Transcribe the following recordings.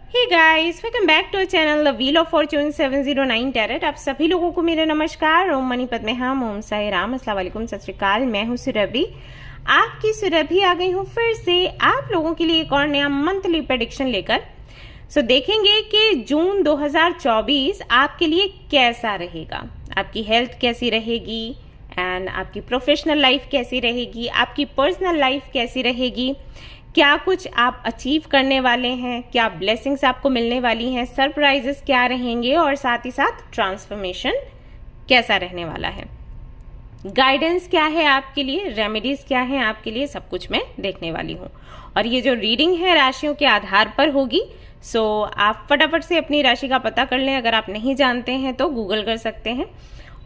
Hey guys, welcome back to channel the wheel of fortune 709 tarot. आप सभी लोगों को मेरा नमस्कार। ओम मनी पद्मे हम, ओम साई राम, अस्सलाम वालेकुम, सत श्री अकाल। मैं हूं सुरभि, आपकी सुरभि आ गई हूं फिर से आप लोगों के लिए एक और नया मंथली प्रेडिक्शन लेकर। देखेंगे कि जून 2024 आपके लिए कैसा रहेगा, आपकी हेल्थ कैसी रहेगी एंड आपकी प्रोफेशनल लाइफ कैसी रहेगी, आपकी पर्सनल लाइफ कैसी रहेगी, क्या कुछ आप अचीव करने वाले हैं, क्या ब्लेसिंग्स आपको मिलने वाली हैं, सरप्राइजेस क्या रहेंगे और साथ ही साथ ट्रांसफॉर्मेशन कैसा रहने वाला है, गाइडेंस क्या है आपके लिए, रेमेडीज क्या है आपके लिए, सब कुछ मैं देखने वाली हूँ। और ये जो रीडिंग है राशियों के आधार पर होगी। आप फटाफट से अपनी राशि का पता कर लें। अगर आप नहीं जानते हैं तो गूगल कर सकते हैं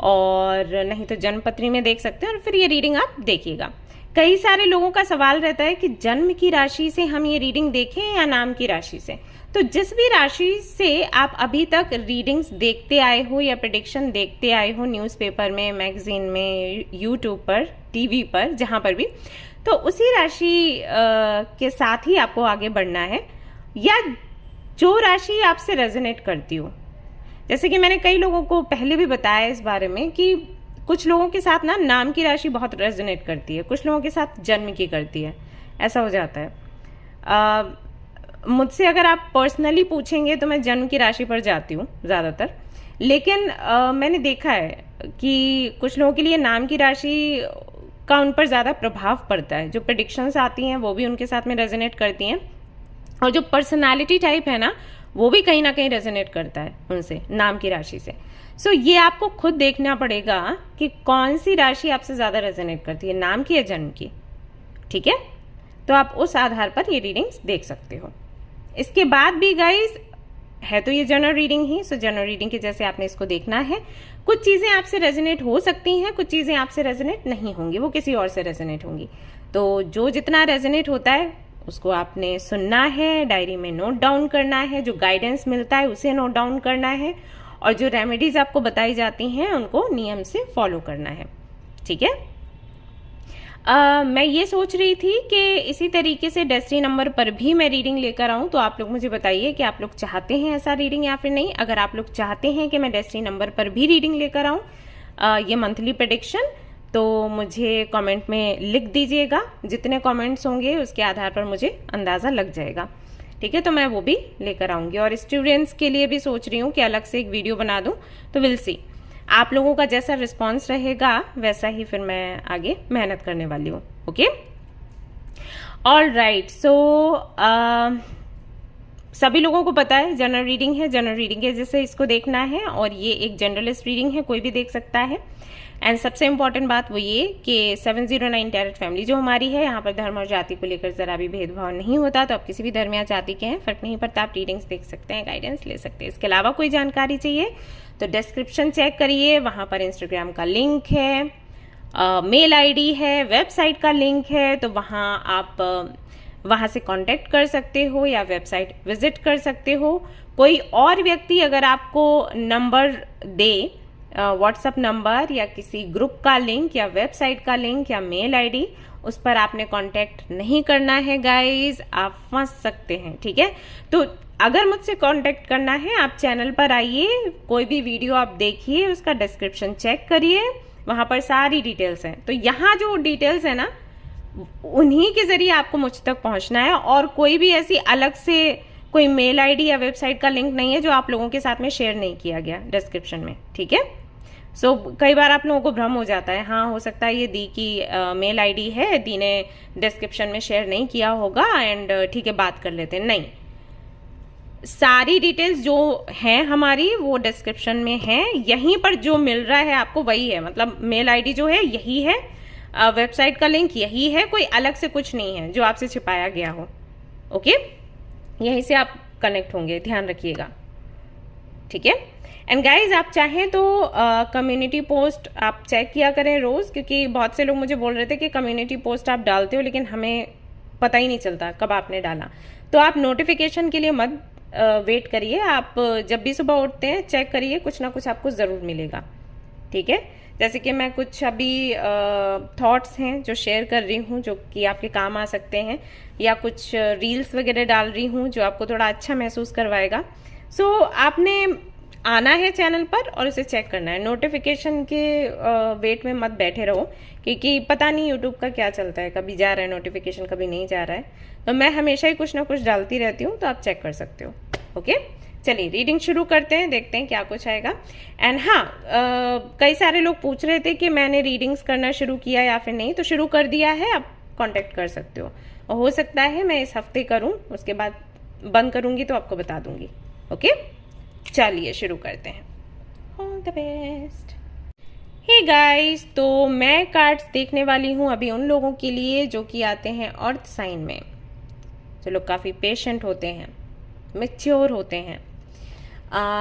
और नहीं तो जन्मपत्री में देख सकते हैं और फिर ये रीडिंग आप देखिएगा। कई सारे लोगों का सवाल रहता है कि जन्म की राशि से हम ये रीडिंग देखें या नाम की राशि से। तो जिस भी राशि से आप अभी तक रीडिंग्स देखते आए हो या प्रेडिक्शन देखते आए हो, न्यूज़पेपर में, मैगजीन में, यूट्यूब पर, टीवी पर, जहां पर भी, तो उसी राशि के साथ ही आपको आगे बढ़ना है या जो राशि आपसे रेजोनेट करती हो। जैसे कि मैंने कई लोगों को पहले भी बताया इस बारे में कि कुछ लोगों के साथ ना नाम की राशि बहुत रेजोनेट करती है, कुछ लोगों के साथ जन्म की करती है, ऐसा हो जाता है। मुझसे अगर आप पर्सनली पूछेंगे तो मैं जन्म की राशि पर जाती हूँ ज़्यादातर, लेकिन मैंने देखा है कि कुछ लोगों के लिए नाम की राशि का उन पर ज़्यादा प्रभाव पड़ता है। जो प्रेडिक्शंस आती हैं वो भी उनके साथ में रेजोनेट करती हैं और जो पर्सनालिटी टाइप है ना वो भी कहीं ना कहीं रेजोनेट करता है उनसे, नाम की राशि से। ये आपको खुद देखना पड़ेगा कि कौन सी राशि आपसे ज्यादा रेजोनेट करती है, नाम की या जन्म की। ठीक है, तो आप उस आधार पर ये रीडिंग्स देख सकते हो। इसके बाद भी गाइस है तो ये जनरल रीडिंग ही, जनरल रीडिंग के जैसे आपने इसको देखना है। कुछ चीजें आपसे रेजोनेट हो सकती हैं, कुछ चीजें आपसे रेजोनेट नहीं होंगी, वो किसी और से रेजोनेट होंगी। तो जो जितना रेजोनेट होता है उसको आपने सुनना है, डायरी में नोट डाउन करना है, जो गाइडेंस मिलता है उसे नोट डाउन करना है और जो रेमेडीज आपको बताई जाती हैं उनको नियम से फॉलो करना है। ठीक है, मैं ये सोच रही थी कि इसी तरीके से डेस्टिनी नंबर पर भी मैं रीडिंग लेकर आऊं, तो आप लोग मुझे बताइए कि आप लोग चाहते हैं ऐसा रीडिंग या फिर नहीं। अगर आप लोग चाहते हैं कि मैं डेस्टिनी नंबर पर भी रीडिंग लेकर आऊं ये मंथली प्रेडिक्शन, तो मुझे कमेंट में लिख दीजिएगा। जितने कमेंट्स होंगे उसके आधार पर मुझे अंदाज़ा लग जाएगा। ठीक है, तो मैं वो भी लेकर आऊंगी और स्टूडेंट्स के लिए भी सोच रही हूँ कि अलग से एक वीडियो बना दूं। तो विल सी, आप लोगों का जैसा रिस्पांस रहेगा वैसा ही फिर मैं आगे मेहनत करने वाली हूँ। Okay, all right. सभी लोगों को पता है जनरल रीडिंग है, जनरल रीडिंग के जैसे इसको देखना है और ये एक जनरलिस्ट रीडिंग है, कोई भी देख सकता है। एंड सबसे इम्पॉर्टेंट बात वो ये कि 709 टैरेट फैमिली जो हमारी है, यहाँ पर धर्म और जाति को लेकर जरा भी भेदभाव नहीं होता। तो आप किसी भी धर्म या जाति के हैं, फर्क नहीं पड़ता, आप रीडिंग्स देख सकते हैं, गाइडेंस ले सकते हैं। इसके अलावा कोई जानकारी चाहिए तो डिस्क्रिप्शन चेक करिए, वहाँ पर इंस्टाग्राम का लिंक है, मेल आईडी है, वेबसाइट का लिंक है, तो वहाँ आप वहाँ से कांटेक्ट कर सकते हो या वेबसाइट विजिट कर सकते हो। कोई और व्यक्ति अगर आपको नंबर दे, व्हाट्सएप नंबर या किसी ग्रुप का लिंक या वेबसाइट का लिंक या मेल आईडी, उस पर आपने कांटेक्ट नहीं करना है गाइस, आप फंस सकते हैं। ठीक है, तो अगर मुझसे कांटेक्ट करना है आप चैनल पर आइए, कोई भी वीडियो आप देखिए, उसका डिस्क्रिप्शन चेक करिए, वहां पर सारी डिटेल्स हैं। तो यहाँ जो डिटेल्स है ना उन्हीं के जरिए आपको मुझ तक पहुंचना है और कोई भी ऐसी अलग से कोई मेल आईडी या वेबसाइट का लिंक नहीं है जो आप लोगों के साथ में शेयर नहीं किया गया डिस्क्रिप्शन में। ठीक है, कई बार आप लोगों को भ्रम हो जाता है, हाँ हो सकता है ये दी की मेल आईडी है, दी ने डिस्क्रिप्शन में शेयर नहीं किया होगा एंड ठीक है बात कर लेते हैं। नहीं, सारी डिटेल्स जो हैं हमारी वो डिस्क्रिप्शन में है, यहीं पर जो मिल रहा है आपको वही है। मतलब मेल आईडी जो है यही है, वेबसाइट का लिंक यही है, कोई अलग से कुछ नहीं है जो आपसे छिपाया गया हो। ओके, यहीं से आप कनेक्ट होंगे, ध्यान रखिएगा। ठीक है, एंड गाइज आप चाहें तो कम्युनिटी पोस्ट आप चेक किया करें रोज, क्योंकि बहुत से लोग मुझे बोल रहे थे कि कम्युनिटी पोस्ट आप डालते हो लेकिन हमें पता ही नहीं चलता कब आपने डाला। तो आप नोटिफिकेशन के लिए मत वेट करिए, आप जब भी सुबह उठते हैं चेक करिए, कुछ ना कुछ आपको जरूर मिलेगा। ठीक है। जैसे कि मैं कुछ अभी थॉट्स हैं जो शेयर कर रही हूँ जो कि आपके काम आ सकते हैं, या कुछ रील्स वगैरह डाल रही हूँ जो आपको थोड़ा अच्छा महसूस करवाएगा। सो आपने आना है चैनल पर और उसे चेक करना है। नोटिफिकेशन के वेट में मत बैठे रहो, क्योंकि पता नहीं यूट्यूब का क्या चलता है, कभी जा रहा है नोटिफिकेशन, कभी नहीं जा रहा है। तो मैं हमेशा ही कुछ ना कुछ डालती रहती हूँ, तो आप चेक कर सकते हो। ओके, चलिए रीडिंग शुरू करते हैं, देखते हैं क्या कुछ आएगा। एंड हाँ, कई सारे लोग पूछ रहे थे कि मैंने रीडिंग्स करना शुरू किया या फिर नहीं, तो शुरू कर दिया है, आप कांटेक्ट कर सकते हो। और हो सकता है मैं इस हफ्ते करूं, उसके बाद बंद करूंगी तो आपको बता दूंगी। ओके, चलिए शुरू करते हैं। All the best. Hey guys, तो मैं कार्ड्स देखने वाली हूँ अभी उन लोगों के लिए जो कि आते हैं अर्थ साइन में, जो लोग काफ़ी पेशेंट होते हैं, मैच्योर होते हैं,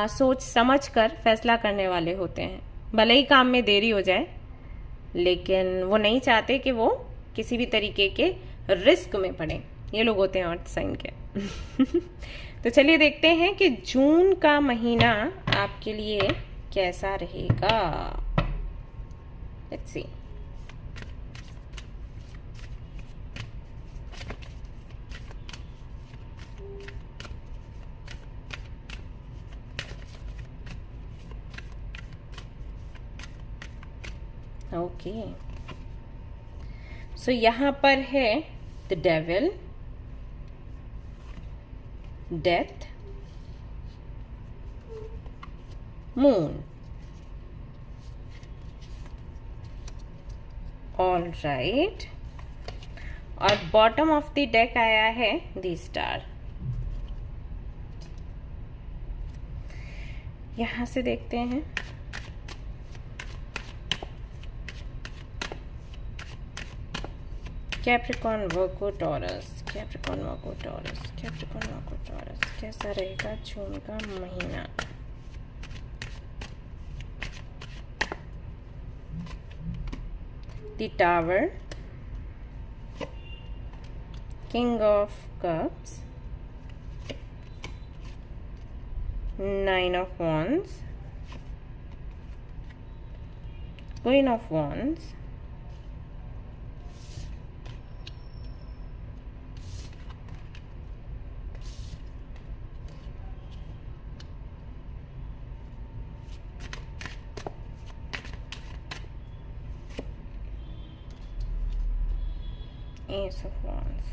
सोच समझ कर फैसला करने वाले होते हैं। भले ही काम में देरी हो जाए, लेकिन वो नहीं चाहते कि वो किसी भी तरीके के रिस्क में पड़े। ये लोग होते हैं अर्थ साइन के। तो चलिए देखते हैं कि जून का महीना आपके लिए कैसा रहेगा। Let's see. ओके, सो यहां पर है the devil, death, moon. All right, और बॉटम ऑफ द डेक आया है द स्टार। यहां से देखते हैं। कैप्रिकॉर्न, वर्गो, टॉरस, कैप्रिकॉर्न, वर्गो, टॉरस, कैप्रिकॉर्न, वर्गो, टॉरस। कैसा रहेगा जून का महीना? The tower, king of cups, nine of wands, queen of wands, S of wands,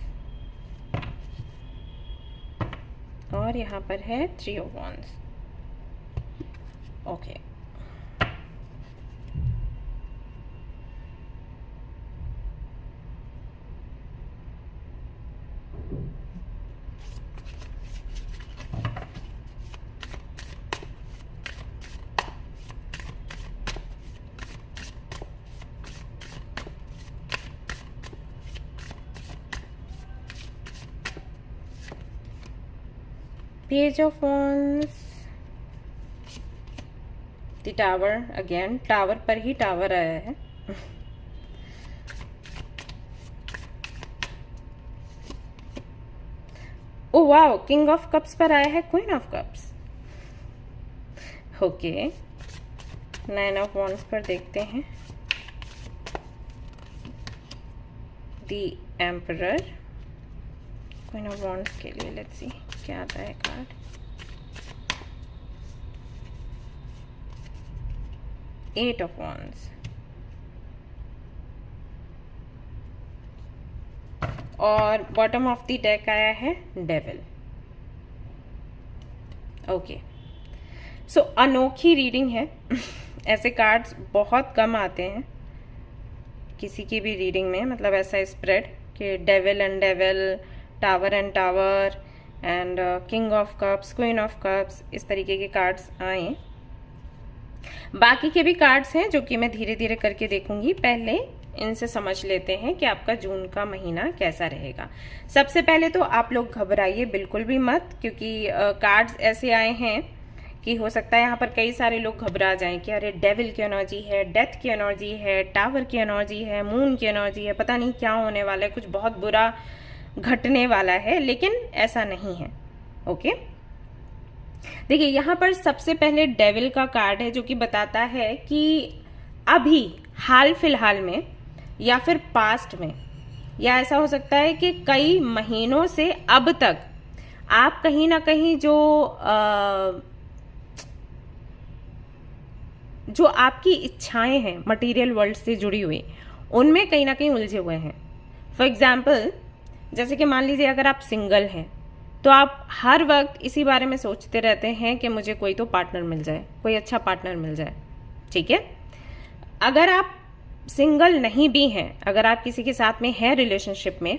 और यहाँ पर है three of wands. Okay, page of wands, the tower, again tower पर ही tower आया है। Oh wow, king of cups पर आया है queen of cups. Okay, nine of wands पर देखते हैं the emperor. Queen of wands के लिए लेट्स सी क्या आता है कार्ड। एट ऑफ वॉन्ड्स, और बॉटम ऑफ द डेक आया है डेविल। ओके, सो अनोखी रीडिंग है। ऐसे कार्ड्स बहुत कम आते हैं किसी की भी रीडिंग में, मतलब ऐसा स्प्रेड कि devil and devil, tower and tower, and king of cups, queen of cups, इस तरीके के कार्ड्स आए। बाकी के भी कार्ड्स हैं जो कि मैं धीरे धीरे करके देखूंगी। पहले इनसे समझ लेते हैं कि आपका जून का महीना कैसा रहेगा। सबसे पहले तो आप लोग घबराइए बिल्कुल भी मत, क्योंकि कार्ड्स ऐसे आए हैं कि हो सकता है यहाँ पर कई सारे लोग घबरा जाएं कि अरे डेविल की एनर्जी है, डेथ की एनर्जी है, टावर की एनर्जी है, मून की एनर्जी है, पता नहीं क्या होने वाला है, कुछ बहुत बुरा घटने वाला है। लेकिन ऐसा नहीं है। ओके, देखिए यहाँ पर सबसे पहले डेविल का कार्ड है जो कि बताता है कि अभी हाल फिलहाल में या फिर पास्ट में, या ऐसा हो सकता है कि कई महीनों से अब तक आप कहीं ना कहीं जो आपकी इच्छाएं हैं मटेरियल वर्ल्ड से जुड़ी हुई, उनमें कहीं ना कहीं उलझे हुए हैं। फॉर एग्जाम्पल, जैसे कि मान लीजिए अगर आप सिंगल हैं तो आप हर वक्त इसी बारे में सोचते रहते हैं कि मुझे कोई तो पार्टनर मिल जाए, कोई अच्छा पार्टनर मिल जाए। ठीक है, अगर आप सिंगल नहीं भी हैं, अगर आप किसी के साथ में हैं रिलेशनशिप में,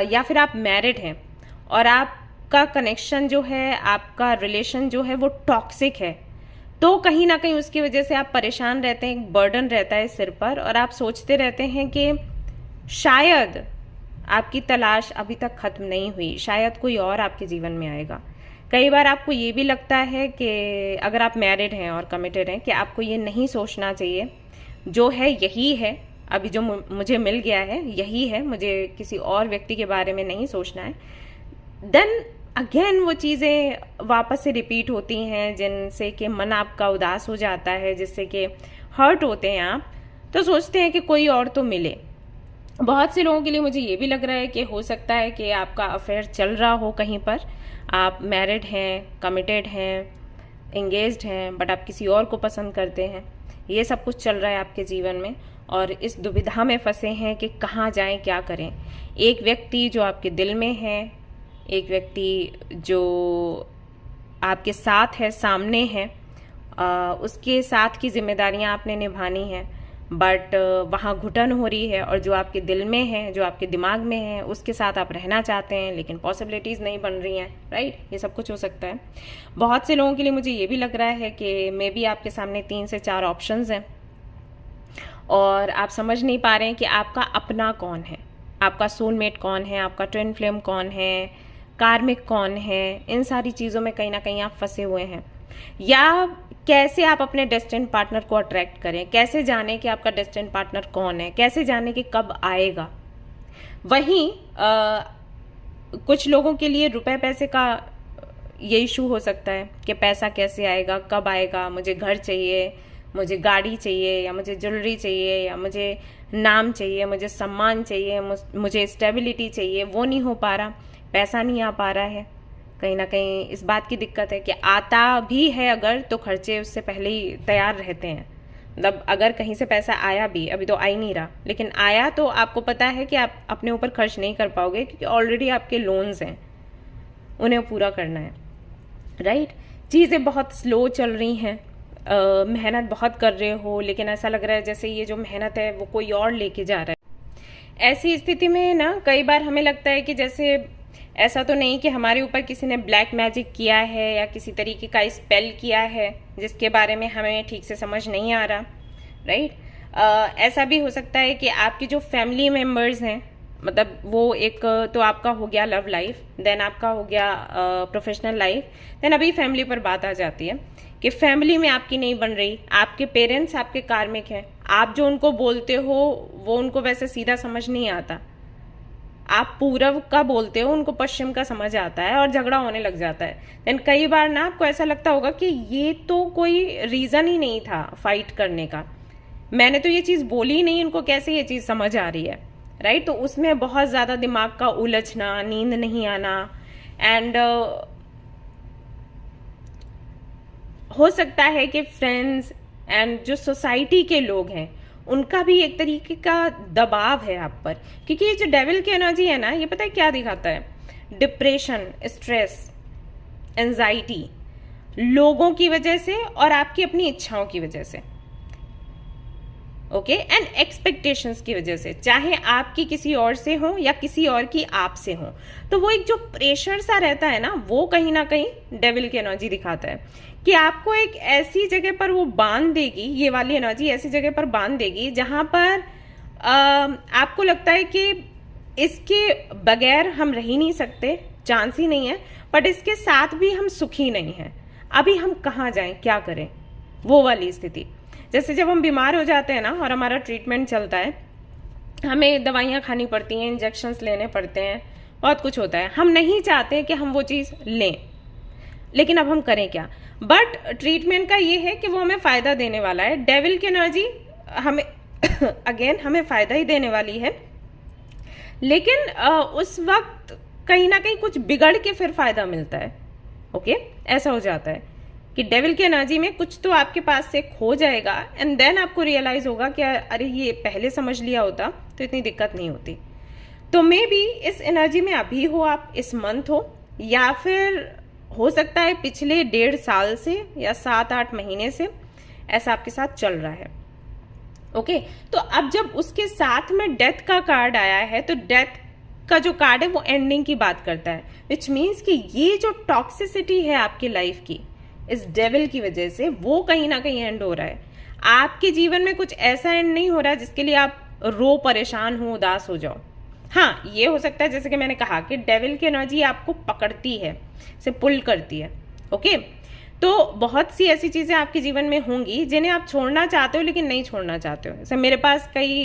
या फिर आप मैरिड हैं और आपका कनेक्शन जो है, आपका रिलेशन जो है वो टॉक्सिक है, तो कहीं ना कहीं उसकी वजह से आप परेशान रहते हैं, एक बर्डन रहता है सिर पर, और आप सोचते रहते हैं कि शायद आपकी तलाश अभी तक खत्म नहीं हुई, शायद कोई और आपके जीवन में आएगा। कई बार आपको ये भी लगता है कि अगर आप मैरिड हैं और कमिटेड हैं कि आपको ये नहीं सोचना चाहिए, जो है यही है, अभी जो मुझे मिल गया है यही है, मुझे किसी और व्यक्ति के बारे में नहीं सोचना है। देन अगेन वो चीज़ें वापस से रिपीट होती हैं जिनसे कि मन आपका उदास हो जाता है, जिससे कि हर्ट होते हैं आप, तो सोचते हैं कि कोई और तो मिले। बहुत से लोगों के लिए मुझे ये भी लग रहा है कि हो सकता है कि आपका अफेयर चल रहा हो कहीं पर, आप मैरिड हैं, कमिटेड हैं, एंगेज्ड हैं, बट आप किसी और को पसंद करते हैं। ये सब कुछ चल रहा है आपके जीवन में और इस दुविधा में फंसे हैं कि कहाँ जाएं, क्या करें। एक व्यक्ति जो आपके दिल में है, एक व्यक्ति जो आपके साथ है, सामने है, उसके साथ की जिम्मेदारियां आपने निभानी है, बट वहाँ घुटन हो रही है, और जो आपके दिल में है, जो आपके दिमाग में है, उसके साथ आप रहना चाहते हैं लेकिन पॉसिबिलिटीज़ नहीं बन रही हैं। राइट, ये सब कुछ हो सकता है। बहुत से लोगों के लिए मुझे ये भी लग रहा है कि मे बी आपके सामने 3 से 4 ऑप्शंस हैं और आप समझ नहीं पा रहे हैं कि आपका अपना कौन है, आपका सोलमेट कौन है, आपका ट्विन फ्लेम कौन है, कार्मिक कौन है। इन सारी चीज़ों में कहीं ना कहीं आप फंसे हुए हैं। या कैसे आप अपने डेस्टिन्ड पार्टनर को अट्रैक्ट करें, कैसे जाने कि आपका डेस्टिन्ड पार्टनर कौन है, कैसे जाने कि कब आएगा। वहीं कुछ लोगों के लिए रुपए पैसे का ये इशू हो सकता है कि पैसा कैसे आएगा, कब आएगा, मुझे घर चाहिए, मुझे गाड़ी चाहिए, या मुझे ज्वेलरी चाहिए, या मुझे नाम चाहिए, मुझे सम्मान चाहिए, मुझे स्टेबिलिटी चाहिए। वो नहीं हो पा रहा, पैसा नहीं आ पा रहा है। कहीं ना कहीं इस बात की दिक्कत है कि आता भी है अगर, तो खर्चे उससे पहले ही तैयार रहते हैं। मतलब अगर कहीं से पैसा आया भी, अभी तो आ ही नहीं रहा, लेकिन आया तो आपको पता है कि आप अपने ऊपर खर्च नहीं कर पाओगे क्योंकि ऑलरेडी आपके लोन्स हैं, उन्हें पूरा करना है। राइट, चीज़ें बहुत स्लो चल रही हैं, मेहनत बहुत कर रहे हो, लेकिन ऐसा लग रहा है जैसे ये जो मेहनत है वो कोई और लेके जा रहा है। ऐसी स्थिति में ना कई बार हमें लगता है कि जैसे ऐसा तो नहीं कि हमारे ऊपर किसी ने ब्लैक मैजिक किया है या किसी तरीके का स्पेल किया है जिसके बारे में हमें ठीक से समझ नहीं आ रहा। राइट, ऐसा भी हो सकता है कि आपकी जो फैमिली मेम्बर्स हैं, मतलब वो एक तो आपका हो गया लव लाइफ, देन आपका हो गया प्रोफेशनल लाइफ, देन अभी फैमिली पर बात आ जाती है कि फैमिली में आपकी नहीं बन रही। आपके पेरेंट्स आपके कार्मिक हैं, आप जो उनको बोलते हो वो उनको वैसे सीधा समझ नहीं आता, आप पूर्व का बोलते हो उनको पश्चिम का समझ आता है और झगड़ा होने लग जाता है। देन कई बार ना आपको ऐसा लगता होगा कि ये तो कोई रीजन ही नहीं था फाइट करने का, मैंने तो ये चीज बोली ही नहीं, इनको कैसे ये चीज समझ आ रही है। राइट, तो उसमें बहुत ज्यादा दिमाग का उलझना, नींद नहीं आना, एंड हो सकता है कि फ्रेंड्स एंड जो सोसाइटी के लोग हैं उनका भी एक तरीके का दबाव है आप पर, क्योंकि ये जो डेविल की एनर्जी है ना, ये पता है क्या दिखाता है? डिप्रेशन, स्ट्रेस, एंजाइटी, लोगों की वजह से और आपकी अपनी इच्छाओं की वजह से, ओके, एंड एक्सपेक्टेशंस की वजह से, चाहे आपकी किसी और से हो या किसी और की आप से हो। तो वो एक जो प्रेशर सा रहता है ना, वो कहीं ना कहीं डेविल की एनर्जी दिखाता है कि आपको एक ऐसी जगह पर वो बांध देगी, ये वाली एनर्जी ऐसी जगह पर बांध देगी जहां पर आपको लगता है कि इसके बगैर हम रह ही नहीं सकते, चांस ही नहीं है, बट इसके साथ भी हम सुखी नहीं हैं। अभी हम कहाँ जाएं, क्या करें, वो वाली स्थिति। जैसे जब हम बीमार हो जाते हैं ना और हमारा ट्रीटमेंट चलता है, हमें दवाइयाँ खानी पड़ती हैं, इंजेक्शन्स लेने पड़ते हैं, बहुत कुछ होता है, हम नहीं चाहते कि हम वो चीज़ लें, लेकिन अब हम करें क्या? बट ट्रीटमेंट का ये है कि वो हमें फायदा देने वाला है। डेविल की एनर्जी हमें अगेन हमें फ़ायदा ही देने वाली है, लेकिन उस वक्त कहीं ना कहीं कुछ बिगड़ के फिर फ़ायदा मिलता है। ओके, ऐसा हो जाता है कि डेविल की एनर्जी में कुछ तो आपके पास से खो जाएगा एंड देन आपको रियलाइज होगा कि अरे ये पहले समझ लिया होता तो इतनी दिक्कत नहीं होती। तो मे बी इस एनर्जी में अभी हो आप, इस मंथ हो, या फिर हो सकता है पिछले 1.5 साल से या 7-8 महीने से ऐसा आपके साथ चल रहा है। ओके, तो अब जब उसके साथ में डेथ का कार्ड आया है, तो डेथ का जो कार्ड है वो एंडिंग की बात करता है, विच मीन्स कि ये जो टॉक्सिसिटी है आपकी लाइफ की इस डेविल की वजह से, वो कहीं ना कहीं एंड हो रहा है। आपके जीवन में कुछ ऐसा एंड नहीं हो रहा है जिसके लिए आप रो, परेशान हो, उदास हो जाओ। हाँ, ये हो सकता है जैसे कि मैंने कहा कि डेविल की एनर्जी आपको पकड़ती है, से पुल करती है। ओके, तो बहुत सी ऐसी चीज़ें आपके जीवन में होंगी जिन्हें आप छोड़ना चाहते हो लेकिन नहीं छोड़ना चाहते हो। जैसे मेरे पास कई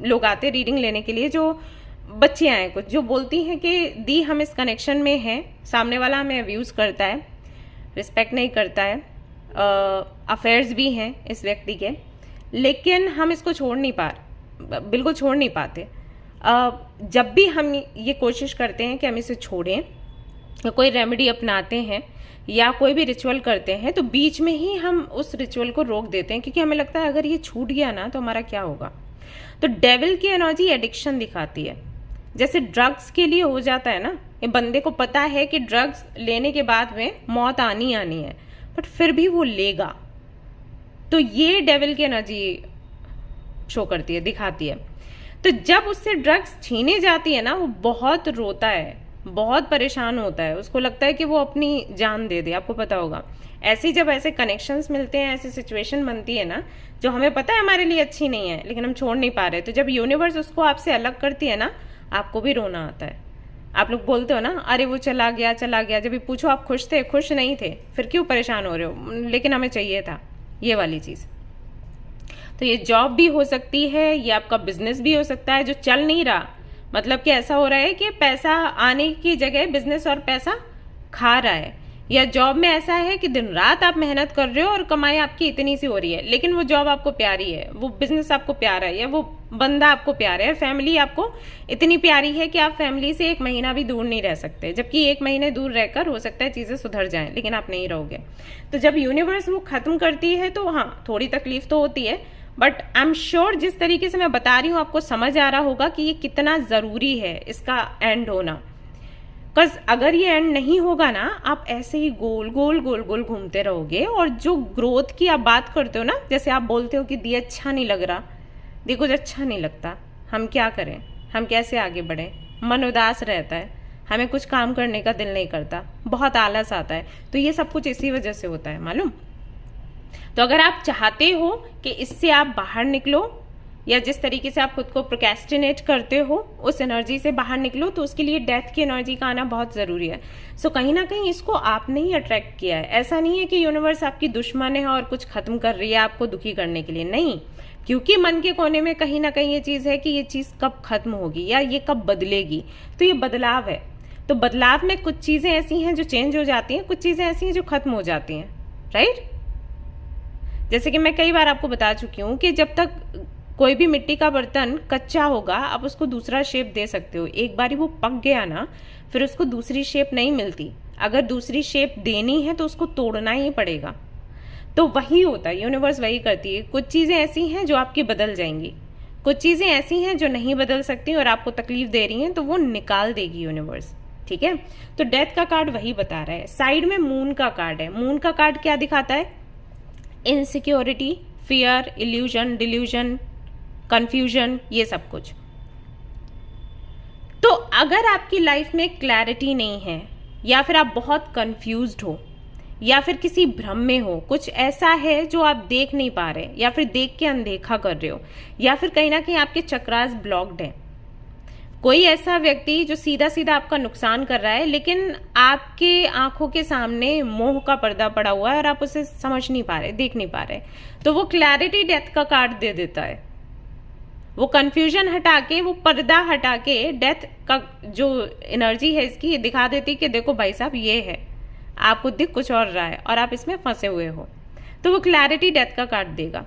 लोग आते हैं रीडिंग लेने के लिए, जो बच्चे आए कुछ, जो बोलती हैं कि दी हम इस कनेक्शन में हैं, सामने वाला हमें अब्यूज़ करता है, रिस्पेक्ट नहीं करता है, अफेयर्स भी हैं इस व्यक्ति के, लेकिन हम इसको छोड़ नहीं बिल्कुल छोड़ नहीं पाते। जब भी हम ये कोशिश करते हैं कि हम इसे छोड़ें, या कोई रेमेडी अपनाते हैं या कोई भी रिचुअल करते हैं, तो बीच में ही हम उस रिचुअल को रोक देते हैं, क्योंकि हमें लगता है अगर ये छूट गया ना तो हमारा क्या होगा। तो डेविल की एनर्जी एडिक्शन दिखाती है, जैसे ड्रग्स के लिए हो जाता है ना, ये बंदे को पता है कि ड्रग्स लेने के बाद में मौत आनी है, बट फिर भी वो लेगा। तो ये डेविल की एनर्जी शो करती है, दिखाती है। तो जब उससे ड्रग्स छीने जाती है ना, वो बहुत रोता है, बहुत परेशान होता है, उसको लगता है कि वो अपनी जान दे दे। आपको पता होगा, ऐसे जब ऐसे कनेक्शंस मिलते हैं, ऐसी सिचुएशन बनती है ना जो हमें पता है हमारे लिए अच्छी नहीं है लेकिन हम छोड़ नहीं पा रहे, तो जब यूनिवर्स उसको आपसे अलग करती है ना, आपको भी रोना आता है। आप लोग बोलते हो ना, अरे वो चला गया। जब भी पूछो आप खुश थे, खुश नहीं थे, फिर क्यों परेशान हो रहे हो, लेकिन हमें चाहिए था, ये वाली चीज़। तो ये जॉब भी हो सकती है, ये आपका बिजनेस भी हो सकता है जो चल नहीं रहा, मतलब कि ऐसा हो रहा है कि पैसा आने की जगह बिजनेस और पैसा खा रहा है, या जॉब में ऐसा है कि दिन रात आप मेहनत कर रहे हो और कमाई आपकी इतनी सी हो रही है, लेकिन वो जॉब आपको प्यारी है, वो बिजनेस आपको प्यारा है, या वो बंदा आपको प्यारा है, फैमिली आपको इतनी प्यारी है कि आप फैमिली से 1 महीना भी दूर नहीं रह सकते, जबकि 1 महीने दूर रहकर हो सकता है चीज़ें सुधर जाएं, लेकिन आप नहीं रहोगे। तो जब यूनिवर्स वो खत्म करती है तो हाँ, थोड़ी तकलीफ तो होती है, बट आई एम श्योर जिस तरीके से मैं बता रही हूँ आपको समझ आ रहा होगा कि ये कितना ज़रूरी है इसका एंड होना। बिकॉज अगर ये एंड नहीं होगा ना, आप ऐसे ही गोल गोल घूमते रहोगे, और जो ग्रोथ की आप बात करते हो ना, जैसे आप बोलते हो कि दी अच्छा नहीं लग रहा, दी कुछ अच्छा नहीं लगता, हम क्या करें, हम कैसे आगे बढ़ें, मन उदास रहता है, हमें कुछ काम करने का दिल नहीं करता, बहुत आलस आता है, तो ये सब कुछ इसी वजह से होता है, मालूम। तो अगर आप चाहते हो कि इससे आप बाहर निकलो, या जिस तरीके से आप खुद को प्रोक्रेस्टिनेट करते हो उस एनर्जी से बाहर निकलो, तो उसके लिए डेथ की एनर्जी का आना बहुत ज़रूरी है। सो कहीं ना कहीं इसको आपने ही अट्रैक्ट किया है। ऐसा नहीं है कि यूनिवर्स आपकी दुश्मन है और कुछ खत्म कर रही है आपको दुखी करने के लिए, नहीं, क्योंकि मन के कोने में कहीं ना कहीं ये चीज़ है कि ये चीज़ कब खत्म होगी या ये कब बदलेगी। तो ये बदलाव है, तो बदलाव में कुछ चीज़ें ऐसी हैं जो चेंज हो जाती हैं, कुछ चीज़ें ऐसी हैं जो खत्म हो जाती हैं, राइट। जैसे कि मैं कई बार आपको बता चुकी हूँ कि जब तक कोई भी मिट्टी का बर्तन कच्चा होगा आप उसको दूसरा शेप दे सकते हो, एक बारी वो पक गया ना फिर उसको दूसरी शेप नहीं मिलती, अगर दूसरी शेप देनी है तो उसको तोड़ना ही पड़ेगा। तो वही होता है, यूनिवर्स वही करती है। कुछ चीज़ें ऐसी हैं जो आपकी बदल जाएंगी, कुछ चीज़ें ऐसी हैं जो नहीं बदल सकती और आपको तकलीफ दे रही हैं, तो वो निकाल देगी यूनिवर्स, ठीक है। तो डेथ का कार्ड वही बता रहा है। साइड में मून का कार्ड है। मून का कार्ड क्या दिखाता है? Insecurity, fear, illusion, delusion, confusion, ये सब कुछ। तो अगर आपकी लाइफ में क्लैरिटी नहीं है, या फिर आप बहुत कंफ्यूज्ड हो, या फिर किसी भ्रम में हो, कुछ ऐसा है जो आप देख नहीं पा रहे, या फिर देख के अनदेखा कर रहे हो, या फिर कहीं ना कहीं आपके चक्रास ब्लॉक्ड हैं, कोई ऐसा व्यक्ति जो सीधा सीधा आपका नुकसान कर रहा है लेकिन आपके आंखों के सामने मोह का पर्दा पड़ा हुआ है और आप उसे समझ नहीं पा रहे, देख नहीं पा रहे, तो वो क्लैरिटी डेथ का कार्ड दे देता है। वो कंफ्यूजन हटा के, वो पर्दा हटा के डेथ का जो एनर्जी है इसकी ये दिखा देती कि देखो भाई साहब ये है, आपको दिख कुछ और रहा है और आप इसमें फंसे हुए हो, तो वो क्लैरिटी डेथ का कार्ड देगा।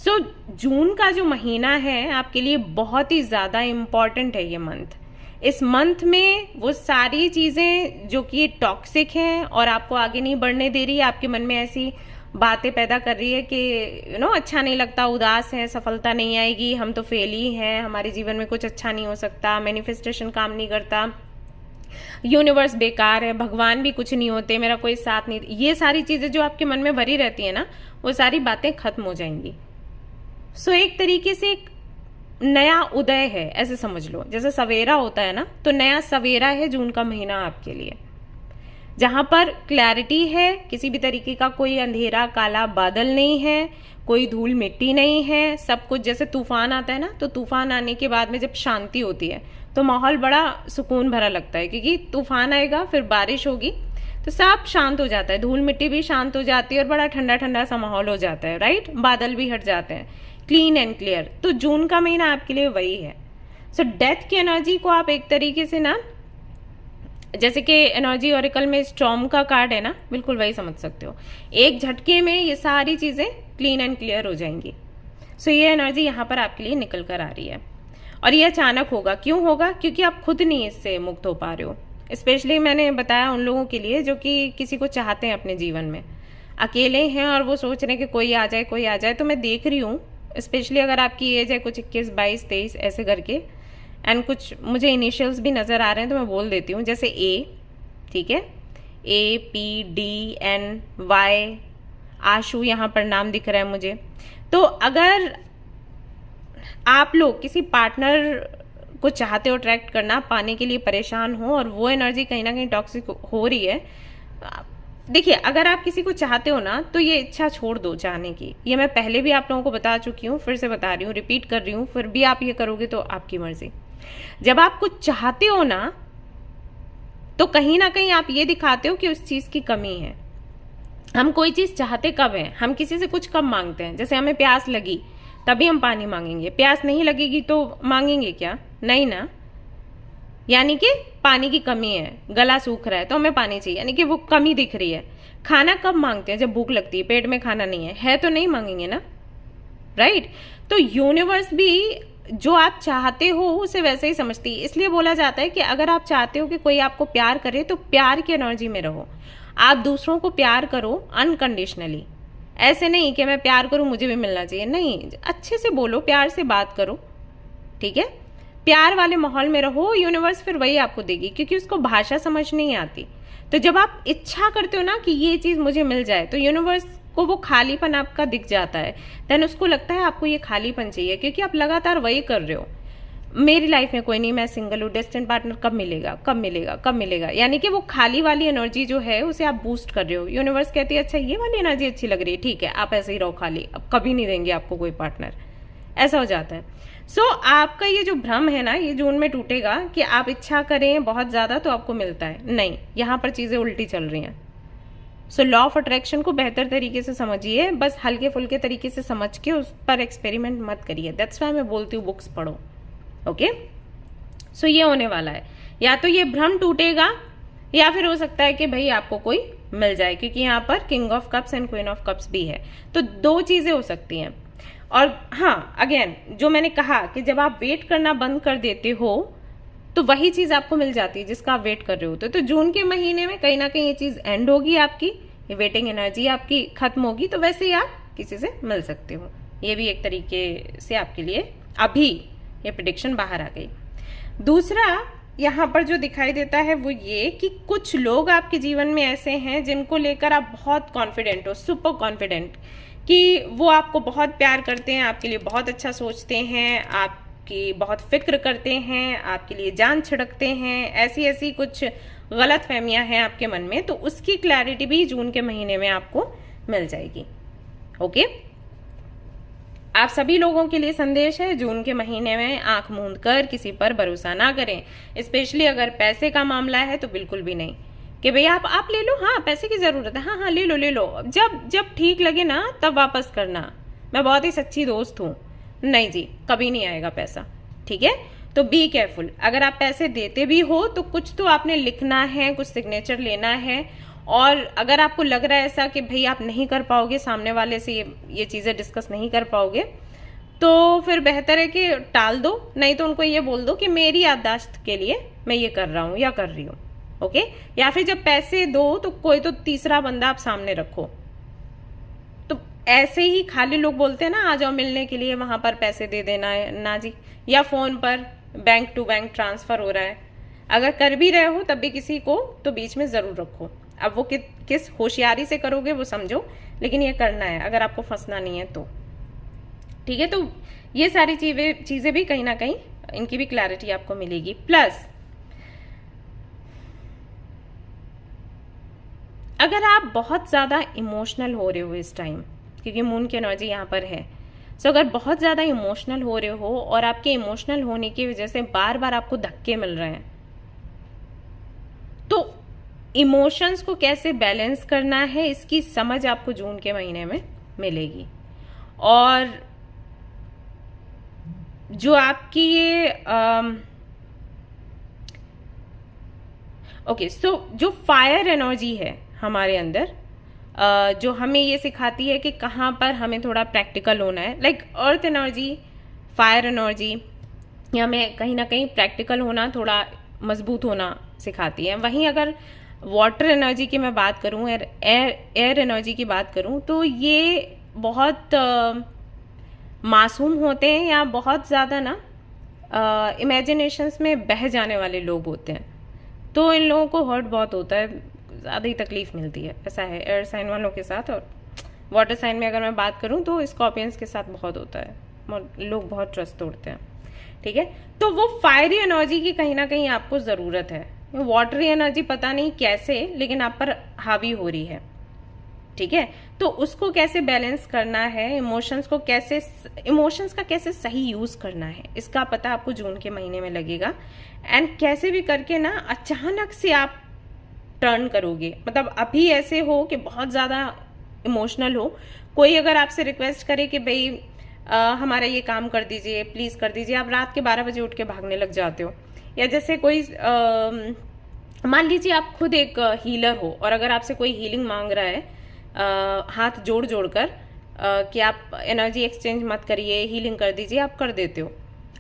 सो जून का जो महीना है आपके लिए बहुत ही ज़्यादा इम्पॉर्टेंट है ये मंथ। इस मंथ में वो सारी चीज़ें जो कि टॉक्सिक हैं और आपको आगे नहीं बढ़ने दे रही है, आपके मन में ऐसी बातें पैदा कर रही है कि अच्छा नहीं लगता, उदास है, सफलता नहीं आएगी, हम तो फेल ही हैं, हमारे जीवन में कुछ अच्छा नहीं हो सकता, मैनिफेस्टेशन काम नहीं करता, यूनिवर्स बेकार है, भगवान भी कुछ नहीं होते, मेरा कोई साथ नहीं, ये सारी चीज़ें जो आपके मन में भरी रहती है ना, वो सारी बातें खत्म हो जाएंगी। सो एक तरीके से एक नया उदय है, ऐसे समझ लो, जैसे सवेरा होता है ना, तो नया सवेरा है जून का महीना आपके लिए, जहां पर क्लैरिटी है, किसी भी तरीके का कोई अंधेरा काला बादल नहीं है, कोई धूल मिट्टी नहीं है, सब कुछ जैसे तूफान आता है ना, तो तूफान आने के बाद में जब शांति होती है तो माहौल बड़ा सुकून भरा लगता है, क्योंकि तूफान आएगा फिर बारिश होगी तो सब शांत हो जाता है, धूल मिट्टी भी शांत हो जाती है और बड़ा ठंडा ठंडा सा माहौल हो जाता है, राइट। बादल भी हट जाते हैं, क्लीन एंड क्लियर। तो जून का महीना आपके लिए वही है। सो डेथ की एनर्जी को आप एक तरीके से ना, जैसे कि एनर्जी ऑरिकल में स्टॉर्म का कार्ड है ना, बिल्कुल वही समझ सकते हो, एक झटके में ये सारी चीजें क्लीन एंड क्लियर हो जाएंगी। सो ये एनर्जी यहाँ पर आपके लिए निकल कर आ रही है और ये अचानक होगा। क्यों होगा? क्योंकि आप खुद नहीं इससे मुक्त हो पा रहे हो। स्पेशली मैंने बताया उन लोगों के लिए जो कि किसी को चाहते हैं अपने जीवन में, अकेले हैं और वो सोच रहे हैं कि कोई आ जाए कोई आ जाए। तो मैं देख रही हूँ, स्पेशली अगर आपकी एज है कुछ 21, 22, 23 ऐसे करके, एंड कुछ मुझे इनिशियल्स भी नज़र आ रहे हैं तो मैं बोल देती हूँ, जैसे ए, ठीक है, APDNY, आशु यहाँ पर नाम दिख रहा है मुझे। तो अगर आप लोग किसी पार्टनर को चाहते हो अट्रैक्ट करना, पाने के लिए परेशान हो और वो एनर्जी कहीं ना कहीं टॉक्सिक हो रही है, देखिए अगर आप किसी को चाहते हो ना तो ये इच्छा छोड़ दो चाहने की। ये मैं पहले भी आप लोगों को बता चुकी हूँ, फिर से बता रही हूँ, रिपीट कर रही हूँ, फिर भी आप ये करोगे तो आपकी मर्जी। जब आप कुछ चाहते हो ना तो कहीं ना कहीं आप ये दिखाते हो कि उस चीज की कमी है। हम कोई चीज चाहते कब है, हम किसी से कुछ कब मांगते हैं? जैसे हमें प्यास लगी तभी हम पानी मांगेंगे, प्यास नहीं लगेगी तो मांगेंगे क्या? नहीं ना। यानी कि पानी की कमी है, गला सूख रहा है तो हमें पानी चाहिए, यानी कि वो कमी दिख रही है। खाना कब मांगते हैं? जब भूख लगती है, पेट में खाना नहीं है तो नहीं मांगेंगे ना, राइट। तो यूनिवर्स भी जो आप चाहते हो उसे वैसे ही समझती है। इसलिए बोला जाता है कि अगर आप चाहते हो कि कोई आपको प्यार करे तो प्यार की एनर्जी में रहो। आप दूसरों को प्यार करो अनकंडीशनली, ऐसे नहीं कि मैं प्यार करूं मुझे भी मिलना चाहिए, नहीं, अच्छे से बोलो, प्यार से बात करो, ठीक है, प्यार वाले माहौल में रहो। यूनिवर्स फिर वही आपको देगी, क्योंकि उसको भाषा समझ नहीं आती। तो जब आप इच्छा करते हो ना कि ये चीज मुझे मिल जाए, तो यूनिवर्स को वो खालीपन आपका दिख जाता है, देन उसको लगता है आपको ये खालीपन चाहिए, क्योंकि आप लगातार वही कर रहे हो, मेरी लाइफ में कोई नहीं, मैं सिंगल हूँ, डेस्टिनेड पार्टनर कब मिलेगा कब मिलेगा कब मिलेगा, यानी कि वो खाली वाली एनर्जी जो है उसे आप बूस्ट कर रहे हो। यूनिवर्स कहती है अच्छा ये वाली एनर्जी अच्छी लग रही है, ठीक है आप ऐसे ही रहो खाली, अब कभी नहीं देंगे आपको कोई पार्टनर, ऐसा हो जाता है। सो आपका ये जो भ्रम है ना, ये जून में टूटेगा कि आप इच्छा करें बहुत ज्यादा तो आपको मिलता है, नहीं, यहाँ पर चीजें उल्टी चल रही हैं। सो लॉ ऑफ अट्रैक्शन को बेहतर तरीके से समझिए, बस हल्के फुल्के तरीके से समझ के उस पर एक्सपेरिमेंट मत करिए। दैट्स वाई मैं बोलती हूँ बुक्स पढ़ो, ओके। सो ये होने वाला है, या तो ये भ्रम टूटेगा या फिर हो सकता है कि भाई आपको कोई मिल जाए, क्योंकि यहाँ पर king of cups and queen of cups भी है, तो दो चीजें हो सकती हैं। और हाँ, अगेन जो मैंने कहा कि जब आप वेट करना बंद कर देते हो तो वही चीज आपको मिल जाती है जिसका आप वेट कर रहे होते हो। तो जून के महीने में कहीं ना कहीं ये चीज एंड होगी, आपकी ये वेटिंग एनर्जी आपकी खत्म होगी, तो वैसे ही आप किसी से मिल सकते हो। ये भी एक तरीके से आपके लिए अभी ये प्रेडिक्शन बाहर आ गई। दूसरा यहाँ पर जो दिखाई देता है वो ये कि कुछ लोग आपके जीवन में ऐसे हैं जिनको लेकर आप बहुत कॉन्फिडेंट हो, सुपर कॉन्फिडेंट, कि वो आपको बहुत प्यार करते हैं, आपके लिए बहुत अच्छा सोचते हैं, आपकी बहुत फिक्र करते हैं, आपके लिए जान छिड़कते हैं, ऐसी ऐसी कुछ गलत फहमियां हैं आपके मन में, तो उसकी क्लैरिटी भी जून के महीने में आपको मिल जाएगी, ओके। आप सभी लोगों के लिए संदेश है, जून के महीने में आंख मूंद कर किसी पर भरोसा ना करें। स्पेशली अगर पैसे का मामला है तो बिल्कुल भी नहीं कि भैया आप ले लो, हाँ पैसे की जरूरत है, हाँ हाँ ले लो, जब ठीक लगे ना तब वापस करना, मैं बहुत ही सच्ची दोस्त हूँ, नहीं जी कभी नहीं आएगा पैसा, ठीक है। तो बी केयरफुल, अगर आप पैसे देते भी हो तो कुछ तो आपने लिखना है, कुछ सिग्नेचर लेना है, और अगर आपको लग रहा है ऐसा कि भाई आप नहीं कर पाओगे, सामने वाले से ये चीज़ें डिस्कस नहीं कर पाओगे, तो फिर बेहतर है कि टाल दो, नहीं तो उनको ये बोल दो कि मेरी याददाश्त के लिए मैं ये कर रहा हूँ या कर रही हूँ, ओके। या फिर जब पैसे दो तो कोई तो तीसरा बंदा आप सामने रखो। तो ऐसे ही खाली लोग बोलते हैं ना, आ जाओ मिलने के लिए, वहां पर पैसे दे देना है ना जी, या फोन पर बैंक टू बैंक ट्रांसफर हो रहा है। अगर कर भी रहे हो तब भी किसी को तो बीच में जरूर रखो। अब वो किस होशियारी से करोगे वो समझो, लेकिन ये करना है अगर आपको फंसना नहीं है तो, ठीक है। तो ये सारी चीजें भी कहीं ना कहीं इनकी भी क्लैरिटी आपको मिलेगी। प्लस अगर आप बहुत ज्यादा इमोशनल हो रहे हो इस टाइम, क्योंकि मून की एनर्जी यहाँ पर है, सो अगर बहुत ज्यादा इमोशनल हो रहे हो और आपके इमोशनल होने की वजह से बार बार आपको धक्के मिल रहे हैं, तो इमोशंस को कैसे बैलेंस करना है इसकी समझ आपको जून के महीने में मिलेगी। और जो आपकी ये ओके, सो जो फायर एनर्जी है हमारे अंदर, जो हमें ये सिखाती है कि कहाँ पर हमें थोड़ा प्रैक्टिकल होना है, like earth energy, fire energy, या हमें कहीं ना कहीं प्रैक्टिकल होना, थोड़ा मजबूत होना सिखाती है। वहीं अगर वाटर एनर्जी की मैं बात करूं, एयर एनर्जी की बात करूं, तो ये बहुत मासूम होते हैं या बहुत ज़्यादा ना इमेजिनेशंस में बह जाने वाले लोग होते हैं। तो इन लोगों को हर्ट बहुत होता है, ज़्यादा ही तकलीफ मिलती है, ऐसा है एयर साइन वालों के साथ। और वाटर साइन में अगर मैं बात करूं तो स्कॉर्पियंस के साथ बहुत होता है, लोग बहुत ट्रस्ट तोड़ते हैं, ठीक है। तो वो फायरी एनर्जी की कहीं ना कहीं आपको ज़रूरत है। वाटरी एनर्जी पता नहीं कैसे लेकिन आप पर हावी हो रही है, ठीक है। तो उसको कैसे बैलेंस करना है, इमोशंस का कैसे सही यूज करना है, इसका पता आपको जून के महीने में लगेगा। एंड कैसे भी करके ना अचानक से आप टर्न करोगे, मतलब अभी ऐसे हो कि बहुत ज्यादा इमोशनल हो, कोई अगर आपसे रिक्वेस्ट करे कि भाई हमारा ये काम कर दीजिए, प्लीज कर दीजिए, आप रात के 12 बजे उठ के भागने लग जाते हो। या जैसे कोई मान लीजिए आप खुद एक हीलर हो और अगर आपसे कोई हीलिंग मांग रहा है हाथ जोड़ जोड़ कर कि आप एनर्जी एक्सचेंज मत करिए, हीलिंग कर दीजिए, आप कर देते हो।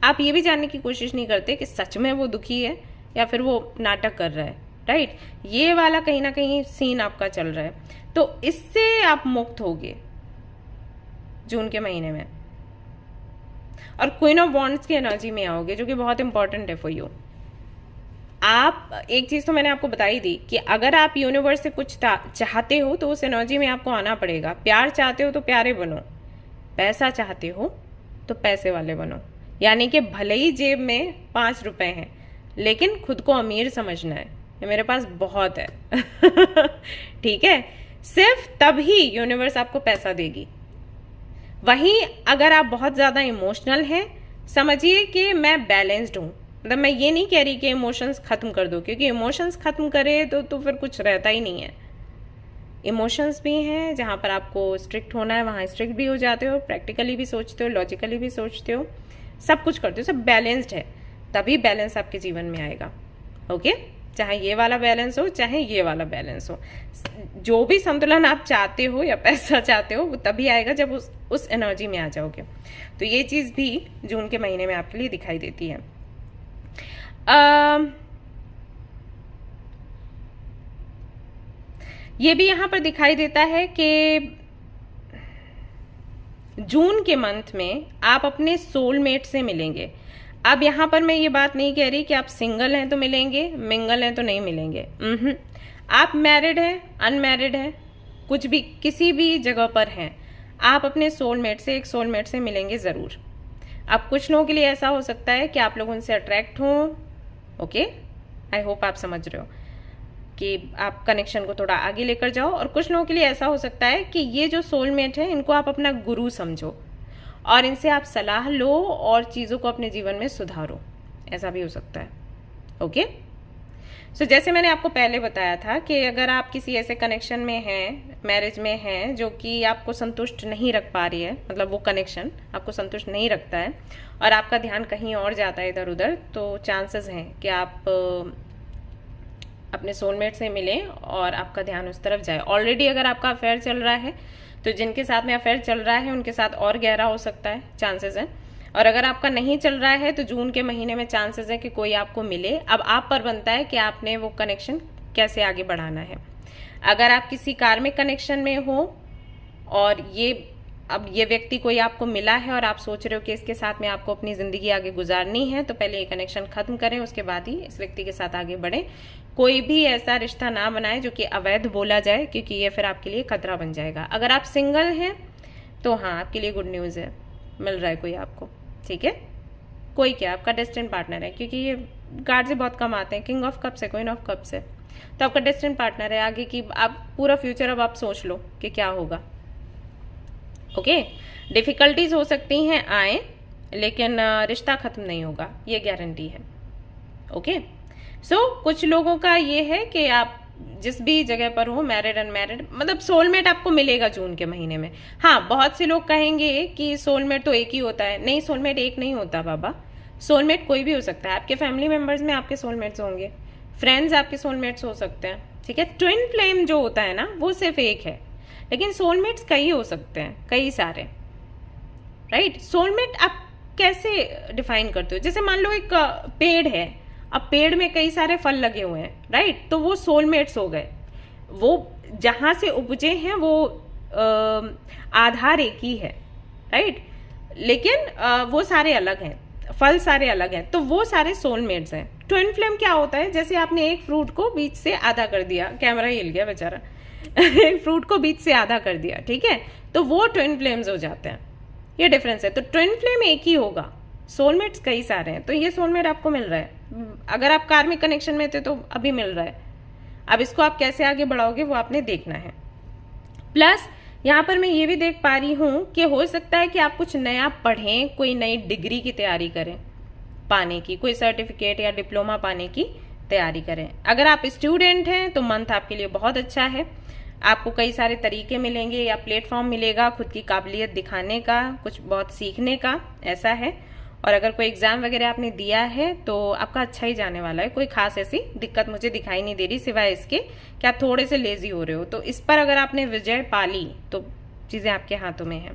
आप ये भी जानने की कोशिश नहीं करते कि सच में वो दुखी है या फिर वो नाटक कर रहा है, राइट। ये वाला कहीं ना कहीं सीन आपका चल रहा है। तो इससे आप मुक्त होगे जून के महीने में, और क्वीन ऑफ वॉन्ड्स की एनर्जी में आओगे, जो कि बहुत इंपॉर्टेंट है फॉर यू। आप एक चीज तो मैंने आपको बताई दी कि अगर आप यूनिवर्स से कुछ चाहते हो तो उस एनर्जी में आपको आना पड़ेगा। प्यार चाहते हो तो प्यारे बनो, पैसा चाहते हो तो पैसे वाले बनो। यानी कि भले ही जेब में 5 रुपए हैं लेकिन खुद को अमीर समझना है, ये मेरे पास बहुत है ठीक है। सिर्फ तभी यूनिवर्स आपको पैसा देगी। वहीं अगर आप बहुत ज्यादा इमोशनल हैं, समझिए कि मैं बैलेंस्ड हूं, मतलब मैं ये नहीं कह रही कि इमोशंस खत्म कर दो, क्योंकि इमोशंस खत्म करे तो फिर कुछ रहता ही नहीं है। इमोशंस भी हैं, जहां पर आपको स्ट्रिक्ट होना है वहां स्ट्रिक्ट भी हो जाते हो, प्रैक्टिकली भी सोचते हो, लॉजिकली भी सोचते हो, सब कुछ करते हो, सब बैलेंस्ड है, तभी बैलेंस आपके जीवन में आएगा, ओके। चाहे ये वाला बैलेंस हो चाहे ये वाला बैलेंस हो, जो भी संतुलन आप चाहते हो या पैसा चाहते हो वो तभी आएगा जब उस एनर्जी में आ जाओगे। तो ये चीज भी जून के महीने में आपके लिए दिखाई देती है। ये भी यहां पर दिखाई देता है कि जून के मंथ में आप अपने सोलमेट से मिलेंगे। अब यहां पर मैं ये बात नहीं कह रही कि आप सिंगल हैं तो मिलेंगे, मिंगल हैं तो नहीं मिलेंगे। आप मैरिड हैं, अनमैरिड हैं, कुछ भी किसी भी जगह पर हैं, आप अपने सोलमेट से, एक सोलमेट से मिलेंगे जरूर। अब कुछ लोगों के लिए ऐसा हो सकता है कि आप लोग उनसे अट्रैक्ट हों, ओके, आई होप आप समझ रहे हो कि आप कनेक्शन को थोड़ा आगे लेकर जाओ। और कुछ लोगों के लिए ऐसा हो सकता है कि ये जो सोलमेट है इनको आप अपना गुरु समझो और इनसे आप सलाह लो और चीजों को अपने जीवन में सुधारो, ऐसा भी हो सकता है, ओके। सो जैसे मैंने आपको पहले बताया था कि अगर आप किसी ऐसे कनेक्शन में हैं, मैरिज में हैं, जो कि आपको संतुष्ट नहीं रख पा रही है, मतलब वो कनेक्शन आपको संतुष्ट नहीं रखता है और आपका ध्यान कहीं और जाता है इधर उधर, तो चांसेस हैं कि आप अपने सोलमेट से मिलें और आपका ध्यान उस तरफ जाए। ऑलरेडी अगर आपका अफेयर चल रहा है तो जिनके साथ में अफेयर चल रहा है उनके साथ और गहरा हो सकता है, चांसेस है। और अगर आपका नहीं चल रहा है तो जून के महीने में चांसेस है कि कोई आपको मिले। अब आप पर बनता है कि आपने वो कनेक्शन कैसे आगे बढ़ाना है। अगर आप किसी कार्मिक कनेक्शन में हो और अब ये व्यक्ति कोई आपको मिला है और आप सोच रहे हो कि इसके साथ में आपको अपनी जिंदगी आगे गुजारनी है, तो पहले ये कनेक्शन खत्म करें, उसके बाद ही इस व्यक्ति के साथ आगे बढ़ें। कोई भी ऐसा रिश्ता ना बनाए जो कि अवैध बोला जाए, क्योंकि ये फिर आपके लिए खतरा बन जाएगा। अगर आप सिंगल हैं तो हाँ, आपके लिए गुड न्यूज़ है, मिल रहा है कोई आपको, ठीक है। कोई क्या, आपका डेस्टिनेड पार्टनर है, क्योंकि ये कार्ड से बहुत कम आते हैं। किंग ऑफ कप्स है, क्वीन ऑफ कप्स है, तो आपका डेस्टिनेड पार्टनर है। आगे की आप पूरा फ्यूचर अब आप सोच लो कि क्या होगा। ओके, डिफिकल्टीज हो सकती हैं आए, लेकिन रिश्ता खत्म नहीं होगा, ये गारंटी है। ओके, सो कुछ लोगों का ये है कि आप जिस भी जगह पर हो, मैरिड अनमैरिड, मतलब सोलमेट आपको मिलेगा जून के महीने में। हाँ, बहुत से लोग कहेंगे कि सोलमेट तो एक ही होता है। नहीं, सोलमेट एक नहीं होता बाबा, सोलमेट कोई भी हो सकता है। आपके फैमिली मेंबर्स में आपके सोलमेट्स होंगे, फ्रेंड्स आपके सोलमेट्स हो सकते हैं, ठीक है। ट्विन फ्लेम जो होता है ना, वो सिर्फ एक है, लेकिन सोलमेट्स कई हो सकते हैं, कई सारे, राइट। सोलमेट आप कैसे डिफाइन करते हो? जैसे मान लो एक पेड़ है, अब पेड़ में कई सारे फल लगे हुए हैं, राइट, तो वो सोलमेट्स हो गए। वो जहां से उपजे हैं वो आधार एक ही है, राइट, लेकिन वो सारे अलग हैं, फल सारे अलग हैं, तो वो सारे सोलमेट्स हैं। ट्विन फ्लेम क्या होता है? जैसे आपने एक फ्रूट को बीच से आधा कर दिया, कैमरा हिल गया बेचारा एक फ्रूट को बीच से आधा कर दिया, ठीक है, तो वो ट्विन फ्लेम्स हो जाते हैं। ये डिफरेंस है। तो ट्विन फ्लेम एक ही होगा, सोलमेट्स कई सारे हैं। तो ये सोलमेट आपको मिल रहा है। अगर आप कार्मिक कनेक्शन में थे तो अभी मिल रहा है। अब इसको आप कैसे आगे बढ़ाओगे वो आपने देखना है। प्लस यहाँ पर मैं ये भी देख पा रही हूँ कि हो सकता है कि आप कुछ नया पढ़ें, कोई नई डिग्री की तैयारी करें, पाने की, कोई सर्टिफिकेट या डिप्लोमा पाने की तैयारी करें। अगर आप स्टूडेंट हैं तो मंथ आपके लिए बहुत अच्छा है। आपको कई सारे तरीके मिलेंगे या प्लेटफॉर्म मिलेगा खुद की काबिलियत दिखाने का, कुछ बहुत सीखने का, ऐसा है। और अगर कोई एग्जाम वगैरह आपने दिया है तो आपका अच्छा ही जाने वाला है। कोई खास ऐसी दिक्कत मुझे दिखाई नहीं दे रही, सिवाय इसके कि आप थोड़े से लेजी हो रहे हो। तो इस पर अगर आपने विजय पा ली तो चीजें आपके हाथों में है।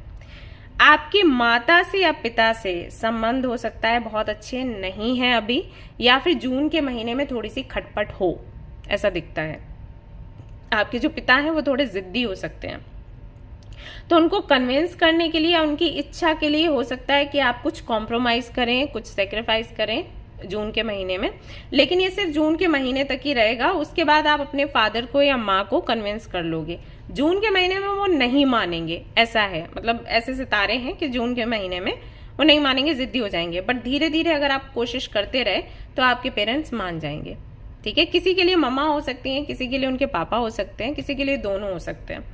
आपकी माता से या पिता से संबंध हो सकता है बहुत अच्छे नहीं है अभी, या फिर जून के महीने में थोड़ी सी खटपट हो, ऐसा दिखता है। आपके जो पिता हैं वो थोड़े जिद्दी हो सकते हैं, तो उनको कन्विंस करने के लिए या उनकी इच्छा के लिए हो सकता है कि आप कुछ कॉम्प्रोमाइज करें, कुछ सेक्रीफाइस करें जून के महीने में। लेकिन ये सिर्फ जून के महीने तक ही रहेगा। उसके बाद आप अपने फादर को या माँ को कन्विंस कर लोगे। जून के महीने में वो नहीं मानेंगे, ऐसा है, मतलब ऐसे सितारे हैं कि जून के महीने में वो नहीं मानेंगे, जिद्दी हो जाएंगे। बट धीरे धीरे अगर आप कोशिश करते रहे तो आपके पेरेंट्स मान जाएंगे, ठीक है। किसी के लिए मम्मा हो सकती हैं, किसी के लिए उनके पापा हो सकते हैं, किसी के लिए दोनों हो सकते हैं।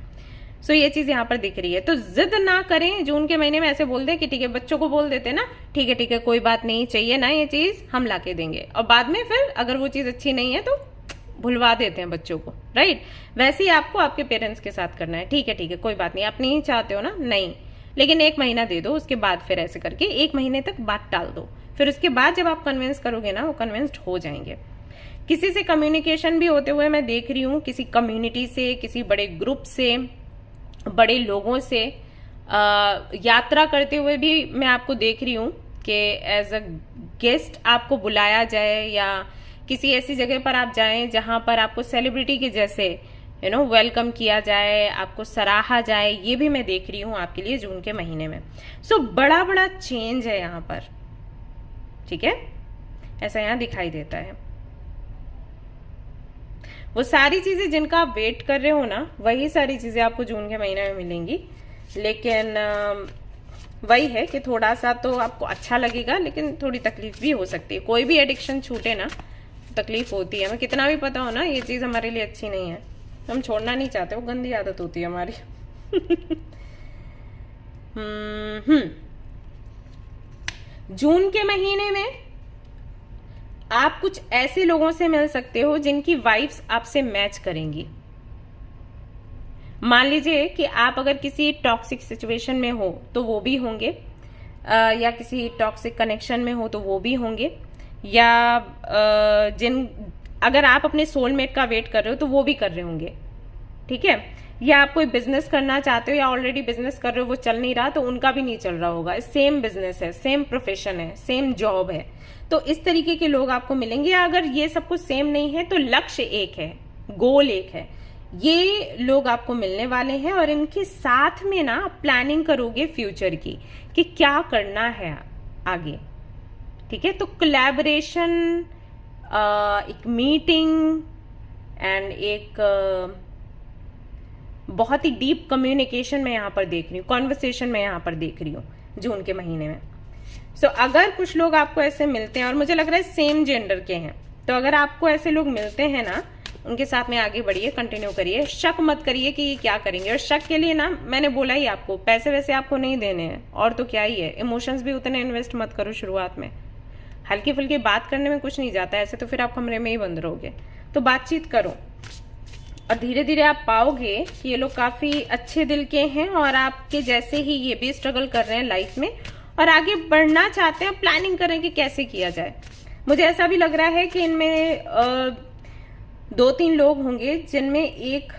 सो ये चीज यहाँ पर दिख रही है। तो जिद ना करें जून के महीने में, ऐसे बोल दे कि ठीक है, बच्चों को बोल देते ना, ठीक है ठीक है कोई बात नहीं, चाहिए ना ये चीज, हम ला के देंगे। और बाद में फिर अगर वो चीज अच्छी नहीं है तो भुलवा देते हैं बच्चों को, राइट। वैसे ही आपको आपके पेरेंट्स के साथ करना है। ठीक है कोई बात नहीं, आप नहीं चाहते हो ना, नहीं, लेकिन 1 महीना दे दो, उसके बाद फिर ऐसे करके 1 महीने तक बात टाल दो। फिर उसके बाद जब आप कन्विंस करोगे ना, वो कन्विंस्ड हो जाएंगे। किसी से कम्युनिकेशन भी होते हुए मैं देख रही हूँ, किसी कम्युनिटी से, किसी बड़े ग्रुप से, बड़े लोगों से यात्रा करते हुए भी मैं आपको देख रही हूँ कि एज अ गेस्ट आपको बुलाया जाए, या किसी ऐसी जगह पर आप जाएं जहां पर आपको सेलिब्रिटी के जैसे वेलकम किया जाए, आपको सराहा जाए। ये भी मैं देख रही हूँ आपके लिए जून के महीने में। सो बड़ा बड़ा चेंज है यहाँ पर, ठीक है, ऐसा यहाँ दिखाई देता है। वो सारी चीजें जिनका आप वेट कर रहे हो ना, वही सारी चीजें आपको जून के महीने में मिलेंगी। लेकिन वही है कि थोड़ा सा तो आपको अच्छा लगेगा, लेकिन थोड़ी तकलीफ भी हो सकती है। कोई भी एडिक्शन छूटे ना, तकलीफ होती है। हमें कितना भी पता हो ना ये चीज हमारे लिए अच्छी नहीं है, हम छोड़ना नहीं चाहते, वो गंदी आदत होती है हमारी। जून के महीने में आप कुछ ऐसे लोगों से मिल सकते हो जिनकी वाइफ्स आपसे मैच करेंगी। मान लीजिए कि आप अगर किसी टॉक्सिक सिचुएशन में हो तो वो भी होंगे, या किसी टॉक्सिक कनेक्शन में हो तो वो भी होंगे, या जिन अगर आप अपने सोलमेट का वेट कर रहे हो तो वो भी कर रहे होंगे, ठीक है। या आप कोई बिजनेस करना चाहते हो या ऑलरेडी बिजनेस कर रहे हो, वो चल नहीं रहा, तो उनका भी नहीं चल रहा होगा। सेम बिजनेस है, सेम प्रोफेशन है, सेम जॉब है, तो इस तरीके के लोग आपको मिलेंगे। अगर ये सब कुछ सेम नहीं है तो लक्ष्य एक है, गोल एक है, ये लोग आपको मिलने वाले हैं। और इनके साथ में ना प्लानिंग करोगे फ्यूचर की कि क्या करना है आगे, ठीक है। तो कोलैबोरेशन, एक मीटिंग एंड एक बहुत ही डीप कम्युनिकेशन में यहाँ पर देख रही हूँ, कॉन्वर्सेशन में यहाँ पर देख रही हूँ जून के महीने में। सो अगर कुछ लोग आपको ऐसे मिलते हैं और मुझे लग रहा है सेम जेंडर के हैं, तो अगर आपको ऐसे लोग मिलते हैं ना, उनके साथ में आगे बढ़िए, कंटिन्यू करिए, शक मत करिए कि ये क्या करेंगे। और शक के लिए ना मैंने बोला ही आपको, पैसे वैसे आपको नहीं देने हैं, और तो क्या ही है, इमोशंस भी उतने इन्वेस्ट मत करो शुरुआत में। हल्की फुल्की बात करने में कुछ नहीं जाता, ऐसे तो फिर आप कमरे में ही बंद रहोगे। तो बातचीत करो और धीरे धीरे आप पाओगे कि ये लोग काफी अच्छे दिल के हैं और आपके जैसे ही ये भी स्ट्रगल कर रहे हैं लाइफ में और आगे बढ़ना चाहते हैं, प्लानिंग करें कि कैसे किया जाए। मुझे ऐसा भी लग रहा है कि इनमें 2-3 लोग होंगे जिनमें एक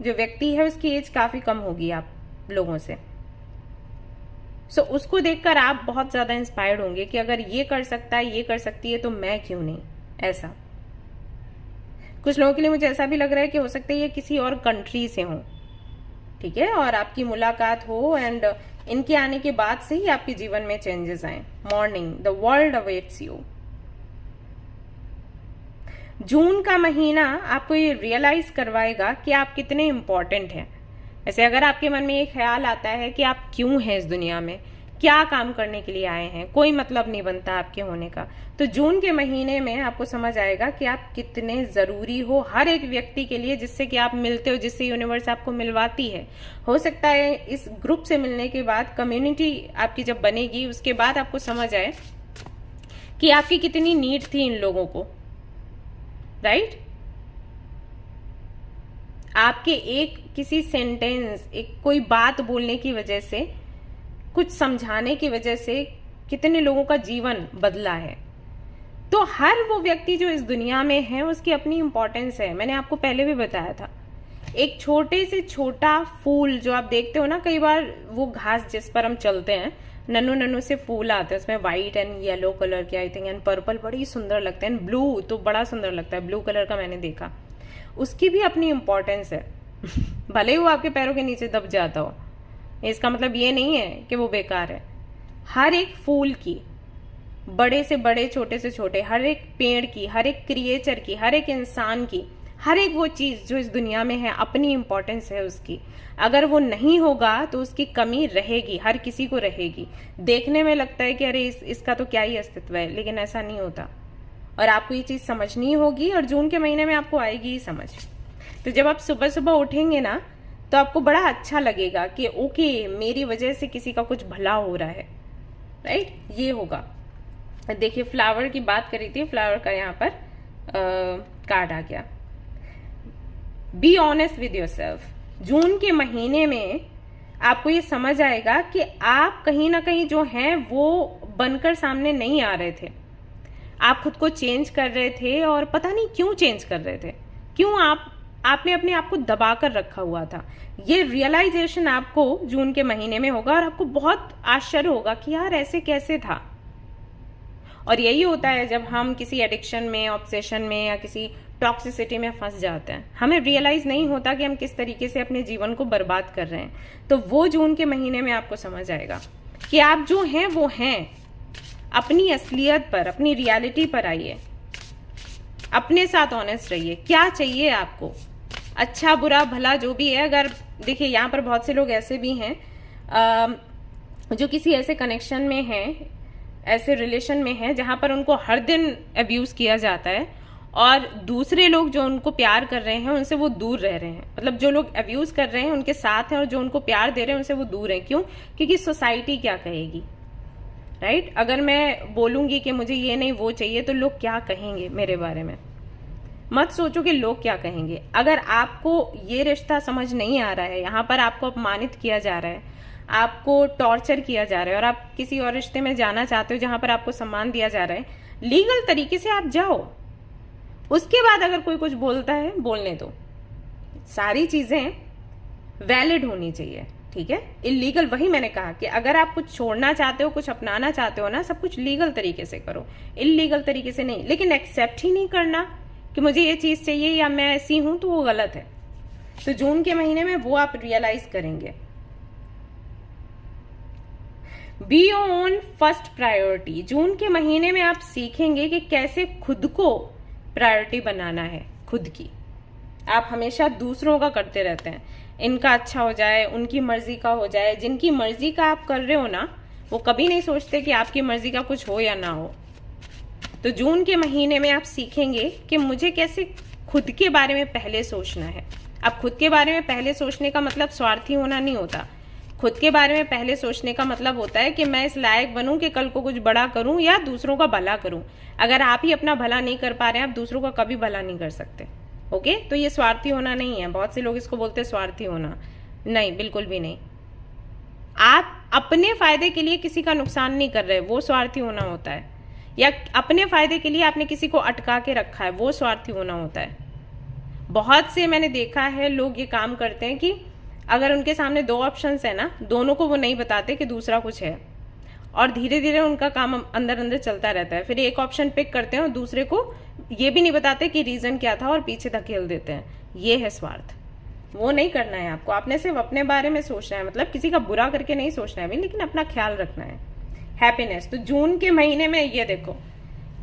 जो व्यक्ति है उसकी एज काफी कम होगी आप लोगों से। सो उसको देखकर आप बहुत ज्यादा इंस्पायर्ड होंगे कि अगर ये कर सकता है, ये कर सकती है, तो मैं क्यों नहीं। ऐसा कुछ लोगों के लिए मुझे ऐसा भी लग रहा है कि हो सकता है ये किसी और कंट्री से हो, ठीक है, और आपकी मुलाकात हो एंड इनके आने के बाद से ही आपके जीवन में चेंजेस आए। Morning, the world awaits you. जून का महीना आपको ये रियलाइज करवाएगा कि आप कितने इंपॉर्टेंट हैं। ऐसे अगर आपके मन में ये ख्याल आता है कि आप क्यों हैं इस दुनिया में, क्या काम करने के लिए आए हैं, कोई मतलब नहीं बनता आपके होने का, तो जून के महीने में आपको समझ आएगा कि आप कितने जरूरी हो हर एक व्यक्ति के लिए जिससे कि आप मिलते हो, जिससे यूनिवर्स आपको मिलवाती है। हो सकता है इस ग्रुप से मिलने के बाद, कम्युनिटी आपकी जब बनेगी उसके बाद आपको समझ आए कि आपकी कितनी नीड थी इन लोगों को, राइट। आपके एक किसी सेंटेंस, एक कोई बात बोलने की वजह से, कुछ समझाने की वजह से कितने लोगों का जीवन बदला है। तो हर वो व्यक्ति जो इस दुनिया में है उसकी अपनी इंपॉर्टेंस है। मैंने आपको पहले भी बताया था, एक छोटे से छोटा फूल जो आप देखते हो ना, कई बार वो घास जिस पर हम चलते हैं, नन्नू नन्नू से फूल आते हैं, उसमें व्हाइट एंड येलो कलर के आई थिंक एंड पर्पल, बड़ी सुंदर लगते हैं, ब्लू तो बड़ा सुंदर लगता है, ब्लू कलर का मैंने देखा, उसकी भी अपनी इंपॉर्टेंस है। भले ही वो आपके पैरों के नीचे दब जाता हो, इसका मतलब ये नहीं है कि वो बेकार है। हर एक फूल की, बड़े से बड़े, छोटे से छोटे, हर एक पेड़ की, हर एक क्रिएचर की, हर एक इंसान की, हर एक वो चीज जो इस दुनिया में है, अपनी इंपॉर्टेंस है उसकी। अगर वो नहीं होगा तो उसकी कमी रहेगी, हर किसी को रहेगी। देखने में लगता है कि अरे इसका तो क्या ही अस्तित्व है, लेकिन ऐसा नहीं होता। और आपको ये चीज समझनी होगी और जून के महीने में आपको आएगी ही समझ। तो जब आप सुबह सुबह उठेंगे ना, तो आपको बड़ा अच्छा लगेगा कि ओके, मेरी वजह से किसी का कुछ भला हो रहा है, राइट। ये होगा। देखिए, फ्लावर की बात करी थी, फ्लावर का यहाँ पर कार्ड आ गया। Be honest with yourself. जून के महीने में आपको ये समझ आएगा कि आप कहीं ना कहीं जो हैं वो बनकर सामने नहीं आ रहे थे। आप खुद को चेंज कर रहे थे और पता नहीं क्यों चेंज कर रहे थे, क्यों आपने अपने आप को दबा कर रखा हुआ था। ये रियलाइजेशन आपको जून के महीने में होगा और आपको बहुत आश्चर्य होगा कि यार ऐसे कैसे था। और यही होता है जब हम किसी एडिक्शन में, ऑब्सेशन में या किसी टॉक्सिसिटी में फंस जाते हैं, हमें रियलाइज नहीं होता कि हम किस तरीके से अपने जीवन को बर्बाद कर रहे हैं। तो वो जून के महीने में आपको समझ आएगा कि आप जो हैं वो हैं। अपनी असलियत पर, अपनी रियलिटी पर आइए, अपने साथ ऑनेस्ट रहिए। क्या चाहिए आपको, अच्छा बुरा भला जो भी है। अगर देखिए, यहाँ पर बहुत से लोग ऐसे भी हैं जो किसी ऐसे कनेक्शन में हैं, ऐसे रिलेशन में हैं जहां पर उनको हर दिन अब्यूज किया जाता है और दूसरे लोग जो उनको प्यार कर रहे हैं उनसे वो दूर रह रहे हैं। मतलब जो लोग अब्यूज कर रहे हैं उनके साथ हैं और जो उनको प्यार दे रहे हैं उनसे वो दूर हैं। क्यों? क्योंकि सोसाइटी क्या कहेगी, राइट। अगर मैं बोलूंगी कि मुझे ये नहीं वो चाहिए तो लोग क्या कहेंगे मेरे बारे में। मत सोचो कि लोग क्या कहेंगे। अगर आपको ये रिश्ता समझ नहीं आ रहा है, यहाँ पर आपको अपमानित किया जा रहा है, आपको टॉर्चर किया जा रहा है और आप किसी और रिश्ते में जाना चाहते हो जहां पर आपको सम्मान दिया जा रहा है, लीगल तरीके से आप जाओ। उसके बाद अगर कोई कुछ बोलता है, बोलने दो, सारी चीजें वैलिड होनी चाहिए, ठीक है। इलीगल, वही मैंने कहा कि अगर आप कुछ छोड़ना चाहते हो, कुछ अपनाना चाहते हो ना, सब कुछ लीगल तरीके से करो, इलीगल तरीके से नहीं। लेकिन एक्सेप्ट ही नहीं करना कि मुझे ये चीज चाहिए या मैं ऐसी हूं, तो वो गलत है। तो जून के महीने में वो आप रियलाइज करेंगे। Be your own first priority. जून के महीने में आप सीखेंगे कि कैसे खुद को प्रायोरिटी बनाना है, खुद की। आप हमेशा दूसरों का करते रहते हैं, इनका अच्छा हो जाए, उनकी मर्जी का हो जाए। जिनकी मर्जी का आप कर रहे हो ना, वो कभी नहीं सोचते कि आपकी मर्जी का कुछ हो या ना हो। तो जून के महीने में आप सीखेंगे कि मुझे कैसे खुद के बारे में पहले सोचना है। अब खुद के बारे में पहले सोचने का मतलब स्वार्थी होना नहीं होता। खुद के बारे में पहले सोचने का मतलब होता है कि मैं इस लायक बनूं कि कल को कुछ बड़ा करूं या दूसरों का भला करूं। अगर आप ही अपना भला नहीं कर पा रहे हैं, आप दूसरों का कभी भला नहीं कर सकते। ओके, तो ये स्वार्थी होना नहीं है। बहुत से लोग इसको बोलते हैं स्वार्थी होना, नहीं, बिल्कुल भी नहीं। आप अपने फायदे के लिए किसी का नुकसान नहीं कर रहे, वो स्वार्थी होना होता है। या अपने फायदे के लिए आपने किसी को अटका के रखा है, वो स्वार्थी होना होता है। बहुत से मैंने देखा है लोग ये काम करते हैं कि अगर उनके सामने दो ऑप्शंस है ना, दोनों को वो नहीं बताते कि दूसरा कुछ है, और धीरे धीरे उनका काम अंदर अंदर चलता रहता है। फिर एक ऑप्शन पिक करते हैं और दूसरे को ये भी नहीं बताते कि रीजन क्या था, और पीछे धकेल देते हैं। ये है स्वार्थ। वो नहीं करना है आपको। आपने सिर्फ अपने बारे में सोचना है, मतलब किसी का बुरा करके नहीं सोचना है भी, लेकिन अपना ख्याल रखना है। हैप्पीनेस, तो जून के महीने में ये देखो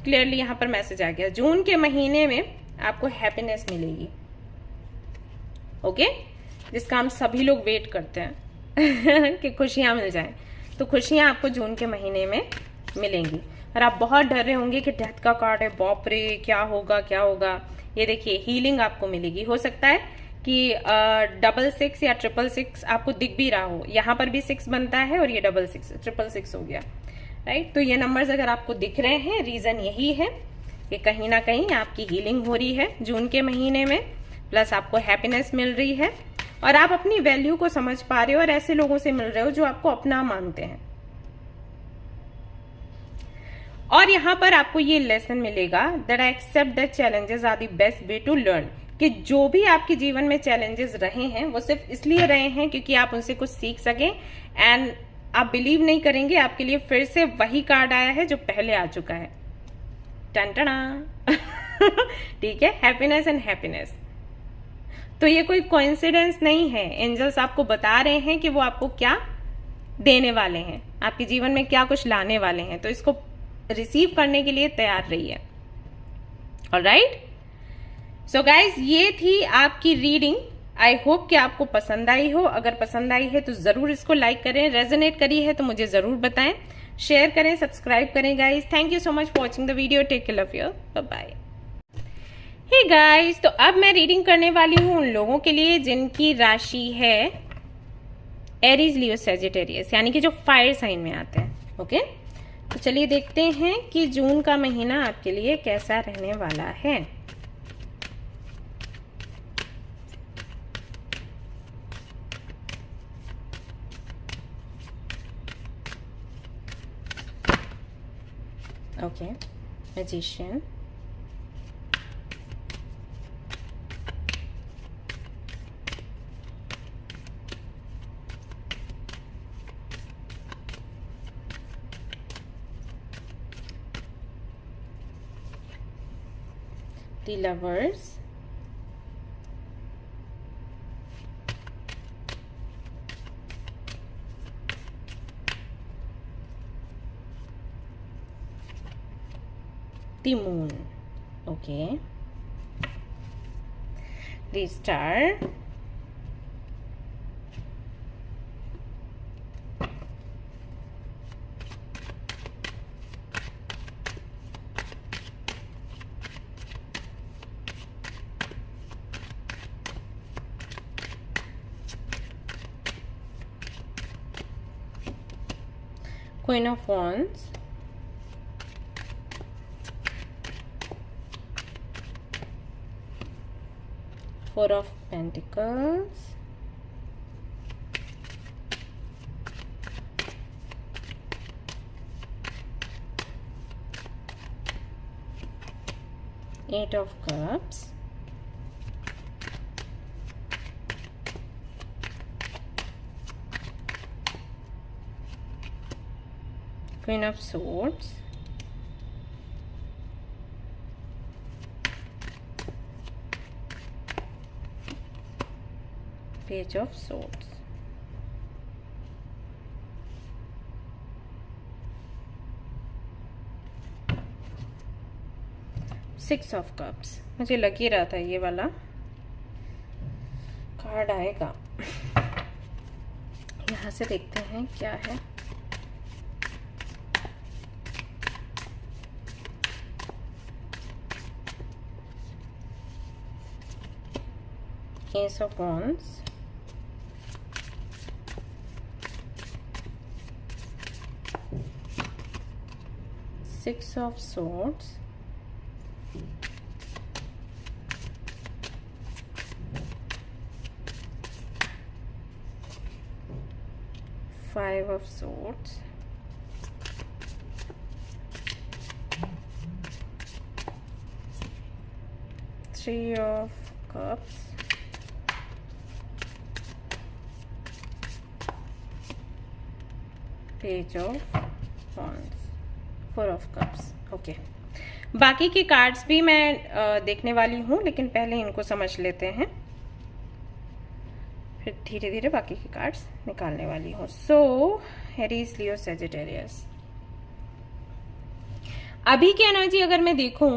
क्लियरली यहाँ पर मैसेज आ गया, जून के महीने में आपको हैप्पीनेस मिलेगी। ओके, जिसका हम सभी लोग वेट करते हैं कि खुशियां मिल जाएं। तो खुशियां आपको जून के महीने में मिलेंगी। और आप बहुत डर रहे होंगे कि डेथ का कार्ड है, बाप रे क्या होगा क्या होगा। ये देखिए, हीलिंग आपको मिलेगी। हो सकता है कि 66 या 666 आपको दिख भी रहा हो। यहाँ पर भी 6 बनता है और ये 66 666 हो गया, राइट। तो ये नंबर्स अगर आपको दिख रहे हैं, रीजन यही है कि कहीं ना कहीं आपकी हीलिंग हो रही है जून के महीने में, प्लस आपको हैप्पीनेस मिल रही है, और आप अपनी वैल्यू को समझ पा रहे हो और ऐसे लोगों से मिल रहे हो जो आपको अपना मानते हैं। और यहां पर आपको ये लेसन मिलेगा that I accept that challenges are the best way to learn, कि जो भी आपके जीवन में चैलेंजेस रहे हैं वो सिर्फ इसलिए रहे हैं क्योंकि आप उनसे कुछ सीख सकें। एंड आप बिलीव नहीं करेंगे, आपके लिए फिर से वही कार्ड आया है जो पहले आ चुका है, टन ठीक है, हैप्पीनेस एंड हैप्पीनेस। तो ये कोई कोइंसिडेंस नहीं है, एंजल्स आपको बता रहे हैं कि वो आपको क्या देने वाले हैं, आपके जीवन में क्या कुछ लाने वाले हैं। तो इसको रिसीव करने के लिए तैयार रहिए। ऑलराइट, सो गाइज, ये थी आपकी रीडिंग। आई होप कि आपको पसंद आई हो। अगर पसंद आई है तो जरूर इसको लाइक करें, रेजोनेट करी है तो मुझे जरूर बताएं, शेयर करें, सब्सक्राइब करें guys. Thank you so much for watching the video. Take care of your, bye bye. Hey guys, तो अब मैं रीडिंग करने वाली हूँ उन लोगों के लिए जिनकी राशि है एरीज, लियो, सेजिटेरियस, यानी कि जो फायर साइन में आते हैं। ओके, तो चलिए देखते हैं कि जून का महीना आपके लिए कैसा रहने वाला है। Okay, magician, the lovers, the moon, okay, the star, Queen of Wands, Four of Pentacles, 8 of Cups, Queen of Swords, Page of Swords. Six of Cups. मुझे लग ही रहा था ये वाला कार्ड आएगा। यहाँ से देखते हैं क्या है। Ace of Wands, Six of Swords, Five of Swords, Three of Cups, Page of Wands, Four of Cups. Okay, बाकी के कार्ड्स भी मैं देखने वाली हूँ, लेकिन पहले इनको समझ लेते हैं, फिर धीरे धीरे बाकी के कार्ड्स निकालने वाली हूँ। सो एरीज, लियो, सैजिटेरियस। अभी की एनर्जी अगर मैं देखूं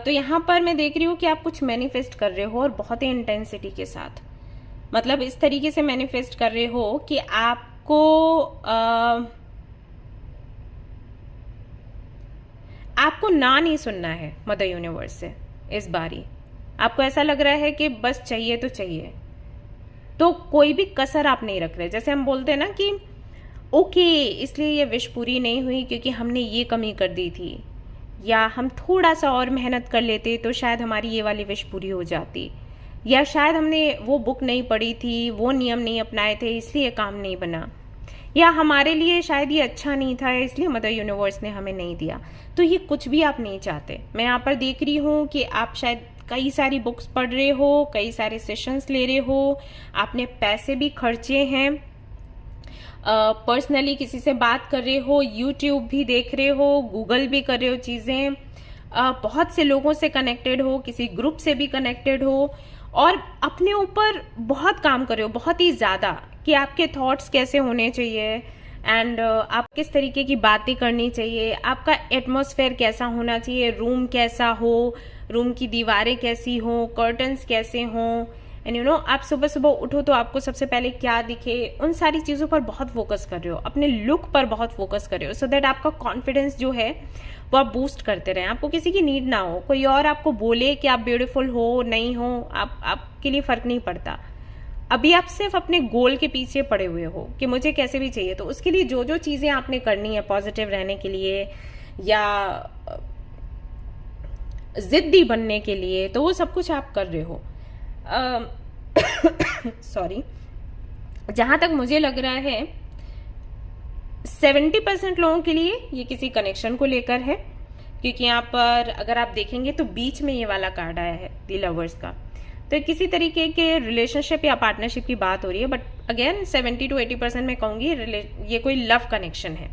तो यहाँ पर मैं देख रही हूँ कि आप कुछ मैनिफेस्ट कर रहे हो और बहुत ही इंटेंसिटी के साथ, मतलब इस तरीके से मैनिफेस्ट कर रहे हो कि आपको आपको ना नहीं सुनना है मदर यूनिवर्स से। इस बारी आपको ऐसा लग रहा है कि बस चाहिए तो चाहिए, तो कोई भी कसर आप नहीं रख रहे। जैसे हम बोलते हैं ना कि ओके इसलिए ये विश पूरी नहीं हुई क्योंकि हमने ये कमी कर दी थी, या हम थोड़ा सा और मेहनत कर लेते तो शायद हमारी ये वाली विश पूरी हो जाती, या शायद हमने वो बुक नहीं पढ़ी थी, वो नियम नहीं अपनाए थे इसलिए काम नहीं बना, या हमारे लिए शायद ये अच्छा नहीं था इसलिए मदर यूनिवर्स ने हमें नहीं दिया। तो ये कुछ भी आप नहीं चाहते। मैं यहाँ पर देख रही हूँ कि आप शायद कई सारी बुक्स पढ़ रहे हो, कई सारे सेशंस ले रहे हो, आपने पैसे भी खर्चे हैं, पर्सनली किसी से बात कर रहे हो, यूट्यूब भी देख रहे हो, गूगल भी कर रहे हो चीज़ें, बहुत से लोगों से कनेक्टेड हो, किसी ग्रुप से भी कनेक्टेड हो, और अपने ऊपर बहुत काम कर रहे हो, बहुत ही ज़्यादा, कि आपके थॉट्स कैसे होने चाहिए एंड आप किस तरीके की बातें करनी चाहिए, आपका एटमॉस्फेयर कैसा होना चाहिए, रूम कैसा हो, रूम की दीवारें कैसी हो, कर्टन्स कैसे हों, एंड यू नो आप सुबह सुबह उठो तो आपको सबसे पहले क्या दिखे, उन सारी चीज़ों पर बहुत फोकस कर रहे हो, अपने लुक पर बहुत फोकस कर रहे हो, सो दैट आपका कॉन्फिडेंस जो है वो आप बूस्ट करते रहें। आपको किसी की नीड ना हो, कोई और आपको बोले कि आप ब्यूटीफुल हो नहीं हो, आपके लिए फ़र्क नहीं पड़ता। अभी आप सिर्फ अपने गोल के पीछे पड़े हुए हो कि मुझे कैसे भी चाहिए, तो उसके लिए जो जो चीज़ें आपने करनी है पॉजिटिव रहने के लिए या जिद्दी बनने के लिए, तो वो सब कुछ आप कर रहे हो। सॉरी, जहां तक मुझे लग रहा है 70% लोगों के लिए ये किसी कनेक्शन को लेकर है, क्योंकि यहाँ पर अगर आप देखेंगे तो बीच में ये वाला कार्ड आया है दी लवर्स का, तो किसी तरीके के रिलेशनशिप या पार्टनरशिप की बात हो रही है। बट अगेन 70 to 80% मैं कहूँगी ये कोई लव कनेक्शन है,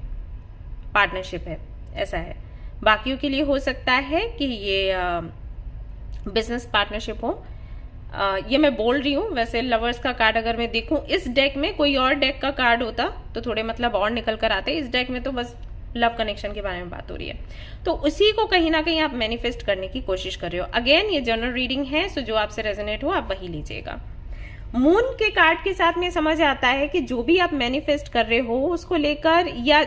पार्टनरशिप है, ऐसा है। बाकियों के लिए हो सकता है कि ये बिजनेस पार्टनरशिप हो, ये मैं बोल रही हूँ। वैसे लवर्स का कार्ड अगर मैं देखूं इस डेक में, कोई और डेक का कार्ड होता तो थोड़े मतलब और निकल कर आते, इस डेक में तो बस लव कनेक्शन के बारे में बात हो रही है। तो उसी को कहीं ना कहीं आप मैनिफेस्ट करने की कोशिश कर रहे हो। अगेन ये जनरल रीडिंग है, सो जो आपसे रेजोनेट हो आप वही लीजिएगा। मून के कार्ड के साथ में समझ आता है कि जो भी आप मैनिफेस्ट कर रहे हो उसको लेकर या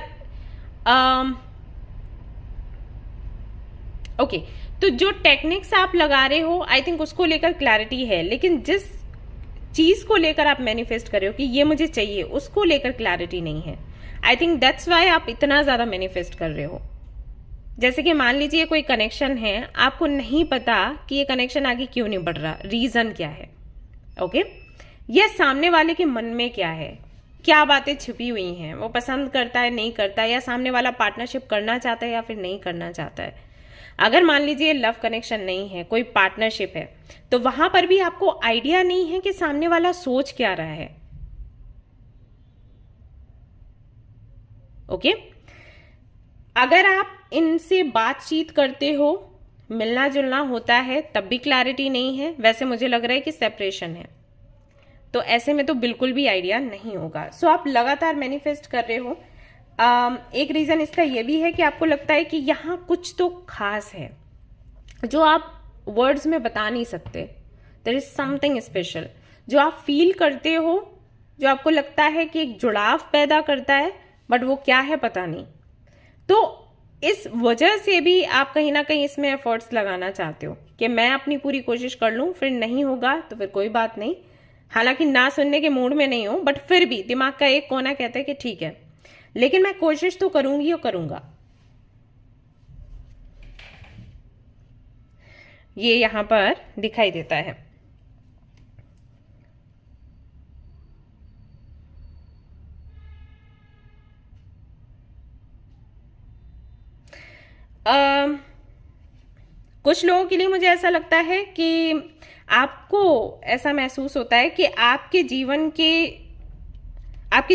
ओके, तो जो टेक्निक्स आप लगा रहे हो आई थिंक उसको लेकर क्लैरिटी है, लेकिन जिस चीज को लेकर आप मैनिफेस्ट कर रहे हो कि ये मुझे चाहिए, उसको लेकर क्लैरिटी नहीं है। आई थिंक दैट्स वाई आप इतना ज्यादा मैनिफेस्ट कर रहे हो। जैसे कि मान लीजिए कोई कनेक्शन है, आपको नहीं पता कि ये कनेक्शन आगे क्यों नहीं बढ़ रहा, रीजन क्या है, ओके, ये सामने वाले के मन में क्या है, क्या बातें छिपी हुई हैं, वो पसंद करता है नहीं करता, या सामने वाला पार्टनरशिप करना चाहता है या फिर नहीं करना चाहता है। अगर मान लीजिए लव कनेक्शन नहीं है, कोई पार्टनरशिप है, तो वहां पर भी आपको आइडिया नहीं है कि सामने वाला सोच क्या रहा है। ओके, अगर आप इनसे बातचीत करते हो, मिलना जुलना होता है, तब भी क्लैरिटी नहीं है, वैसे मुझे लग रहा है कि सेपरेशन है, तो ऐसे में तो बिल्कुल भी आइडिया नहीं होगा। सो आप लगातार मैनिफेस्ट कर रहे हो। एक रीजन इसका यह भी है कि आपको लगता है कि यहाँ कुछ तो खास है जो आप वर्ड्स में बता नहीं सकते। देयर इज समथिंग स्पेशल जो आप फील करते हो, जो आपको लगता है कि एक जुड़ाव पैदा करता है, बट वो क्या है पता नहीं। तो इस वजह से भी आप कहीं ना कहीं इसमें एफर्ट्स लगाना चाहते हो कि मैं अपनी पूरी कोशिश कर लूं, फिर नहीं होगा तो फिर कोई बात नहीं। हालांकि ना सुनने के मूड में नहीं हो, बट फिर भी दिमाग का एक कोना कहता है कि ठीक है, लेकिन मैं कोशिश तो करूंगी और करूंगा। ये यहां पर दिखाई देता है। कुछ लोगों के लिए मुझे ऐसा लगता है कि आपको ऐसा महसूस होता है कि आपके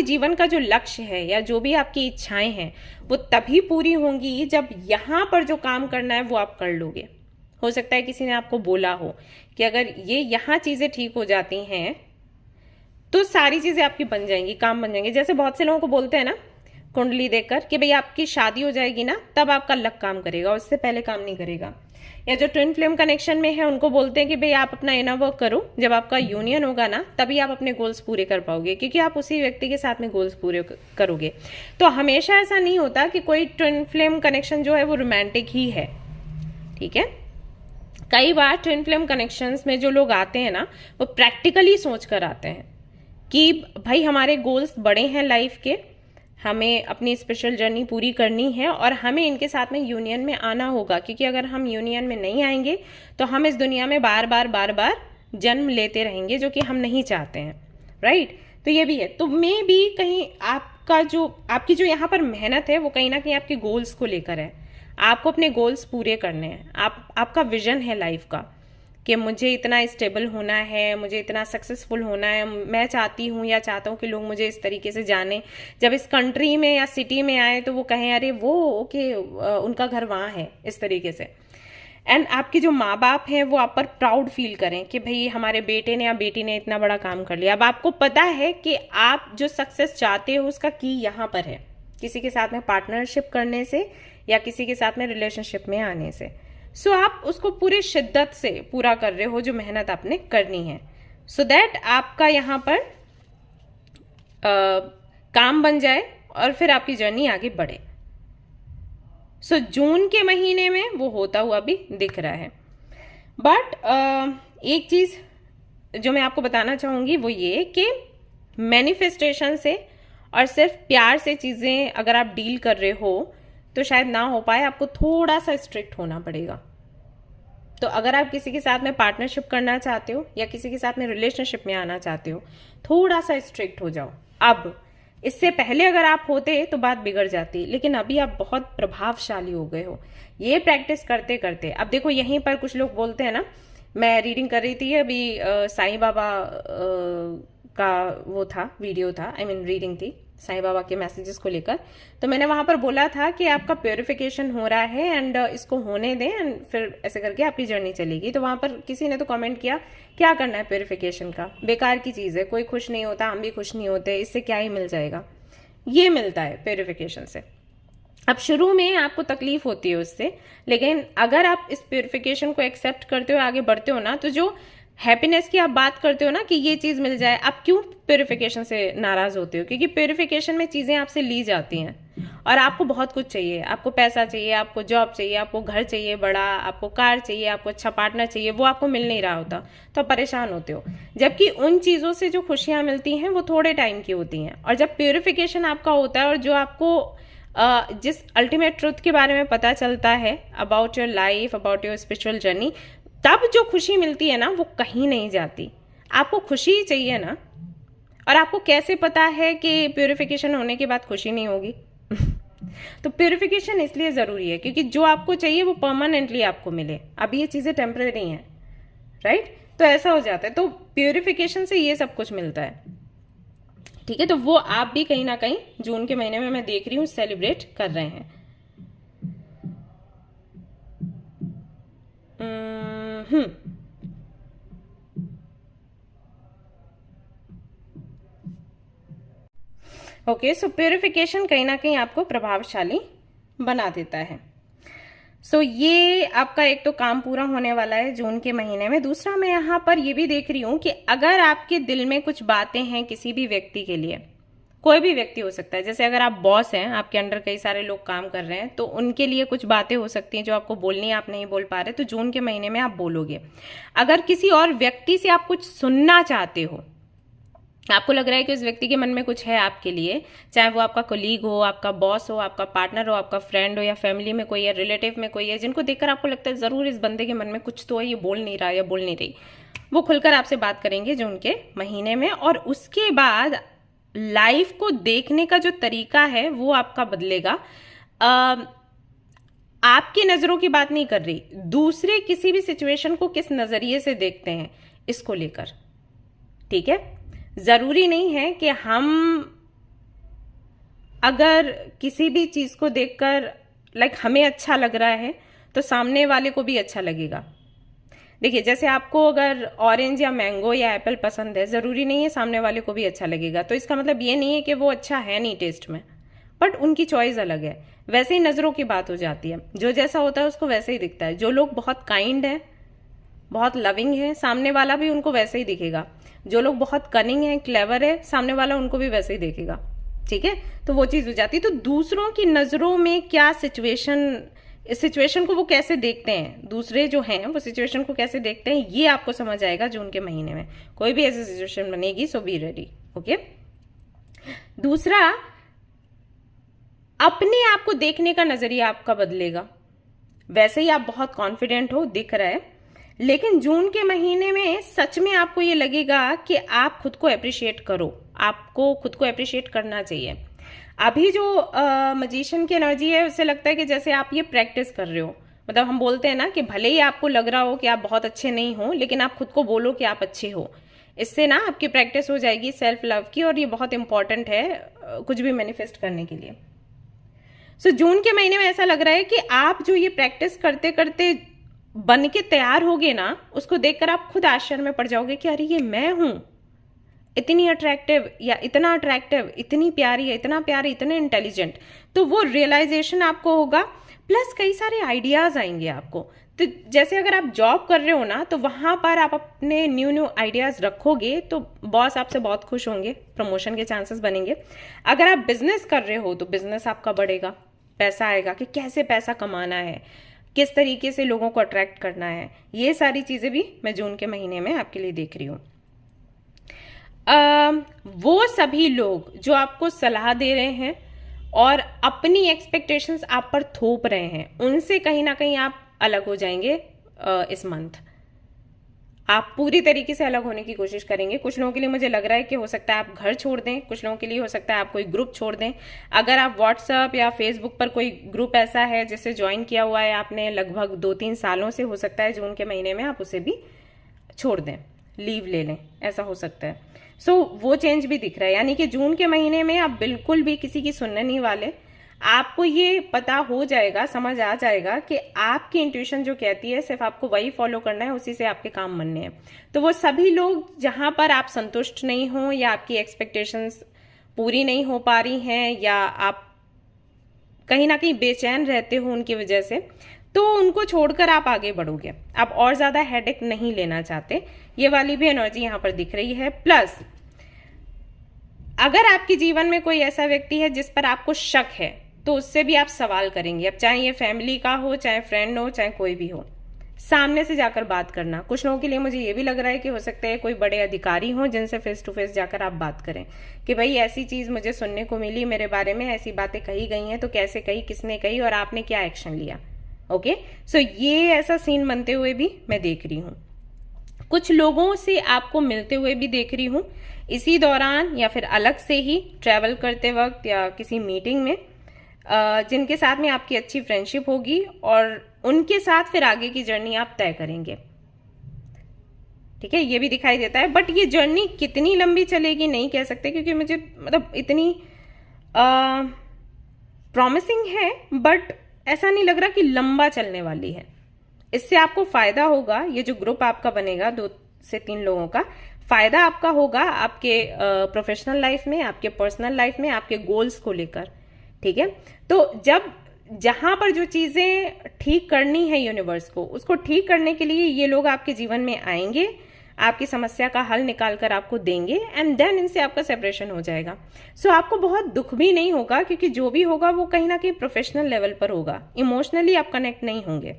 जीवन का जो लक्ष्य है या जो भी आपकी इच्छाएं हैं वो तभी पूरी होंगी जब यहां पर जो काम करना है वो आप कर लोगे। हो सकता है किसी ने आपको बोला हो कि अगर ये यहां चीजें ठीक हो जाती हैं तो सारी चीजें आपकी बन जाएंगी, काम बन जाएंगे। जैसे बहुत से लोगों को बोलते हैं ना कुंडली देखकर कि भाई आपकी शादी हो जाएगी ना तब आपका लक काम करेगा, उससे पहले काम नहीं करेगा। या जो ट्विन फ्लेम कनेक्शन में है उनको बोलते हैं कि भाई आप अपना इनर वर्क करो, जब आपका यूनियन होगा ना तभी आप अपने गोल्स पूरे कर पाओगे, क्योंकि आप उसी व्यक्ति के साथ में गोल्स पूरे करोगे। तो हमेशा ऐसा नहीं होता कि कोई ट्विन फ्लेम कनेक्शन जो है वो रोमांटिक ही है, ठीक है। कई बार ट्विन फ्लेम कनेक्शंस में जो लोग आते हैं ना वो प्रैक्टिकली सोच कर आते हैं कि भाई हमारे गोल्स बड़े हैं लाइफ के, हमें अपनी स्पेशल जर्नी पूरी करनी है और हमें इनके साथ में यूनियन में आना होगा, क्योंकि अगर हम यूनियन में नहीं आएंगे तो हम इस दुनिया में बार बार जन्म लेते रहेंगे, जो कि हम नहीं चाहते हैं, राइट। तो ये भी है। तो मे भी कहीं आपकी जो यहाँ पर मेहनत है वो कहीं ना कहीं आपके गोल्स को लेकर है। आपको अपने गोल्स पूरे करने हैं। आपका विजन है लाइफ का कि मुझे इतना स्टेबल होना है, मुझे इतना सक्सेसफुल होना है। मैं चाहती हूँ या चाहता हूँ कि लोग मुझे इस तरीके से जाने, जब इस कंट्री में या सिटी में आए तो वो कहें अरे वो ओके उनका घर वहाँ है, इस तरीके से। एंड आपके जो माँ बाप हैं वो आप पर प्राउड फील करें कि भाई हमारे बेटे ने या बेटी ने इतना बड़ा काम कर लिया। अब आपको पता है कि आप जो सक्सेस चाहते हो उसका की यहाँ पर है, किसी के साथ में पार्टनरशिप करने से या किसी के साथ में रिलेशनशिप में आने से। सो आप उसको पूरी शिद्दत से पूरा कर रहे हो जो मेहनत आपने करनी है, सो दैट आपका यहाँ पर काम बन जाए और फिर आपकी जर्नी आगे बढ़े। सो जून के महीने में वो होता हुआ भी दिख रहा है। बट एक चीज जो मैं आपको बताना चाहूंगी वो ये कि मैनिफेस्टेशन से और सिर्फ प्यार से चीजें अगर आप डील कर रहे हो तो शायद ना हो पाए, आपको थोड़ा सा स्ट्रिक्ट होना पड़ेगा। तो अगर आप किसी के साथ में पार्टनरशिप करना चाहते हो या किसी के साथ में रिलेशनशिप में आना चाहते हो, थोड़ा सा स्ट्रिक्ट हो जाओ। अब इससे पहले अगर आप होते तो बात बिगड़ जाती, लेकिन अभी आप बहुत प्रभावशाली हो गए हो ये प्रैक्टिस करते करते। अब देखो यहीं पर कुछ लोग बोलते हैं ना, मैं रीडिंग कर रही थी अभी, साईं बाबा का वो था, वीडियो था, आई मीन रीडिंग थी साईं बाबा के मैसेजेस को लेकर। तो मैंने वहां पर बोला था कि आपका प्योरिफिकेशन हो रहा है एंड इसको होने दें एंड फिर ऐसे करके आपकी जर्नी चलेगी। तो वहां पर किसी ने तो कमेंट किया क्या करना है प्योरिफिकेशन का, बेकार की चीज है, कोई खुश नहीं होता, हम भी खुश नहीं होते, इससे क्या ही मिल जाएगा। ये मिलता है प्योरिफिकेशन से। अब शुरू में आपको तकलीफ होती है उससे, लेकिन अगर आप इस प्योरिफिकेशन को एक्सेप्ट करते हो आगे बढ़ते हो ना, तो जो हैप्पीनेस की आप बात करते हो ना कि ये चीज मिल जाए, आप क्यों प्योरिफिकेशन से नाराज होते हो? क्योंकि प्योरिफिकेशन में चीजें आपसे ली जाती हैं और आपको बहुत कुछ चाहिए, आपको पैसा चाहिए, आपको जॉब चाहिए, आपको घर चाहिए बड़ा, आपको कार चाहिए, आपको अच्छा पार्टनर चाहिए, वो आपको मिल नहीं रहा होता तो आप परेशान होते हो। जबकि उन चीजों से जो खुशियां मिलती हैं वो थोड़े टाइम की होती हैं। और जब प्योरिफिकेशन आपका होता है और जो आपको जिस अल्टीमेट ट्रुथ के बारे में पता चलता है about your life, about your spiritual journey, तब जो खुशी मिलती है ना वो कहीं नहीं जाती। आपको खुशी ही चाहिए ना। और आपको कैसे पता है कि प्यूरिफिकेशन होने के बाद खुशी नहीं होगी? तो प्योरिफिकेशन इसलिए जरूरी है क्योंकि जो आपको चाहिए वो परमानेंटली आपको मिले। अभी ये चीजें टेम्पररी हैं, राइट? तो ऐसा हो जाता है। तो प्योरिफिकेशन से ये सब कुछ मिलता है, ठीक है? तो वो आप भी कहीं ना कहीं जून के महीने में मैं देख रही हूँ सेलिब्रेट कर रहे हैं। ओके, सो प्योरिफिकेशन कहीं ना कहीं आपको प्रभावशाली बना देता है। सो ये आपका एक तो काम पूरा होने वाला है जून के महीने में। दूसरा मैं यहाँ पर ये भी देख रही हूँ कि अगर आपके दिल में कुछ बातें हैं किसी भी व्यक्ति के लिए, कोई भी व्यक्ति हो सकता है, जैसे अगर आप बॉस हैं, आपके अंडर कई सारे लोग काम कर रहे हैं, तो उनके लिए कुछ बातें हो सकती हैं जो आपको बोलनी है, आप नहीं बोल पा रहे, तो जून के महीने में आप बोलोगे। अगर किसी और व्यक्ति से आप कुछ सुनना चाहते हो, आपको लग रहा है कि उस व्यक्ति के मन में कुछ है आपके लिए, चाहे वो आपका कोलीग हो, आपका बॉस हो, आपका पार्टनर हो, आपका फ्रेंड हो, या फैमिली में कोई है, रिलेटिव में कोई है, जिनको देखकर आपको लगता है जरूर इस बंदे के मन में कुछ तो है, ये बोल नहीं रहा या बोल नहीं रही, वो खुलकर आपसे बात करेंगे जून के महीने में। और उसके बाद लाइफ को देखने का जो तरीका है वो आपका बदलेगा। आपकी नजरों की बात नहीं कर रही, दूसरे किसी भी सिचुएशन को किस नजरिए से देखते हैं इसको लेकर, ठीक है? जरूरी नहीं है कि हम अगर किसी भी चीज को देखकर हमें अच्छा लग रहा है तो सामने वाले को भी अच्छा लगेगा। देखिए, जैसे आपको अगर ऑरेंज या मैंगो या एप्पल पसंद है, जरूरी नहीं है सामने वाले को भी अच्छा लगेगा। तो इसका मतलब ये नहीं है कि वो अच्छा है नहीं टेस्ट में, बट उनकी चॉइस अलग है। वैसे ही नजरों की बात हो जाती है, जो जैसा होता है उसको वैसे ही दिखता है। जो लोग बहुत काइंड है, बहुत लविंग है, सामने वाला भी उनको वैसे ही दिखेगा। जो लोग बहुत कनिंग है, क्लेवर है, सामने वाला उनको भी वैसे ही देखेगा, ठीक है? तो वो चीज हो जाती है। तो दूसरों की नजरों में क्या सिचुएशन को वो कैसे देखते हैं, दूसरे जो हैं वो सिचुएशन को कैसे देखते हैं, ये आपको समझ आएगा जून के महीने में। कोई भी ऐसी सिचुएशन बनेगी, सो बी रेडी, ओके? दूसरा, अपने आप को देखने का नजरिया आपका बदलेगा। वैसे ही आप बहुत कॉन्फिडेंट हो, दिख रहा है, लेकिन जून के महीने में सच में आपको ये लगेगा कि आप खुद को अप्रिशिएट करो, आपको खुद को अप्रिशिएट करना चाहिए। अभी जो मजिशियन की एनर्जी है, उससे लगता है कि जैसे आप ये प्रैक्टिस कर रहे हो। मतलब हम बोलते हैं ना कि भले ही आपको लग रहा हो कि आप बहुत अच्छे नहीं हो, लेकिन आप खुद को बोलो कि आप अच्छे हो। इससे ना आपकी प्रैक्टिस हो जाएगी सेल्फ लव की, और ये बहुत इंपॉर्टेंट है कुछ भी मैनिफेस्ट करने के लिए। सो जून के महीने में ऐसा लग रहा है कि आप जो ये प्रैक्टिस करते करते बन के तैयार होगे ना, उसको देखकर आप खुद आश्चर्य में पड़ जाओगे कि अरे ये मैं हूं, इतनी अट्रैक्टिव या इतना अट्रैक्टिव, इतनी प्यारी है, इतना प्यारी, इतने इंटेलिजेंट। तो वो रियलाइजेशन आपको होगा, प्लस कई सारे आइडियाज आएंगे आपको। तो जैसे अगर आप जॉब कर रहे हो ना, तो वहां पर आप अपने न्यू आइडियाज रखोगे तो बॉस आपसे बहुत खुश होंगे, प्रमोशन के चांसेस बनेंगे। अगर आप बिजनेस कर रहे हो तो बिजनेस आपका बढ़ेगा, पैसा आएगा कि कैसे पैसा कमाना है, किस तरीके से लोगों को अट्रैक्ट करना है। ये सारी चीजें भी मैं जून के महीने में आपके लिए देख रही हूँ। वो सभी लोग जो आपको सलाह दे रहे हैं और अपनी एक्सपेक्टेशंस आप पर थोप रहे हैं, उनसे कहीं ना कहीं आप अलग हो जाएंगे इस मंथ। आप पूरी तरीके से अलग होने की कोशिश करेंगे। कुछ लोगों के लिए मुझे लग रहा है कि हो सकता है आप घर छोड़ दें, कुछ लोगों के लिए हो सकता है आप कोई ग्रुप छोड़ दें। अगर आप व्हाट्सएप या फेसबुक पर कोई ग्रुप ऐसा है जिसे ज्वाइन किया हुआ है आपने लगभग 2-3 सालों से, हो सकता है जून के महीने में आप उसे भी छोड़ दें, लीव ले लें, ऐसा हो सकता है। सो वो चेंज भी दिख रहा है, यानी कि जून के महीने में आप बिल्कुल भी किसी की सुनने नहीं वाले। आपको ये पता हो जाएगा, समझ आ जाएगा कि आपकी इंट्यूशन जो कहती है सिर्फ आपको वही फॉलो करना है, उसी से आपके काम बनने हैं। तो वो सभी लोग जहां पर आप संतुष्ट नहीं हो या आपकी एक्सपेक्टेशंस पूरी नहीं हो पा रही हैं या आप कहीं ना कहीं बेचैन रहते हो उनकी वजह से, तो उनको छोड़कर आप आगे बढ़ोगे। आप और ज्यादा हेडेक नहीं लेना चाहते। ये वाली भी एनर्जी यहां पर दिख रही है। प्लस अगर आपके जीवन में कोई ऐसा व्यक्ति है जिस पर आपको शक है, तो उससे भी आप सवाल करेंगे। अब चाहे ये फैमिली का हो, चाहे फ्रेंड हो, चाहे कोई भी हो, सामने से जाकर बात करना। कुछ लोगों के लिए मुझे ये भी लग रहा है कि हो सकता है कोई बड़े अधिकारी हो जिनसे फेस टू फेस जाकर आप बात करें कि भाई ऐसी चीज मुझे सुनने को मिली, मेरे बारे में ऐसी बातें कही गई हैं, तो कैसे कही, किसने कही और आपने क्या एक्शन लिया। ओके, सो ये ऐसा सीन बनते हुए भी मैं देख रही हूँ। कुछ लोगों से आपको मिलते हुए भी देख रही हूँ इसी दौरान, या फिर अलग से ही ट्रैवल करते वक्त या किसी मीटिंग में। जिनके साथ में आपकी अच्छी फ्रेंडशिप होगी और उनके साथ फिर आगे की जर्नी आप तय करेंगे। ठीक है, ये भी दिखाई देता है, बट ये जर्नी कितनी लंबी चलेगी नहीं कह सकते, क्योंकि मुझे मतलब इतनी प्रॉमिसिंग है, बट ऐसा नहीं लग रहा कि लंबा चलने वाली है। इससे आपको फायदा होगा, ये जो ग्रुप आपका बनेगा 2 से 3 लोगों का, फायदा आपका होगा आपके प्रोफेशनल लाइफ में, आपके पर्सनल लाइफ में, आपके गोल्स को लेकर। ठीक है, तो जहां पर जो चीजें ठीक करनी है यूनिवर्स को, उसको ठीक करने के लिए ये लोग आपके जीवन में आएंगे, आपकी समस्या का हल निकाल कर आपको देंगे, एंड देन इनसे आपका सेपरेशन हो जाएगा। सो आपको बहुत दुख भी नहीं होगा, क्योंकि जो भी होगा वो कहीं ना कहीं प्रोफेशनल लेवल पर होगा, इमोशनली आप कनेक्ट नहीं होंगे।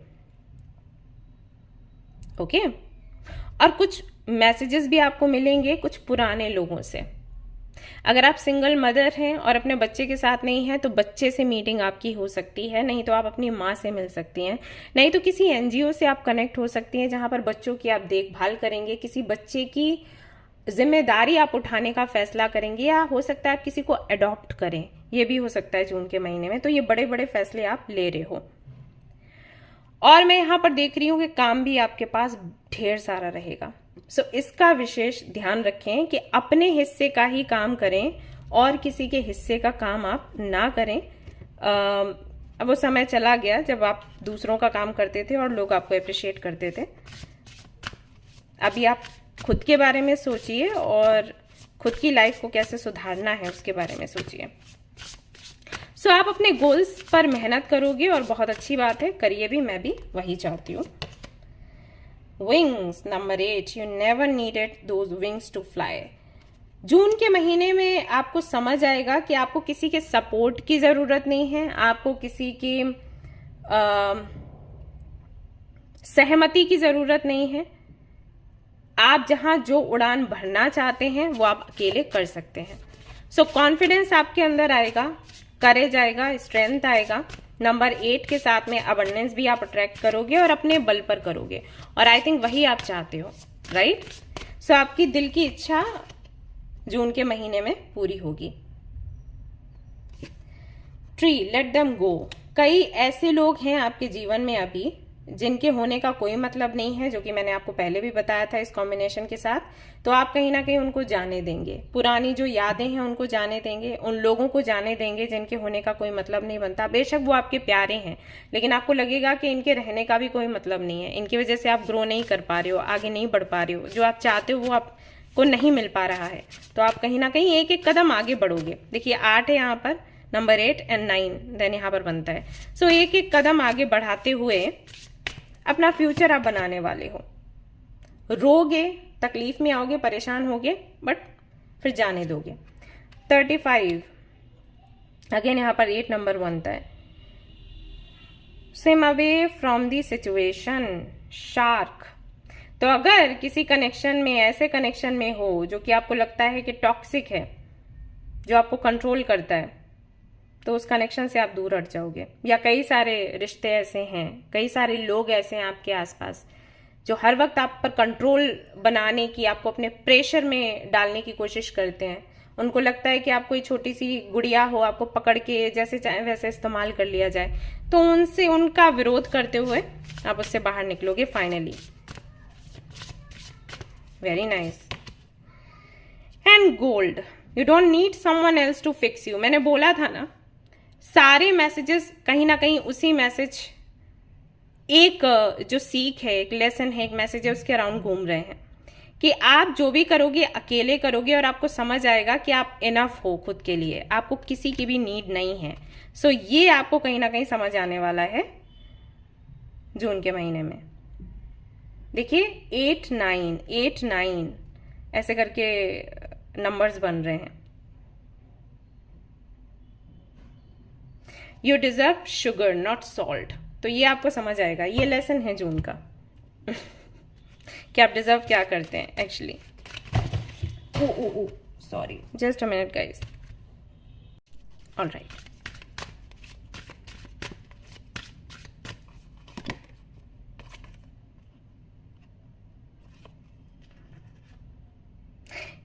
ओके, और कुछ मैसेजेस भी आपको मिलेंगे कुछ पुराने लोगों से। अगर आप सिंगल मदर हैं और अपने बच्चे के साथ नहीं हैं, तो बच्चे से मीटिंग आपकी हो सकती है, नहीं तो आप अपनी माँ से मिल सकती हैं, नहीं तो किसी एनजीओ से आप कनेक्ट हो सकती हैं जहां पर बच्चों की आप देखभाल करेंगे, किसी बच्चे की जिम्मेदारी आप उठाने का फैसला करेंगे, या हो सकता है आप किसी को अडॉप्ट करें, ये भी हो सकता है जून के महीने में। तो ये बड़े बड़े फैसले आप ले रहे हो। और मैं यहां पर देख रही हूं कि काम भी आपके पास ढेर सारा रहेगा। सो इसका विशेष ध्यान रखें कि अपने हिस्से का ही काम करें और किसी के हिस्से का काम आप ना करें। अब वो समय चला गया जब आप दूसरों का काम करते थे और लोग आपको अप्रिशिएट करते थे। अभी आप खुद के बारे में सोचिए और खुद की लाइफ को कैसे सुधारना है उसके बारे में सोचिए। सो आप अपने गोल्स पर मेहनत करोगे और बहुत अच्छी बात है, करिए भी, मैं भी वही चाहती हूँ। Wings number 8, you never needed those wings to fly. जून के महीने में आपको समझ आएगा कि आपको किसी के सपोर्ट की जरूरत नहीं है, आपको किसी की सहमति की जरूरत नहीं है। आप जहां जो उड़ान भरना चाहते हैं वो आप अकेले कर सकते हैं। सो कॉन्फिडेंस आपके अंदर आएगा, करेज आएगा, स्ट्रेंथ आएगा। नंबर 8 के साथ में अबंडेंस भी आप अट्रैक्ट करोगे और अपने बल पर करोगे, और आई थिंक वही आप चाहते हो, राइट? सो आपकी दिल की इच्छा जून के महीने में पूरी होगी। Tree, let them go. कई ऐसे लोग हैं आपके जीवन में अभी जिनके होने का कोई मतलब नहीं है, जो कि मैंने आपको पहले भी बताया था इस कॉम्बिनेशन के साथ। तो आप कहीं ना कहीं उनको जाने देंगे, पुरानी जो यादें हैं उनको जाने देंगे, उन लोगों को जाने देंगे जिनके होने का कोई मतलब नहीं बनता। बेशक वो आपके प्यारे हैं, लेकिन आपको लगेगा कि इनके रहने का भी कोई मतलब नहीं है, इनकी वजह से आप ग्रो नहीं कर पा रहे हो, आगे नहीं बढ़ पा रहे हो, जो आप चाहते हो वो आपको नहीं मिल पा रहा है। तो आप कहीं ना कहीं एक एक कदम आगे बढ़ोगे। देखिए 8 है यहाँ पर, नंबर 8 एंड 9 देन यहाँ पर बनता है। सो एक एक कदम आगे बढ़ाते हुए अपना फ्यूचर आप बनाने वाले हो। रोगे, तकलीफ में आओगे, परेशान होगे, बट फिर जाने दोगे। 35 अगेन यहाँ पर 8 नंबर बनता है। Swim away from the situation, shark. तो अगर किसी कनेक्शन में, ऐसे कनेक्शन में हो जो कि आपको लगता है कि टॉक्सिक है, जो आपको कंट्रोल करता है, तो उस कनेक्शन से आप दूर हट जाओगे। या कई सारे रिश्ते ऐसे हैं, कई सारे लोग ऐसे हैं आपके आसपास जो हर वक्त आप पर कंट्रोल बनाने की, आपको अपने प्रेशर में डालने की कोशिश करते हैं। उनको लगता है कि आप कोई छोटी सी गुड़िया हो, आपको पकड़ के जैसे चाहे वैसे इस्तेमाल कर लिया जाए। तो उनसे, उनका विरोध करते हुए आप उससे बाहर निकलोगे finally. Very nice. And gold, you don't need someone else to fix you. मैंने बोला था ना, सारे मैसेजेस कहीं ना कहीं उसी मैसेज, एक जो सीख है, एक लेसन है, एक मैसेज है, उसके अराउंड घूम रहे हैं कि आप जो भी करोगे अकेले करोगे, और आपको समझ आएगा कि आप इनफ हो खुद के लिए, आपको किसी की भी नीड नहीं है। सो ये आपको कहीं ना कहीं समझ आने वाला है जून के महीने में। देखिए 8 9 ऐसे करके नंबर्स बन रहे हैं। You deserve sugar not salt. तो ये आपको समझ आएगा, ये लेसन है जून का कि आप डिजर्व क्या करते हैं actually. Oh sorry, just a minute guys. Alright,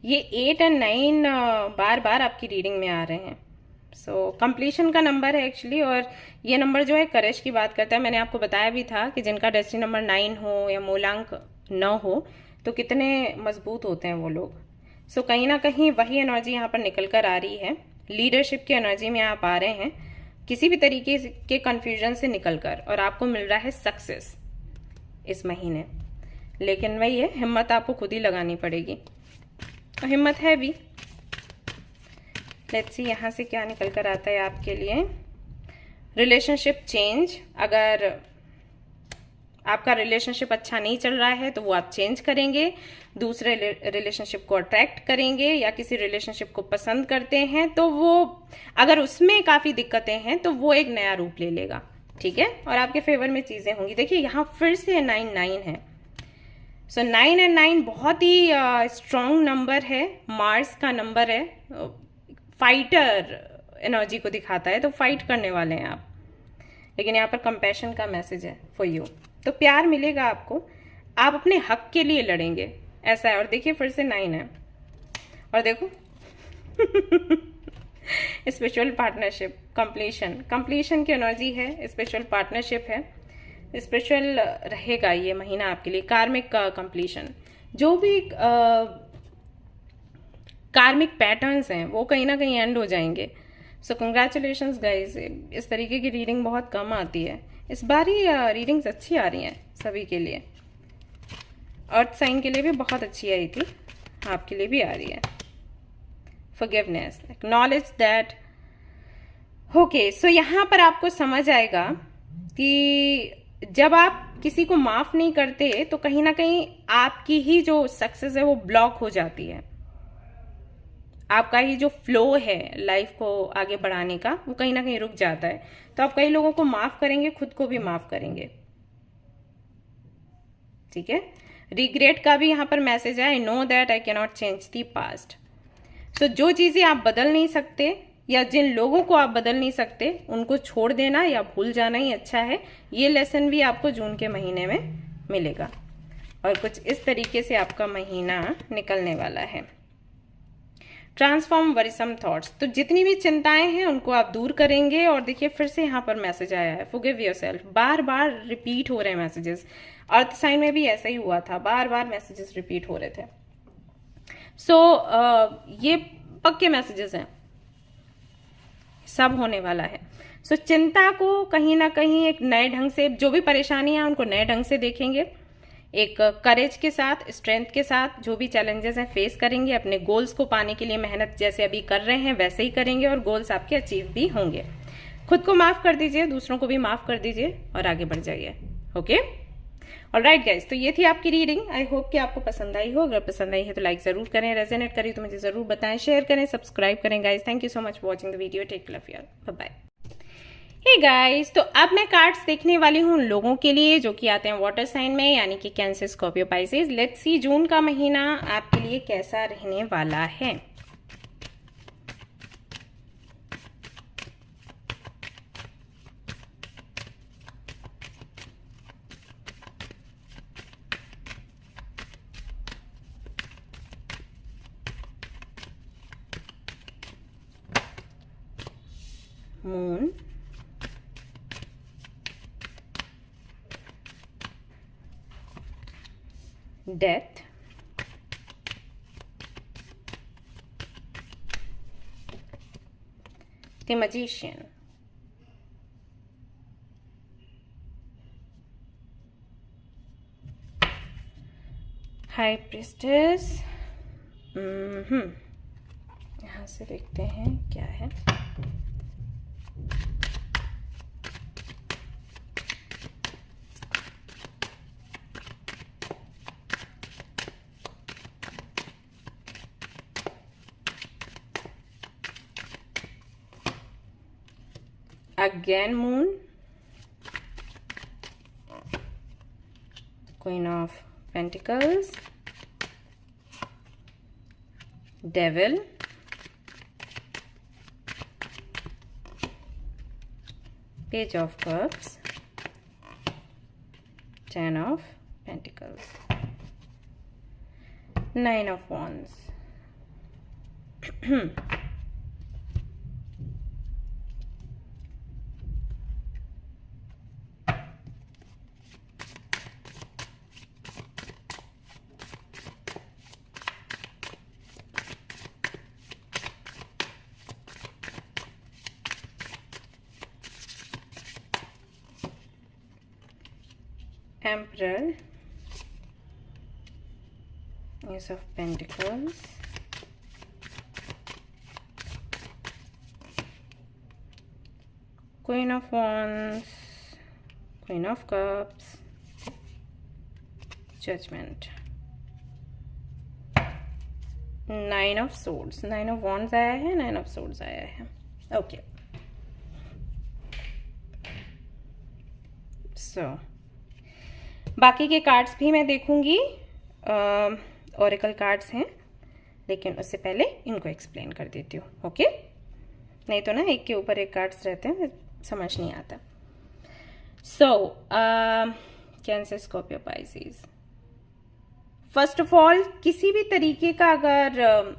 ये 8 और 9 बार बार आपकी रीडिंग में आ रहे हैं। सो कंप्लीशन का नंबर है एक्चुअली, और ये नंबर जो है करेज की बात करता है। मैंने आपको बताया भी था कि जिनका डेस्टिनी नंबर 9 हो या मूलांक 9 हो तो कितने मजबूत होते हैं वो लोग। सो कहीं ना कहीं वही एनर्जी यहाँ पर निकल कर आ रही है, लीडरशिप की एनर्जी में आप आ रहे हैं किसी भी तरीके के कंफ्यूजन से निकलकर, और आपको मिल रहा है सक्सेस इस महीने। लेकिन वही है, हिम्मत आपको खुद ही लगानी पड़ेगी, और हिम्मत है भी। लेट्स सी यहाँ से क्या निकल कर आता है आपके लिए। रिलेशनशिप चेंज, अगर आपका रिलेशनशिप अच्छा नहीं चल रहा है तो वो आप चेंज करेंगे, दूसरे रिलेशनशिप को अट्रैक्ट करेंगे, या किसी रिलेशनशिप को पसंद करते हैं तो वो अगर उसमें काफ़ी दिक्कतें हैं तो वो एक नया रूप ले लेगा, ठीक है, और आपके फेवर में चीज़ें होंगी। देखिए यहाँ फिर से 9 है। सो 9 और 9 बहुत ही स्ट्रॉन्ग नंबर है, मार्स का नंबर है, फाइटर एनर्जी को दिखाता है, तो फाइट करने वाले हैं आप। लेकिन यहाँ पर कंपैशन का मैसेज है फॉर यू, तो प्यार मिलेगा आपको, आप अपने हक के लिए लड़ेंगे, ऐसा है। और देखिए फिर से 9 है, और देखो स्पिरिचुअल पार्टनरशिप, कंप्लीशन की एनर्जी है, स्पिरिचुअल पार्टनरशिप है, स्पिरिचुअल रहेगा ये महीना आपके लिए। कार्मिक कंप्लीशन, जो भी कार्मिक पैटर्न्स हैं वो कहीं ना कहीं एंड हो जाएंगे। सो कंग्रेचुलेशंस गाइस, इस तरीके की रीडिंग बहुत कम आती है, इस बार ही रीडिंग्स अच्छी आ रही हैं सभी के लिए। अर्थ साइन के लिए भी बहुत अच्छी आई थी, आपके लिए भी आ रही है। Forgiveness, acknowledge that. ओके, सो यहाँ पर आपको समझ आएगा कि जब आप किसी को माफ नहीं करते तो कहीं ना कहीं आपकी ही जो सक्सेस है वो ब्लॉक हो जाती है, आपका ही जो फ्लो है लाइफ को आगे बढ़ाने का वो कहीं ना कहीं रुक जाता है। तो आप कई लोगों को माफ करेंगे, खुद को भी माफ करेंगे, ठीक है। रिग्रेट का भी यहाँ पर मैसेज है, I know that I can not change the past. So जो चीजें आप बदल नहीं सकते या जिन लोगों को आप बदल नहीं सकते उनको छोड़ देना या भूल जाना ही अच्छा है। ये लेसन भी आपको जून के महीने में मिलेगा, और कुछ इस तरीके से आपका महीना निकलने वाला है। ट्रांसफॉर्म वरिसम थॉट्स, तो जितनी भी चिंताएं हैं उनको आप दूर करेंगे। और देखिए फिर से यहाँ पर मैसेज आया है, फॉरगिव योरसेल्फ। बार बार रिपीट हो रहे हैं मैसेजेस, अर्थ साइन में भी ऐसा ही हुआ था, बार बार मैसेजेस रिपीट हो रहे थे। सो ये पक्के मैसेजेस हैं, सब होने वाला है। सो चिंता को कहीं ना कहीं एक नए ढंग से, जो भी परेशानियां हैं उनको नए ढंग से देखेंगे, एक करेज के साथ, स्ट्रेंथ के साथ जो भी चैलेंजेस हैं फेस करेंगे। अपने गोल्स को पाने के लिए मेहनत जैसे अभी कर रहे हैं वैसे ही करेंगे, और गोल्स आपके अचीव भी होंगे। खुद को माफ कर दीजिए, दूसरों को भी माफ कर दीजिए, और आगे बढ़ जाइए। ओके, ऑलराइट गाइज, तो ये थी आपकी रीडिंग। आई होप कि आपको पसंद आई हो। अगर पसंद आई है तो लाइक जरूर करें, रेजोनेट करी तो मुझे जरूर बताएं, शेयर करें, सब्सक्राइब करें guys. Thank you so much for watching the video, take care of your, bye bye. Hey guys, तो अब मैं कार्ड्स देखने वाली हूँ लोगों के लिए जो कि आते हैं वाटर साइन में, यानी कि cancer, Scorpio, Pisces. Let's see जून का महीना आपके लिए कैसा रहने वाला है। Moon, death, the magician, high priestess. यहां से देखते हैं क्या है। Again moon, Queen of Pentacles, Devil, Page of Cups, Ten of Pentacles, Nine of Wands, Emperor, Ace of Pentacles, Queen of Wands, Queen of Cups, Judgment, Nine of Swords, Nine of Wands आया है, Nine of Swords आया है. Okay, सो बाकी के cards भी मैं देखूंगी. Oracle cards हैं, लेकिन उससे पहले इनको एक्सप्लेन कर देती हूँ. ओके, नहीं तो ना एक के ऊपर एक कार्ड्स रहते हैं, समझ नहीं आता. So cancer, Scorpio, Pisces. First of all, किसी भी तरीके का अगर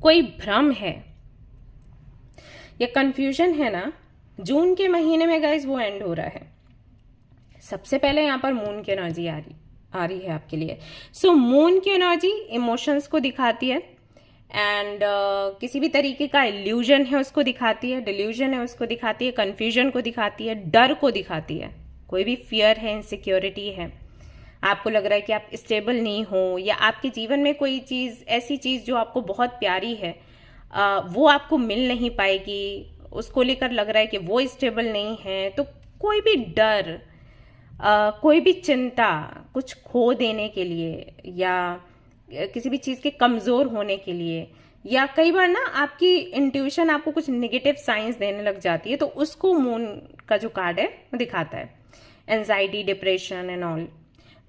कोई भ्रम है या कंफ्यूजन है ना, जून के महीने में गाइस वो एंड हो रहा है. सबसे पहले यहाँ पर मून की एनर्जी आ रही है आपके लिए. सो मून की एनर्जी इमोशंस को दिखाती है, एंड किसी भी तरीके का इल्यूजन है उसको दिखाती है, डिल्यूजन है उसको दिखाती है, कंफ्यूजन को दिखाती है, डर को दिखाती है. कोई भी फियर है, इनसिक्योरिटी है, आपको लग रहा है कि आप स्टेबल नहीं हो, या आपके जीवन में कोई चीज़, ऐसी चीज़ जो आपको बहुत प्यारी है, वो आपको मिल नहीं पाएगी, उसको लेकर लग रहा है कि वो स्टेबल नहीं है. तो कोई भी डर, कोई भी चिंता, कुछ खो देने के लिए, या किसी भी चीज़ के कमज़ोर होने के लिए, या कई बार ना आपकी इंट्यूशन आपको कुछ नेगेटिव साइंस देने लग जाती है, तो उसको मून का जो कार्ड है वो दिखाता है. Anxiety, depression and all.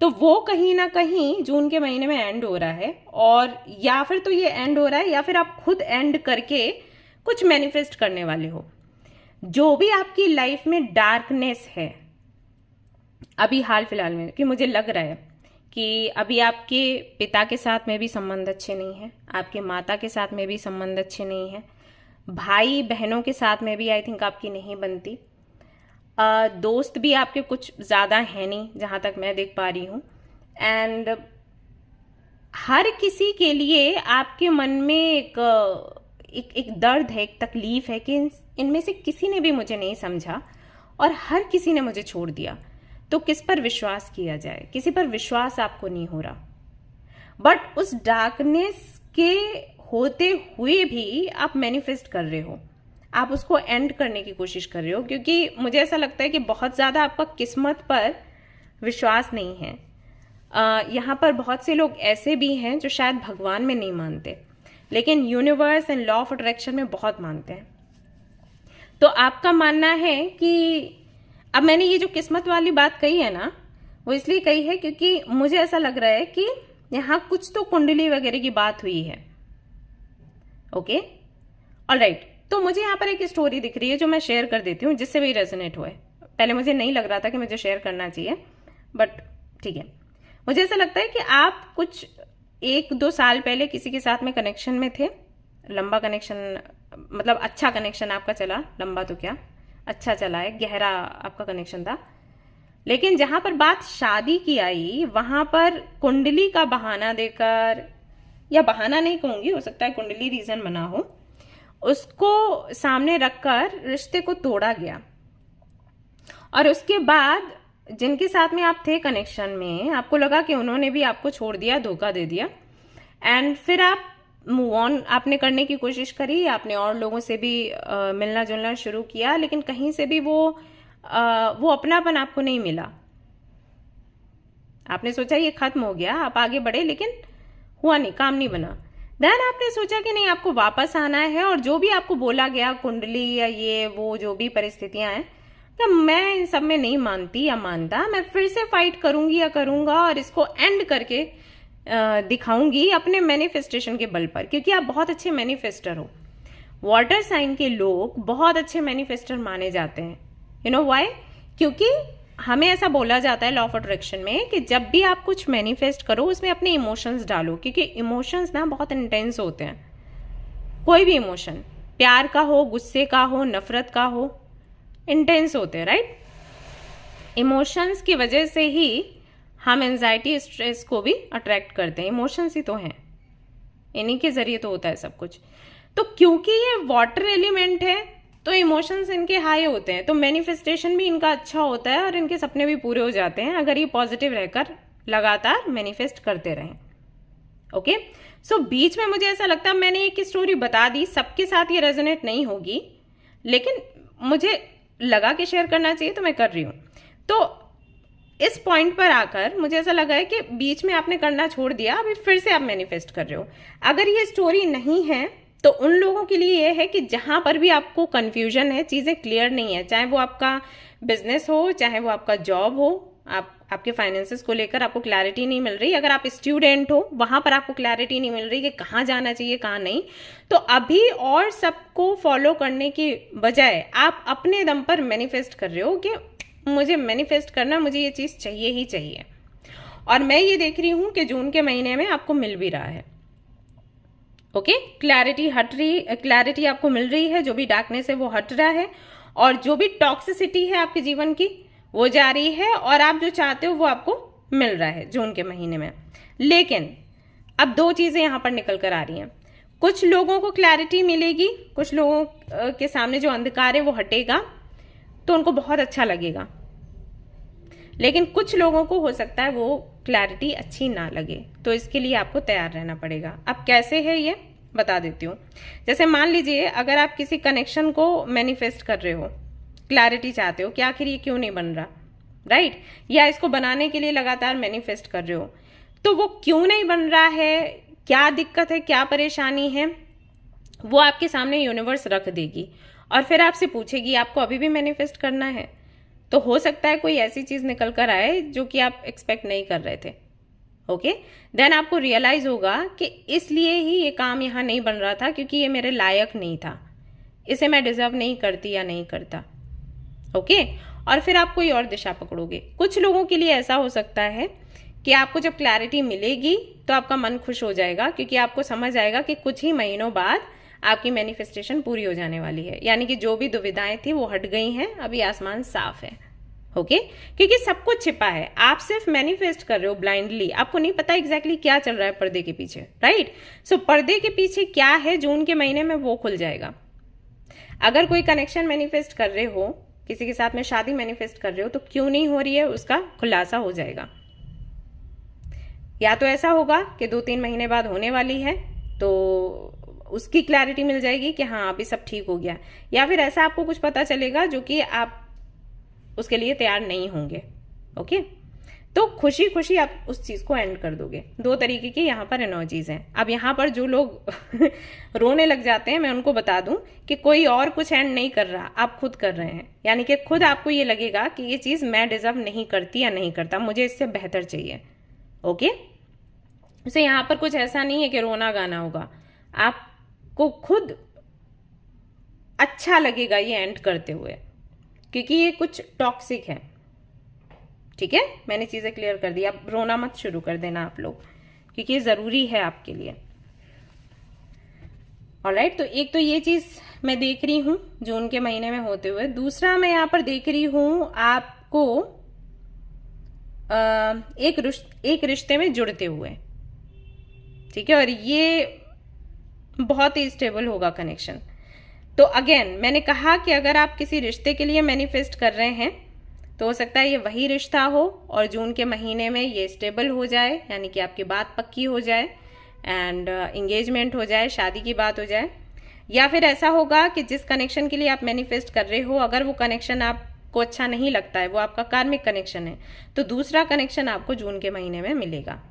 तो वो कहीं ना कहीं जून के महीने में एंड हो रहा है, और या फिर तो ये एंड हो रहा है, या फिर आप खुद एंड करके कुछ मैनिफेस्ट करने वाले हो. जो भी आपकी लाइफ में डार्कनेस है अभी हाल फिलहाल में, कि मुझे लग रहा है कि अभी आपके पिता के साथ में भी संबंध अच्छे नहीं है, आपके माता के साथ में भी संबंध अच्छे नहीं है, भाई बहनों के साथ में भी आई थिंक आपकी नहीं बनती, दोस्त भी आपके कुछ ज़्यादा है नहीं जहाँ तक मैं देख पा रही हूँ. एंड हर किसी के लिए आपके मन में एक दर्द है, एक तकलीफ है कि इनमें से किसी ने भी मुझे नहीं समझा और हर किसी ने मुझे छोड़ दिया. तो किस पर विश्वास किया जाए? किसी पर विश्वास आपको नहीं हो रहा. बट उस डार्कनेस के होते हुए भी आप मैनिफेस्ट कर रहे हो, आप उसको एंड करने की कोशिश कर रहे हो, क्योंकि मुझे ऐसा लगता है कि बहुत ज़्यादा आपका किस्मत पर विश्वास नहीं है. यहाँ पर बहुत से लोग ऐसे भी हैं जो शायद भगवान में नहीं मानते, लेकिन universe and law of attraction में बहुत मानते हैं. तो आपका मानना है कि अब मैंने ये जो किस्मत वाली बात कही है ना, वो इसलिए कही है क्योंकि मुझे ऐसा लग रहा है कि यहाँ कुछ तो कुंडली वगैरह की बात हुई है. Okay, alright. तो मुझे यहाँ पर एक स्टोरी दिख रही है जो मैं शेयर कर देती हूँ, जिससे भी रेजोनेट हुए. पहले मुझे नहीं लग रहा था कि मुझे शेयर करना चाहिए, बट ठीक है. मुझे ऐसा लगता है कि आप कुछ 1-2 साल पहले किसी के साथ में कनेक्शन में थे, लंबा कनेक्शन, मतलब अच्छा कनेक्शन आपका चला, लंबा तो क्या, अच्छा चला है, गहरा आपका कनेक्शन था. लेकिन जहां पर बात शादी की आई, वहां पर कुंडली का बहाना देकर, या बहाना नहीं कहूंगी, हो सकता है कुंडली रीजन बना हो, उसको सामने रखकर रिश्ते को तोड़ा गया. और उसके बाद जिनके साथ में आप थे कनेक्शन में, आपको लगा कि उन्होंने भी आपको छोड़ दिया, धोखा दे दिया, एंड फिर आप मूव ऑन आपने करने की कोशिश करी, आपने और लोगों से भी मिलना जुलना शुरू किया, लेकिन कहीं से भी वो अपनापन आपको नहीं मिला. आपने सोचा ये खत्म हो गया, आप आगे बढ़े, लेकिन हुआ नहीं, काम नहीं बना. देन आपने सोचा कि नहीं, आपको वापस आना है, और जो भी आपको बोला गया, कुंडली या ये वो जो भी परिस्थितियां हैं, तो मैं इन सब में नहीं मानती या मानता, मैं फिर से फाइट करूंगी या करूंगा, और इसको एंड करके दिखाऊंगी अपने मैनिफेस्टेशन के बल पर, क्योंकि आप बहुत अच्छे मैनिफेस्टर हो. वाटर साइन के लोग बहुत अच्छे मैनिफेस्टर माने जाते हैं. You know why? क्योंकि हमें ऐसा बोला जाता है लॉ ऑफ अट्रैक्शन में कि जब भी आप कुछ मैनिफेस्ट करो, उसमें अपने इमोशंस डालो, क्योंकि इमोशंस ना बहुत इंटेंस होते हैं. कोई भी इमोशन, प्यार का हो, गुस्से का हो, नफरत का हो, इंटेंस होते हैं, राइट? इमोशंस की वजह से ही हम एंजाइटी, स्ट्रेस को भी अट्रैक्ट करते हैं. इमोशंस ही तो हैं, इन्हीं के जरिए तो होता है सब कुछ. तो क्योंकि ये वाटर एलिमेंट है, तो इमोशंस इनके हाई होते हैं, तो मैनिफेस्टेशन भी इनका अच्छा होता है और इनके सपने भी पूरे हो जाते हैं अगर ये पॉजिटिव रहकर लगातार मैनिफेस्ट करते रहें। ओके, सो बीच में मुझे ऐसा लगता है मैंने एक स्टोरी बता दी, सबके साथ ये रेजोनेट नहीं होगी, लेकिन मुझे लगा कि शेयर करना चाहिए तो मैं कर रही हूं। तो इस पॉइंट पर आकर मुझे ऐसा लगा है कि बीच में आपने करना छोड़ दिया, अभी फिर से आप मैनिफेस्ट कर रहे हो। अगर ये स्टोरी नहीं है तो उन लोगों के लिए ये है कि जहां पर भी आपको कंफ्यूजन है, चीजें क्लियर नहीं है, चाहे वो आपका बिजनेस हो, चाहे वो आपका जॉब हो, आपके फाइनेंसेस को लेकर आपको क्लैरिटी नहीं मिल रही, अगर आप स्टूडेंट हो वहां पर आपको क्लैरिटी नहीं मिल रही कि कहाँ जाना चाहिए कहाँ नहीं, तो अभी और सबको फॉलो करने की बजाय आप अपने दम पर मैनिफेस्ट कर रहे हो कि मुझे मैनिफेस्ट करना, मुझे ये चीज चाहिए ही चाहिए। और मैं ये देख रही हूं कि जून के महीने में आपको मिल भी रहा है। ओके, क्लैरिटी आपको मिल रही है, जो भी डार्कनेस है वो हट रहा है, और जो भी टॉक्सिसिटी है आपके जीवन की वो जा रही है, और आप जो चाहते हो वो आपको मिल रहा है जून के महीने में। लेकिन अब दो चीजें यहां पर निकल कर आ रही हैं। कुछ लोगों को क्लैरिटी मिलेगी, कुछ लोगों के सामने जो अंधकार है वो हटेगा तो उनको बहुत अच्छा लगेगा, लेकिन कुछ लोगों को हो सकता है वो क्लैरिटी अच्छी ना लगे, तो इसके लिए आपको तैयार रहना पड़ेगा। अब कैसे है ये बता देती हूँ। जैसे मान लीजिए अगर आप किसी कनेक्शन को मैनिफेस्ट कर रहे हो, क्लैरिटी चाहते हो कि आखिर ये क्यों नहीं बन रहा, राइट, या इसको बनाने के लिए लगातार मैनिफेस्ट कर रहे हो, तो वो क्यों नहीं बन रहा है, क्या दिक्कत है, क्या परेशानी है, वो आपके सामने यूनिवर्स रख देगी और फिर आपसे पूछेगी आपको अभी भी मैनिफेस्ट करना है। तो हो सकता है कोई ऐसी चीज निकल कर आए जो कि आप एक्सपेक्ट नहीं कर रहे थे। ओके, देन आपको रियलाइज होगा कि इसलिए ही ये काम यहाँ नहीं बन रहा था क्योंकि ये मेरे लायक नहीं था, इसे मैं डिजर्व नहीं करती या नहीं करता। ओके, और फिर आप कोई और दिशा पकड़ोगे। कुछ लोगों के लिए ऐसा हो सकता है कि आपको जब क्लैरिटी मिलेगी तो आपका मन खुश हो जाएगा, क्योंकि आपको समझ आएगा कि कुछ ही महीनों बाद आपकी मैनिफेस्टेशन पूरी हो जाने वाली है, यानी कि जो भी दुविधाएं थी वो हट गई हैं, अभी आसमान साफ है। ओके, क्योंकि सब कुछ छिपा है, आप सिर्फ मैनिफेस्ट कर रहे हो ब्लाइंडली, आपको नहीं पता एग्जैक्टली क्या चल रहा है पर्दे के पीछे, राइट। सो पर्दे के पीछे क्या है जून के महीने में वो खुल जाएगा। अगर कोई कनेक्शन मैनिफेस्ट कर रहे हो, किसी के साथ में शादी मैनिफेस्ट कर रहे हो, तो क्यों नहीं हो रही है उसका खुलासा हो जाएगा। या तो ऐसा होगा कि 2-3 महीने बाद होने वाली है तो उसकी क्लैरिटी मिल जाएगी कि हाँ अभी सब ठीक हो गया, या फिर ऐसा आपको कुछ पता चलेगा जो कि आप उसके लिए तैयार नहीं होंगे। ओके, तो खुशी खुशी आप उस चीज को एंड कर दोगे। 2 तरीके की यहाँ पर एनर्जीज हैं। अब यहाँ पर जो लोग रोने लग जाते हैं, मैं उनको बता दूं कि कोई और कुछ एंड नहीं कर रहा, आप खुद कर रहे हैं, यानी कि खुद आपको ये लगेगा कि ये चीज मैं डिजर्व नहीं करती या नहीं करता, मुझे इससे बेहतर चाहिए। ओके, तो यहाँ पर कुछ ऐसा नहीं है कि रोना गाना होगा, आपको खुद अच्छा लगेगा ये एंड करते हुए, क्योंकि ये कुछ टॉक्सिक है। ठीक है, मैंने चीजें क्लियर कर दी, अब रोना मत शुरू कर देना आप लोग, क्योंकि ये जरूरी है आपके लिए। ऑलराइट, तो एक तो ये चीज मैं देख रही हूं जून के महीने में होते हुए। दूसरा मैं यहां पर देख रही हूं आपको एक रिश्ते में जुड़ते हुए, ठीक है, और ये बहुत ही स्टेबल होगा कनेक्शन। तो अगेन मैंने कहा कि अगर आप किसी रिश्ते के लिए मैनिफेस्ट कर रहे हैं तो हो सकता है ये वही रिश्ता हो और जून के महीने में ये स्टेबल हो जाए, यानी कि आपकी बात पक्की हो जाए एंड एंगेजमेंट हो जाए, शादी की बात हो जाए। या फिर ऐसा होगा कि जिस कनेक्शन के लिए आप मैनिफेस्ट कर रहे हो, अगर वो कनेक्शन आपको अच्छा नहीं लगता है, वो आपका कार्मिक कनेक्शन है, तो दूसरा कनेक्शन आपको जून के महीने में मिलेगा।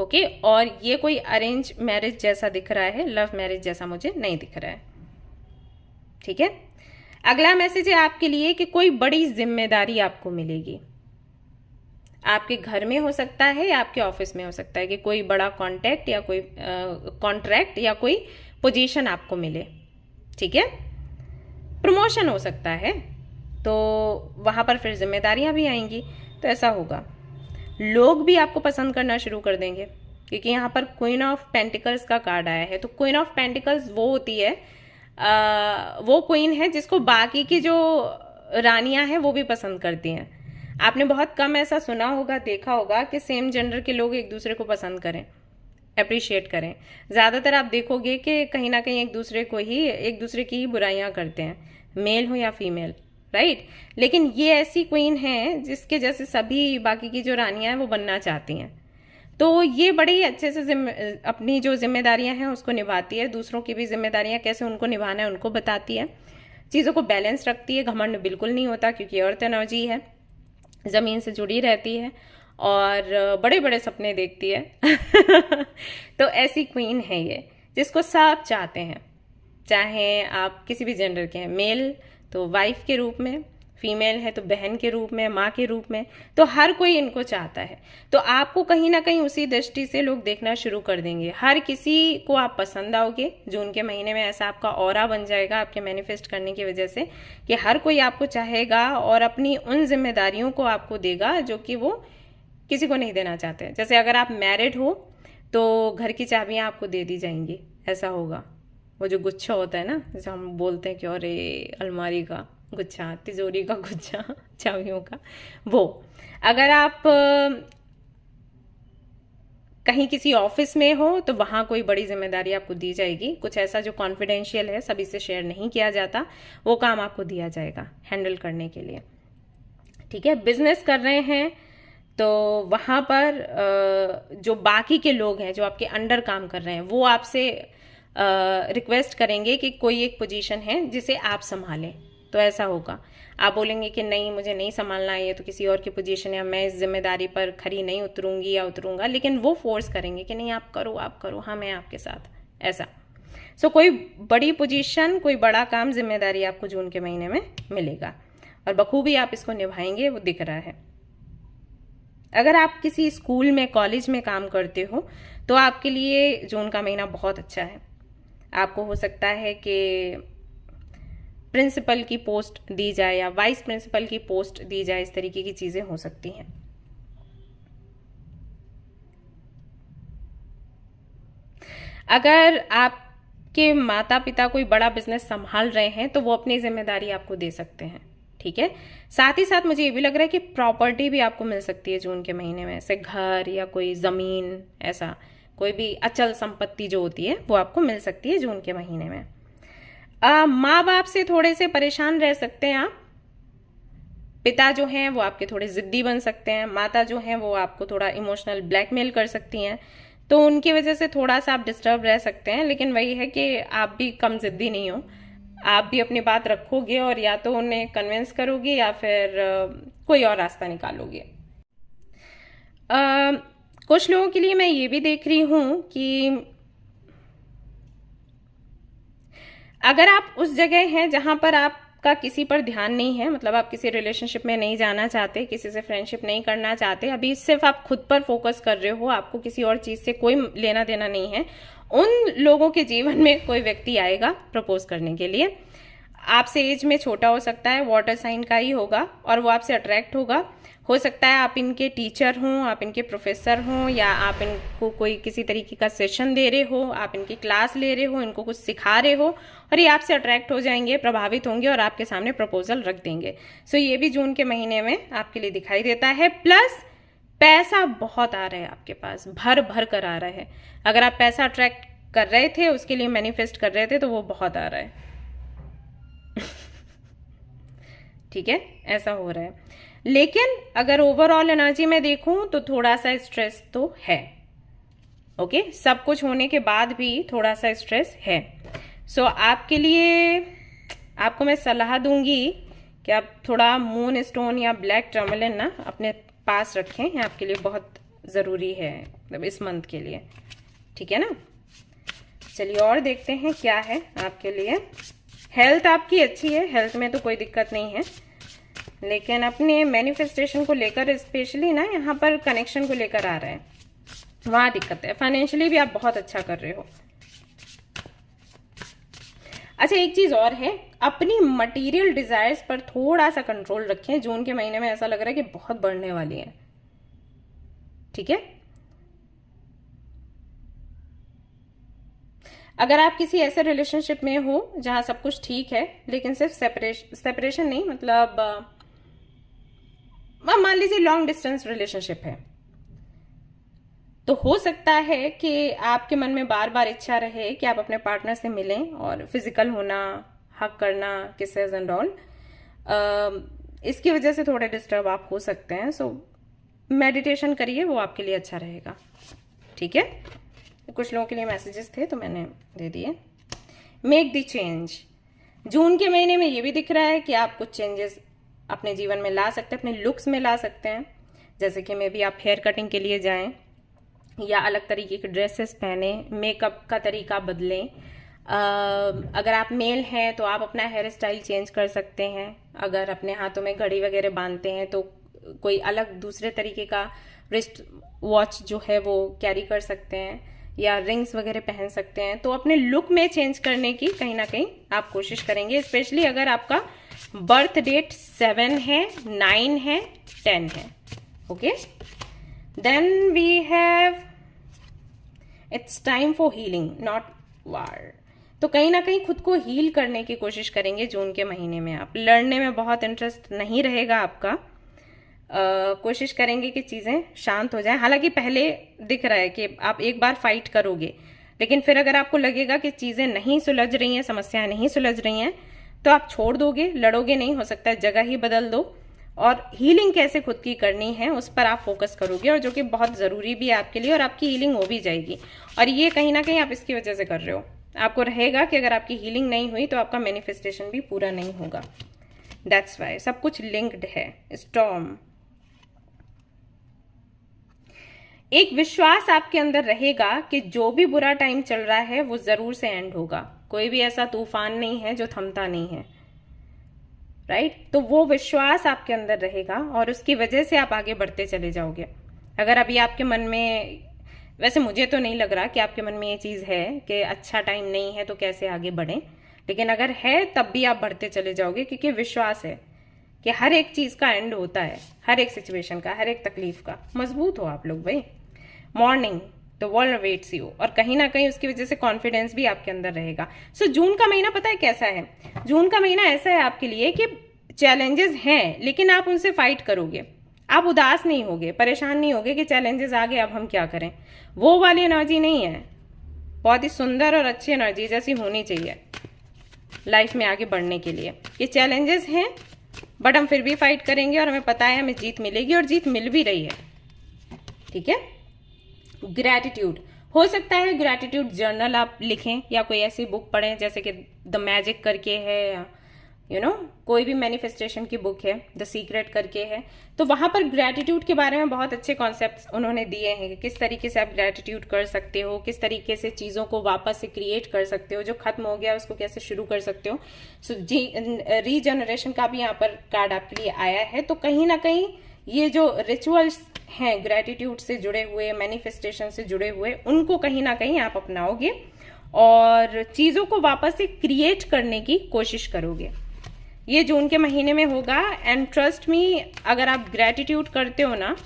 ओके, और ये कोई अरेंज मैरिज जैसा दिख रहा है, लव मैरिज जैसा मुझे नहीं दिख रहा है। ठीक है, अगला मैसेज है आपके लिए कि कोई बड़ी जिम्मेदारी आपको मिलेगी। आपके घर में हो सकता है या आपके ऑफिस में हो सकता है कि कोई बड़ा कॉन्ट्रैक्ट या कोई कॉन्ट्रैक्ट या कोई पोजीशन आपको मिले। ठीक है, प्रमोशन हो सकता है, तो वहां पर फिर जिम्मेदारियां भी आएंगी। तो ऐसा होगा, लोग भी आपको पसंद करना शुरू कर देंगे, क्योंकि यहाँ पर क्वीन ऑफ पेंटिकल्स का कार्ड आया है। तो क्वीन ऑफ पेंटिकल्स वो होती है, वो क्वीन है जिसको बाकी की जो रानियां हैं वो भी पसंद करती हैं। आपने बहुत कम ऐसा सुना होगा, देखा होगा कि सेम जेंडर के लोग एक दूसरे को पसंद करें, अप्रिशिएट करें। ज़्यादातर आप देखोगे कि कहीं ना कहीं एक दूसरे की ही बुराइयां करते हैं, मेल हो या फीमेल, राइट। लेकिन ये ऐसी क्वीन है जिसके जैसे सभी बाकी की जो रानियां हैं वो बनना चाहती हैं। तो ये बड़े ही अच्छे से अपनी जो जिम्मेदारियां हैं उसको निभाती है, दूसरों की भी जिम्मेदारियां कैसे उनको निभाना है उनको बताती है, चीज़ों को बैलेंस रखती है, घमंड बिल्कुल नहीं होता क्योंकि अर्थ एनर्जी है, ज़मीन से जुड़ी रहती है और बड़े बड़े सपने देखती है। तो ऐसी क्वीन है ये जिसको सब चाहते हैं, चाहे आप किसी भी जेंडर के हैं, मेल तो वाइफ के रूप में, फीमेल है तो बहन के रूप में, माँ के रूप में, तो हर कोई इनको चाहता है। तो आपको कहीं ना कहीं उसी दृष्टि से लोग देखना शुरू कर देंगे, हर किसी को आप पसंद आओगे। जून के महीने में ऐसा आपका ऑरा बन जाएगा आपके मैनिफेस्ट करने की वजह से कि हर कोई आपको चाहेगा और अपनी उन जिम्मेदारियों को आपको देगा जो कि वो किसी को नहीं देना चाहते। जैसे अगर आप मैरिड हो तो घर की चाबियां आपको दे दी जाएंगी, ऐसा होगा। वो जो गुच्छा होता है ना, जैसे हम बोलते हैं कि अरे अलमारी का गुच्छा, तिजोरी का गुच्छा, चाबियों का, वो अगर आप कहीं किसी ऑफिस में हो तो वहां कोई बड़ी जिम्मेदारी आपको दी जाएगी, कुछ ऐसा जो कॉन्फिडेंशियल है, सभी से शेयर नहीं किया जाता, वो काम आपको दिया जाएगा हैंडल करने के लिए। ठीक है, बिजनेस कर रहे हैं तो वहां पर जो बाकी के लोग हैं जो आपके अंडर काम कर रहे हैं वो आपसे रिक्वेस्ट करेंगे कि कोई एक पोजीशन है जिसे आप संभालें, तो ऐसा होगा। आप बोलेंगे कि नहीं मुझे नहीं संभालना है, ये तो किसी और की पोजीशन है, मैं इस जिम्मेदारी पर खरी नहीं उतरूंगी या उतरूंगा, लेकिन वो फोर्स करेंगे कि नहीं आप करो, हाँ मैं आपके साथ, ऐसा। सो कोई बड़ी पोजीशन, कोई बड़ा काम, जिम्मेदारी आपको जून के महीने में मिलेगा और बखूबी आप इसको निभाएंगे, वो दिख रहा है। अगर आप किसी स्कूल में, कॉलेज में काम करते हो तो आपके लिए जून का महीना बहुत अच्छा है। आपको हो सकता है कि प्रिंसिपल की पोस्ट दी जाए या वाइस प्रिंसिपल की पोस्ट दी जाए, इस तरीके की चीजें हो सकती हैं। अगर आपके माता पिता कोई बड़ा बिजनेस संभाल रहे हैं तो वो अपनी जिम्मेदारी आपको दे सकते हैं। ठीक है, साथ ही साथ मुझे ये भी लग रहा है कि प्रॉपर्टी भी आपको मिल सकती है जून के महीने में, ऐसे घर या कोई जमीन, ऐसा कोई भी अचल संपत्ति जो होती है वो आपको मिल सकती है जून के महीने में। माँ बाप से थोड़े से परेशान रह सकते हैं आप, पिता जो हैं वो आपके थोड़े जिद्दी बन सकते हैं, माता जो हैं वो आपको थोड़ा इमोशनल ब्लैकमेल कर सकती हैं, तो उनकी वजह से थोड़ा सा आप डिस्टर्ब रह सकते हैं। लेकिन वही है कि आप भी कम जिद्दी नहीं हो, आप भी अपनी बात रखोगे और या तो उन्हें कन्विंस करोगे या फिर कोई और रास्ता निकालोगे। कुछ लोगों के लिए मैं ये भी देख रही हूं कि अगर आप उस जगह हैं जहां पर आपका किसी पर ध्यान नहीं है, मतलब आप किसी रिलेशनशिप में नहीं जाना चाहते, किसी से फ्रेंडशिप नहीं करना चाहते, अभी सिर्फ आप खुद पर फोकस कर रहे हो, आपको किसी और चीज से कोई लेना देना नहीं है, उन लोगों के जीवन में कोई व्यक्ति आएगा प्रपोज करने के लिए। आपसे एज में छोटा हो सकता है, वाटर साइन का ही होगा और वो आपसे अट्रैक्ट होगा। हो सकता है आप इनके टीचर हों, आप इनके प्रोफेसर हों, या आप इनको कोई किसी तरीके का सेशन दे रहे हो, आप इनकी क्लास ले रहे हो, इनको कुछ सिखा रहे हो और ये आपसे अट्रैक्ट हो जाएंगे, प्रभावित होंगे और आपके सामने प्रपोजल रख देंगे। सो ये भी जून के महीने में आपके लिए दिखाई देता है। प्लस पैसा बहुत आ रहा है आपके पास, भर भर कर आ रहा है। अगर आप पैसा अट्रैक्ट कर रहे थे, उसके लिए मैनिफेस्ट कर रहे थे, तो वो बहुत आ रहा है। ठीक है, ऐसा हो रहा है। लेकिन अगर ओवरऑल एनर्जी में देखूं तो थोड़ा सा स्ट्रेस तो है। ओके, सब कुछ होने के बाद भी थोड़ा सा स्ट्रेस है। सो आपके लिए आपको मैं सलाह दूंगी कि आप थोड़ा मून स्टोन या ब्लैक टर्मलिन ना अपने पास रखें, ये आपके लिए बहुत ज़रूरी है, मतलब इस मंथ के लिए। ठीक है ना, चलिए और देखते हैं क्या है आपके लिए। हेल्थ आपकी अच्छी है, हेल्थ में तो कोई दिक्कत नहीं है, लेकिन अपने मैनिफेस्टेशन को लेकर स्पेशली ना यहाँ पर कनेक्शन को लेकर आ रहा है, वहां दिक्कत है। फाइनेंशियली भी आप बहुत अच्छा कर रहे हो। अच्छा, एक चीज और है, अपनी मटेरियल डिजायर्स पर थोड़ा सा कंट्रोल रखें। जून के महीने में ऐसा लग रहा है कि बहुत बढ़ने वाली है। ठीक है, अगर आप किसी ऐसे रिलेशनशिप में हो जहां सब कुछ ठीक है लेकिन सिर्फ सेपरेशन नहीं, मतलब मान लीजिए लॉन्ग डिस्टेंस रिलेशनशिप है, तो हो सकता है कि आपके मन में बार बार इच्छा रहे कि आप अपने पार्टनर से मिलें और फिजिकल होना, हक करना, किसेस एंड ऑल, इसकी वजह से थोड़े डिस्टर्ब आप हो सकते हैं। सो मेडिटेशन करिए, वो आपके लिए अच्छा रहेगा। ठीक है, कुछ लोगों के लिए मैसेजेस थे तो मैंने दे दिए। Make the change. जून के महीने में ये भी दिख रहा है कि आप कुछ चेंजेस अपने जीवन में ला सकते हैं, अपने लुक्स में ला सकते हैं। जैसे कि मे बी आप हेयर कटिंग के लिए जाएं या अलग तरीके के ड्रेसेस पहने, मेकअप का तरीका बदलें। अगर आप मेल हैं तो आप अपना हेयर स्टाइल चेंज कर सकते हैं। अगर अपने हाथों में घड़ी वगैरह बांधते हैं तो कोई अलग दूसरे तरीके का रिस्ट वॉच जो है वो कैरी कर सकते हैं, या रिंग्स वगैरह पहन सकते हैं। तो अपने लुक में चेंज करने की कहीं ना कहीं आप कोशिश करेंगे, स्पेशली अगर आपका बर्थ डेट 7 है, 9 है, 10 है। Okay, then we have it's time for healing not war. तो कहीं ना कहीं खुद को हील करने की कोशिश करेंगे जून के महीने में। आप लड़ने में बहुत इंटरेस्ट नहीं रहेगा आपका। कोशिश करेंगे कि चीज़ें शांत हो जाएं। हालांकि पहले दिख रहा है कि आप एक बार फाइट करोगे, लेकिन फिर अगर आपको लगेगा कि चीज़ें नहीं सुलझ रही हैं, समस्याएं नहीं सुलझ रही हैं, तो आप छोड़ दोगे, लड़ोगे नहीं। हो सकता है जगह ही बदल दो और हीलिंग कैसे खुद की करनी है उस पर आप फोकस करोगे, और जो कि बहुत ज़रूरी भी है आपके लिए, और आपकी हीलिंग हो भी जाएगी। और ये कहीं ना कहीं आप इसकी वजह से कर रहे हो। आपको रहेगा कि अगर आपकी हीलिंग नहीं हुई तो आपका मैनिफेस्टेशन भी पूरा नहीं होगा। दैट्स वाई सब कुछ लिंक्ड है। स्टॉर्म, एक विश्वास आपके अंदर रहेगा कि जो भी बुरा टाइम चल रहा है वो जरूर से एंड होगा। कोई भी ऐसा तूफान नहीं है जो थमता नहीं है, राइट? तो वो विश्वास आपके अंदर रहेगा और उसकी वजह से आप आगे बढ़ते चले जाओगे। अगर अभी आपके मन में, वैसे मुझे तो नहीं लग रहा कि आपके मन में ये चीज है कि अच्छा टाइम नहीं है तो कैसे आगे बढ़ें, लेकिन अगर है तब भी आप बढ़ते चले जाओगे, क्योंकि विश्वास है कि हर एक चीज का एंड होता है, हर एक सिचुएशन का, हर एक तकलीफ का। मजबूत हो आप लोग भाई। Morning, the world awaits you, और कहीं ना कहीं उसकी वजह से कॉन्फिडेंस भी आपके अंदर रहेगा। सो जून का महीना पता है कैसा है? जून का महीना ऐसा है आपके लिए कि चैलेंजेस हैं, लेकिन आप उनसे फाइट करोगे। आप उदास नहीं होगे, परेशान नहीं होगे कि चैलेंजेस आ गए अब हम क्या करें। वो वाली एनर्जी नहीं है। बहुत ही सुंदर और अच्छी एनर्जी जैसी होनी चाहिए लाइफ में आगे बढ़ने के लिए। ये चैलेंजेस हैं बट हम फिर भी फाइट करेंगे और हमें पता है हमें जीत मिलेगी, और जीत मिल भी रही है। ठीक है। ग्रैटिट्यूड, हो सकता है ग्रैटिट्यूड जर्नल आप लिखें या कोई ऐसी बुक पढ़ें जैसे कि द मैजिक करके है, कोई भी मैनिफेस्टेशन की बुक है, द सीक्रेट करके है। तो वहां पर ग्रैटिट्यूड के बारे में बहुत अच्छे कॉन्सेप्ट्स उन्होंने दिए हैं कि किस तरीके से आप ग्रैटिट्यूड कर सकते हो, किस तरीके से चीज़ों को वापस से क्रिएट कर सकते हो, जो खत्म हो गया उसको कैसे शुरू कर सकते हो। सो रीजनरेशन का भी यहाँ पर कार्ड आपके लिए आया है। तो कहीं ना कहीं ये जो रिचुअल्स हैं ग्रैटिट्यूड से जुड़े हुए, मैनिफेस्टेशन से जुड़े हुए, उनको कहीं ना कहीं आप अपनाओगे और चीज़ों को वापस से क्रिएट करने की कोशिश करोगे। ये जून के महीने में होगा। एंड ट्रस्ट मी, अगर आप ग्रैटिट्यूड करते हो ना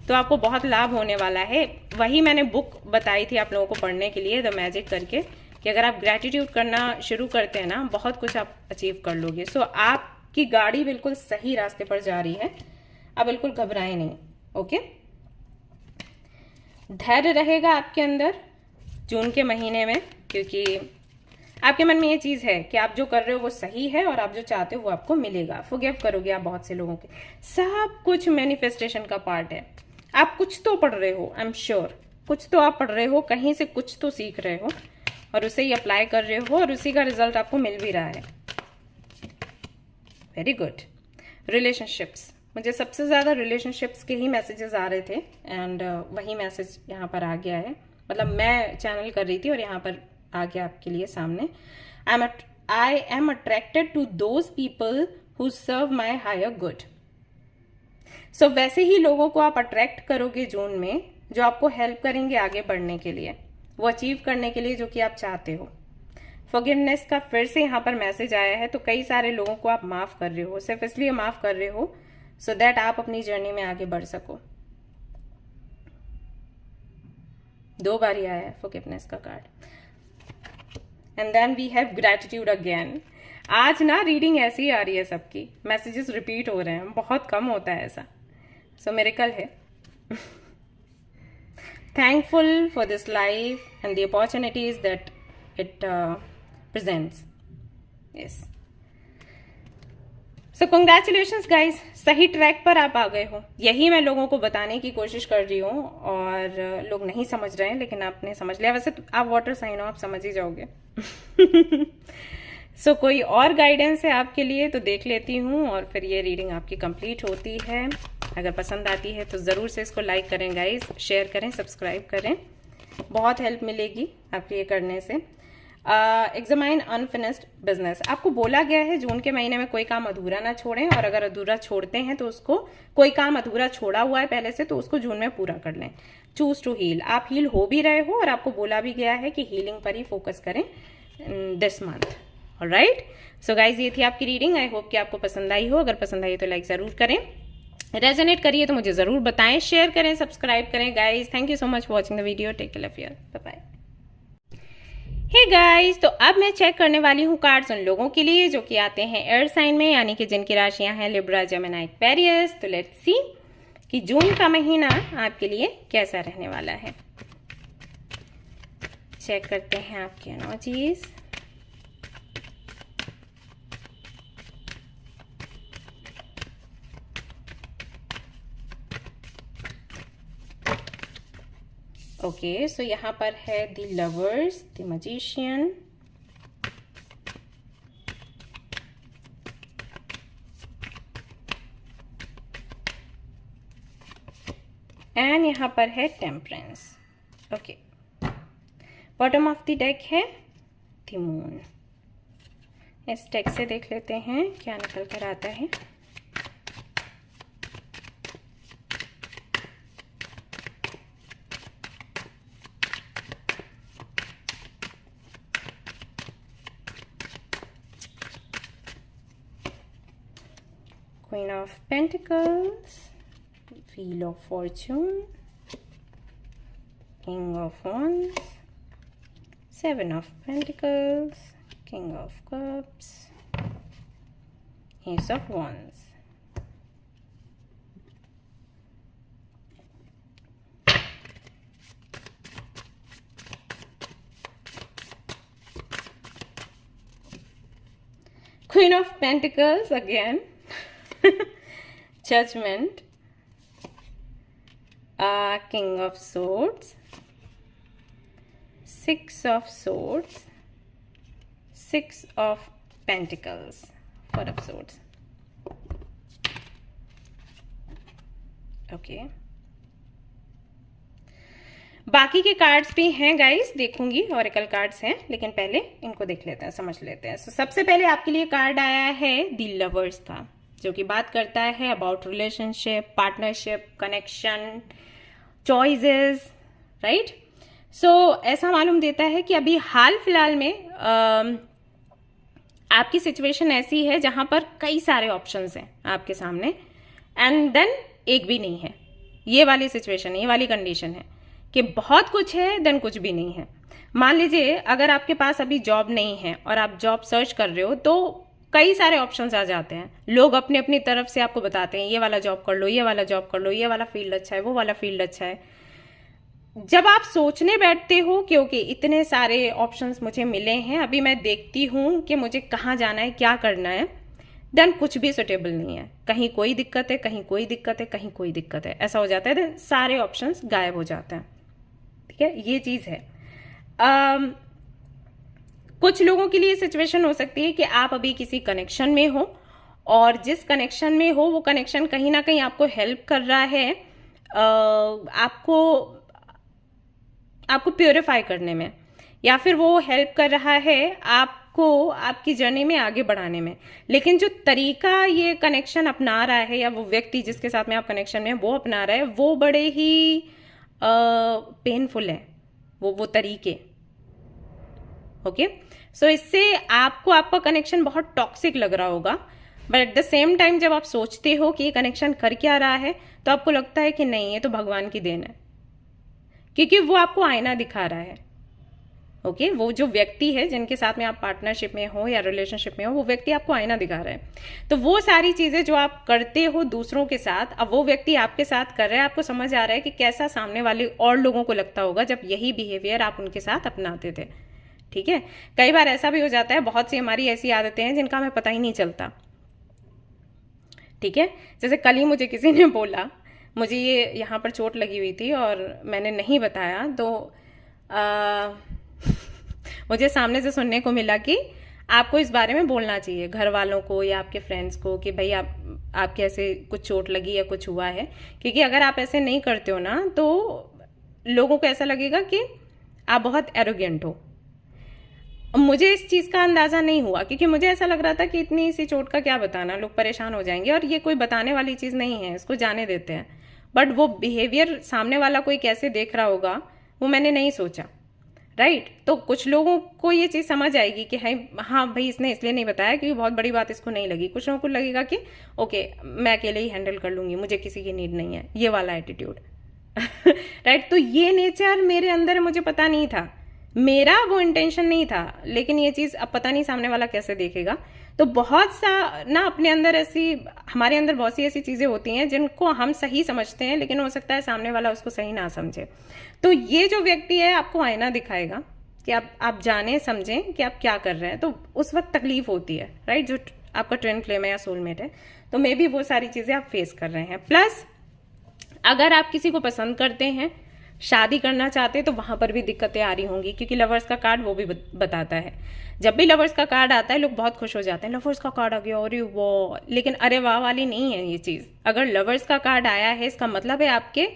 तो आपको बहुत लाभ होने वाला है। वही मैंने बुक बताई थी आप लोगों को पढ़ने के लिए, द मैजिक करके, कि अगर आप ग्रैटिट्यूड करना शुरू करते हैं ना, बहुत कुछ आप अचीव कर लोगे। सो आपकी गाड़ी बिल्कुल सही रास्ते पर जा रही है, आप बिल्कुल घबराएं नहीं। ओके, धैर्य रहेगा आपके अंदर जून के महीने में, क्योंकि आपके मन में ये चीज है कि आप जो कर रहे हो वो सही है और आप जो चाहते हो वो आपको मिलेगा। फॉरगिव करोगे आप बहुत से लोगों के। सब कुछ मैनिफेस्टेशन का पार्ट है। आप कुछ तो पढ़ रहे हो, आई एम श्योर, कुछ तो आप पढ़ रहे हो, कहीं से कुछ तो सीख रहे हो और उसे ही अप्लाई कर रहे हो और उसी का रिजल्ट आपको मिल भी रहा है। Very good. रिलेशनशिप्स, मुझे सबसे ज्यादा रिलेशनशिप्स के ही मैसेजेस आ रहे थे एंड वही मैसेज यहाँ पर आ गया है। मतलब मैं चैनल कर रही थी और यहाँ पर आ गया आपके लिए सामने। I am attracted to those people who serve my higher good. So वैसे ही लोगों को आप अट्रैक्ट करोगे जून में, जो आपको हेल्प करेंगे आगे बढ़ने के लिए, वो अचीव करने के लिए जो कि आप चाहते हो। फॉरगिवनेस का फिर से यहाँ पर मैसेज आया है। तो कई सारे लोगों को आप माफ कर रहे हो, सिर्फ इसलिए माफ कर रहे हो सो दैट आप अपनी जर्नी में आगे बढ़ सको। 2 बार ही आया है फॉरगिवनेस का card. And then we have gratitude again. आज ना रीडिंग ऐसी ही आ रही है, सबकी मैसेजेस रिपीट हो रहे हैं, बहुत कम होता है ऐसा। सो मिरेकल है। thankful for this life and the opportunities that it presents. Yes. So congratulations guys, सही ट्रैक पर आप आ गए हो. यही मैं लोगों को बताने की कोशिश कर रही हूँ और लोग नहीं समझ रहे हैं, लेकिन आपने समझ लिया. वैसे तो आप वाटर साइन हो, आप समझ ही जाओगे. सो कोई और गाइडेंस है आपके लिए तो देख लेती हूँ और फिर ये रीडिंग आपकी कंप्लीट होती है. अगर पसंद आती है तो ज़रूर से इसको लाइक करें गाइस, शेयर करें, सब्सक्राइब करें. बहुत हेल्प मिलेगी आपके ये करने से. Examine unfinished business. आपको बोला गया है जून के महीने में कोई काम अधूरा ना छोड़ें, और अगर अधूरा छोड़ते हैं तो उसको, कोई काम अधूरा छोड़ा हुआ है पहले से, तो उसको जून में पूरा कर लें. Choose to heal. आप हील हो भी रहे हो और आपको बोला भी गया है कि हीलिंग पर ही फोकस करें this month. Alright. So guys, ये थी आपकी रीडिंग. आई होप कि आपको पसंद आई हो. अगर पसंद आई तो लाइक ज़रूर करें, रेजोनेट करिए तो मुझे ज़रूर बताएं, शेयर करें, सब्सक्राइब करें. Guys thank you so much for watching the video. Take care of your, bye bye. Hey guys, तो अब मैं चेक करने वाली हूँ कार्ड्स उन लोगों के लिए जो कि आते हैं एयर साइन में, यानी कि जिनकी राशियां हैं लिब्रा, जेमिनी, एक्वेरियस. तो लेट्स सी कि जून का महीना आपके लिए कैसा रहने वाला है. चेक करते हैं आपके एनर्जीज. ओके, सो यहाँ पर है the lovers, the magician, and यहाँ पर है temperance. Okay, bottom of the deck है द मून. इस डेक से देख लेते हैं क्या निकल कर आता है. Queen of Pentacles, Wheel of Fortune, King of Wands, Seven of Pentacles, King of Cups, Ace of Wands. Queen of Pentacles again. Judgment, King of Swords, Six of Swords, Six of Pentacles, Four of Swords. Okay. बाकी के cards भी हैं guys, देखूंगी. Oracle cards हैं, लेकिन पहले इनको देख लेते हैं, समझ लेते हैं. सबसे पहले आपके लिए कार्ड आया है द लवर्स का, जो कि बात करता है about relationship, partnership, connection, choices. Right. So ऐसा मालूम देता है कि अभी हाल फिलहाल में आपकी सिचुएशन ऐसी है जहां पर कई सारे ऑप्शंस हैं आपके सामने, एंड देन एक भी नहीं है. ये वाली सिचुएशन, ये वाली कंडीशन है कि बहुत कुछ है देन कुछ भी नहीं है. मान लीजिए अगर आपके पास अभी जॉब नहीं है और आप जॉब सर्च कर रहे हो, तो कई सारे ऑप्शंस आ जाते हैं. लोग अपनी अपनी तरफ से आपको बताते हैं ये वाला जॉब कर लो, ये वाला जॉब कर लो, ये वाला फील्ड अच्छा है, वो वाला फील्ड अच्छा है. जब आप सोचने बैठते हो क्योंकि इतने सारे ऑप्शंस मुझे मिले हैं, अभी मैं देखती हूँ कि मुझे कहाँ जाना है, क्या करना है, देन कुछ भी सुटेबल नहीं है. कहीं कोई दिक्कत है, कहीं कोई दिक्कत है, कहीं कोई दिक्कत है, ऐसा हो जाता है. देन सारे ऑप्शंस गायब हो जाते हैं. ठीक है, ये चीज़ है. कुछ लोगों के लिए सिचुएशन हो सकती है कि आप अभी किसी कनेक्शन में हो, और जिस कनेक्शन में हो वो कनेक्शन कहीं ना कहीं आपको हेल्प कर रहा है आपको प्योरीफाई करने में, या फिर वो हेल्प कर रहा है आपको आपकी जर्नी में आगे बढ़ाने में. लेकिन जो तरीका ये कनेक्शन अपना रहा है, या वो व्यक्ति जिसके साथ में आप कनेक्शन में वो अपना रहा है, वो बड़े ही पेनफुल है, वो तरीके. ओके. सो इससे आपको आपका कनेक्शन बहुत टॉक्सिक लग रहा होगा, but at the same time जब आप सोचते हो कि ये कनेक्शन कर क्या रहा है, तो आपको लगता है कि नहीं, ये तो भगवान की देन है, क्योंकि वो आपको आईना दिखा रहा है. ओके वो जो व्यक्ति है जिनके साथ में आप पार्टनरशिप में हो या रिलेशनशिप में हो, वो व्यक्ति आपको आईना दिखा रहा है। तो वो सारी चीजें जो आप करते हो दूसरों के साथ, अब वो व्यक्ति आपके साथ कर रहा है, आपको समझ आ रहा है कि कैसा सामने वाले और लोगों को लगता होगा जब यही बिहेवियर आप उनके साथ अपनाते थे। ठीक है, कई बार ऐसा भी हो जाता है, बहुत सी हमारी ऐसी आदतें हैं जिनका हमें पता ही नहीं चलता। ठीक है, जैसे कल ही मुझे किसी ने बोला, मुझे ये यहाँ पर चोट लगी हुई थी और मैंने नहीं बताया, तो मुझे सामने से सुनने को मिला कि आपको इस बारे में बोलना चाहिए घर वालों को या आपके फ्रेंड्स को कि भाई आपके ऐसे कुछ चोट लगी या कुछ हुआ है, क्योंकि अगर आप ऐसे नहीं करते हो ना तो लोगों को ऐसा लगेगा कि आप बहुत एरोगेंट हो। मुझे इस चीज़ का अंदाज़ा नहीं हुआ, क्योंकि मुझे ऐसा लग रहा था कि इतनी सी चोट का क्या बताना, लोग परेशान हो जाएंगे और ये कोई बताने वाली चीज़ नहीं है, इसको जाने देते हैं। बट वो बिहेवियर सामने वाला कोई कैसे देख रहा होगा वो मैंने नहीं सोचा, राइट। तो कुछ लोगों को ये चीज़ समझ आएगी कि हाँ भाई इसने इसलिए नहीं बताया क्योंकि बहुत बड़ी बात इसको नहीं लगी। कुछ लोगों को लगेगा कि ओके मैं अकेले ही हैंडल कर लूँगी, मुझे किसी की नीड नहीं है, ये वाला एटीट्यूड राइट। तो ये नेचर मेरे अंदर है, मुझे पता नहीं था, मेरा वो इंटेंशन नहीं था, लेकिन ये चीज़ अब पता नहीं सामने वाला कैसे देखेगा। तो बहुत सा ना अपने अंदर हमारे अंदर बहुत सी ऐसी चीज़ें होती हैं जिनको हम सही समझते हैं, लेकिन हो सकता है सामने वाला उसको सही ना समझे। तो ये जो व्यक्ति है आपको आईना दिखाएगा कि आप जाने समझें कि आप क्या कर रहे हैं। तो उस वक्त तकलीफ होती है, राइट, जो आपका ट्विन फ्लेम है या सोलमेट है, तो मे बी वो सारी चीज़ें आप फेस कर रहे हैं। प्लस अगर आप किसी को पसंद करते हैं, शादी करना चाहते हैं, तो वहां पर भी दिक्कतें आ रही होंगी, क्योंकि लवर्स का कार्ड वो भी बताता है। जब भी लवर्स का कार्ड आता है लोग बहुत खुश हो जाते हैं, लवर्स का कार्ड आ गया, अरे वाह, लेकिन अरे वाह वाली नहीं है ये चीज़। अगर लवर्स का कार्ड आया है इसका मतलब है आपके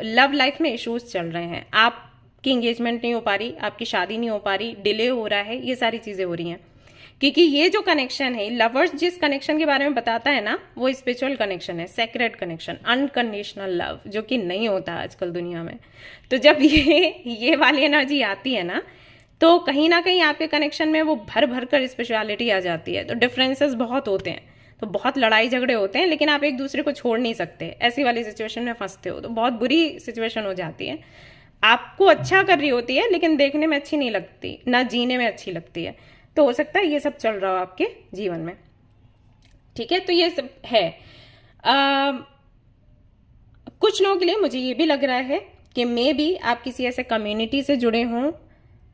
लव लाइफ में इश्यूज चल रहे हैं, आपकी एंगेजमेंट नहीं हो पा रही, आपकी शादी नहीं हो पा रही, डिले हो रहा है, ये सारी चीज़ें हो रही हैं। क्योंकि ये जो कनेक्शन है, लवर्स जिस कनेक्शन के बारे में बताता है ना, वो स्पिरिचुअल कनेक्शन है, सेक्रेट कनेक्शन, अनकंडीशनल लव, जो कि नहीं होता आजकल दुनिया में। तो जब ये वाली एनर्जी आती है ना, तो कहीं ना कहीं आपके कनेक्शन में वो भर भर कर स्पेशलिटी आ जाती है। तो डिफरेंसेस बहुत होते हैं, तो बहुत लड़ाई झगड़े होते हैं, लेकिन आप एक दूसरे को छोड़ नहीं सकते। ऐसी वाली सिचुएशन में फंसते हो तो बहुत बुरी सिचुएशन हो जाती है। आपको अच्छा कर रही होती है लेकिन देखने में अच्छी नहीं लगती, ना जीने में अच्छी लगती है। तो हो सकता है ये सब चल रहा हो आपके जीवन में। ठीक है, तो ये सब है। कुछ लोगों के लिए मुझे ये भी लग रहा है कि मे बी आप किसी ऐसे कम्युनिटी से जुड़े हों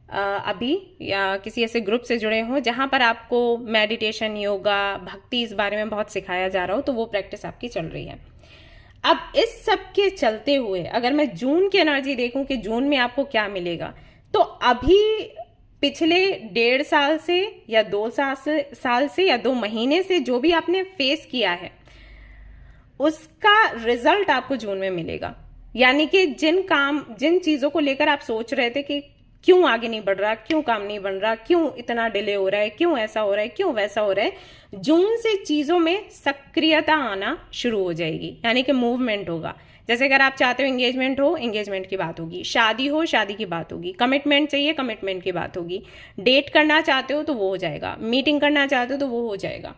अभी, या किसी ऐसे ग्रुप से जुड़े हों जहां पर आपको मेडिटेशन, योगा, भक्ति इस बारे में बहुत सिखाया जा रहा हो, तो वो प्रैक्टिस आपकी चल रही है। अब इस सब के चलते हुए अगर मैं जून की एनर्जी देखूं कि जून में आपको क्या मिलेगा, तो अभी पिछले 1.5 साल से या 2 साल से या 2 महीने से जो भी आपने फेस किया है उसका रिजल्ट आपको जून में मिलेगा। यानी कि जिन चीजों को लेकर आप सोच रहे थे कि क्यों आगे नहीं बढ़ रहा, क्यों काम नहीं बन रहा, क्यों इतना डिले हो रहा है, क्यों ऐसा हो रहा है, क्यों वैसा हो रहा है, जून से चीजों में सक्रियता आना शुरू हो जाएगी, यानी कि मूवमेंट होगा। जैसे अगर आप चाहते हो एंगेजमेंट हो, एंगेजमेंट की बात होगी, शादी हो, शादी की बात होगी, कमिटमेंट चाहिए, कमिटमेंट की बात होगी, डेट करना चाहते हो तो वो हो जाएगा, मीटिंग करना चाहते हो तो वो हो जाएगा।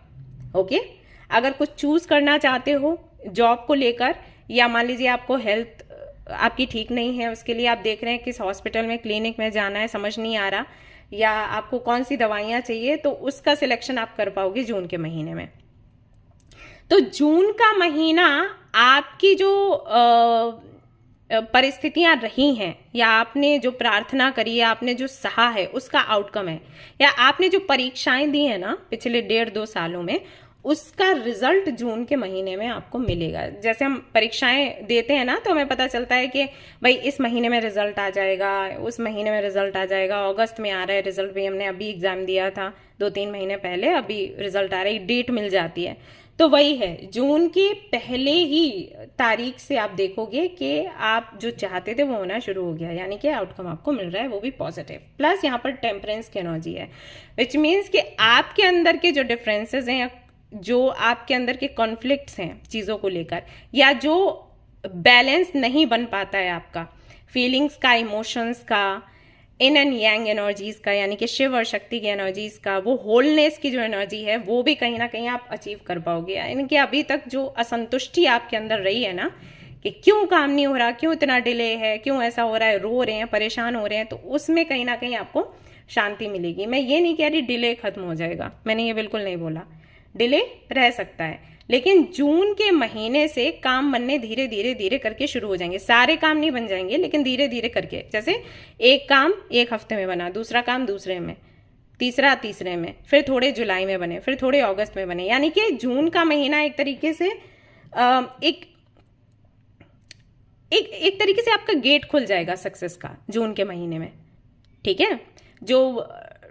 ओके, अगर कुछ चूज करना चाहते हो जॉब को लेकर, या मान लीजिए आपको हेल्थ आपकी ठीक नहीं है, उसके लिए आप देख रहे हैं किस हॉस्पिटल में, क्लिनिक में जाना है, समझ नहीं आ रहा, या आपको कौन सी दवाइयाँ चाहिए, तो उसका सिलेक्शन आप कर पाओगे जून के महीने में। तो जून का महीना आपकी जो परिस्थितियां रही हैं, या आपने जो प्रार्थना करी है, आपने जो सहा है, उसका आउटकम है, या आपने जो परीक्षाएं दी है ना पिछले 1.5-2 सालों में, उसका रिजल्ट जून के महीने में आपको मिलेगा। जैसे हम परीक्षाएं देते हैं ना, तो हमें पता चलता है कि भाई इस महीने में रिजल्ट आ जाएगा, उस महीने में रिजल्ट आ जाएगा, अगस्त में आ रहा है रिजल्ट, भी हमने अभी एग्जाम दिया था 2-3 महीने पहले, अभी रिजल्ट आ रहा है, डेट मिल जाती है। तो वही है, जून के पहले ही तारीख से आप देखोगे कि आप जो चाहते थे वो होना शुरू हो गया, यानी कि आउटकम आपको मिल रहा है, वो भी पॉजिटिव। प्लस यहाँ पर टेम्परेंस की एनर्जी है, विच मीन्स कि आपके अंदर के जो डिफरेंसेस हैं, जो आपके अंदर के कॉन्फ्लिक्ट्स हैं चीज़ों को लेकर, या जो बैलेंस नहीं बन पाता है आपका फीलिंग्स का, इमोशंस का, इन एंड यांग एनर्जीज का, यानी कि शिव और शक्ति की एनर्जीज का, वो होलनेस की जो एनर्जी है, वो भी कहीं ना कहीं आप अचीव कर पाओगे। यानी कि अभी तक जो असंतुष्टि आपके अंदर रही है ना, कि क्यों काम नहीं हो रहा, क्यों इतना डिले है, क्यों ऐसा हो रहा है, रो रहे हैं, परेशान हो रहे हैं, तो उसमें कहीं ना कहीं आपको शांति मिलेगी। मैं ये नहीं कह रही डिले खत्म हो जाएगा, मैंने ये बिल्कुल नहीं बोला, डिले रह सकता है, लेकिन जून के महीने से काम बनने धीरे धीरे धीरे करके शुरू हो जाएंगे। सारे काम नहीं बन जाएंगे, लेकिन धीरे धीरे करके, जैसे एक काम एक हफ्ते में बना, दूसरा काम दूसरे में, तीसरा तीसरे में, फिर थोड़े जुलाई में बने, फिर थोड़े अगस्त में बने। यानी कि जून का महीना एक तरीके से एक तरीके से आपका गेट खुल जाएगा सक्सेस का जून के महीने में। ठीक है, जो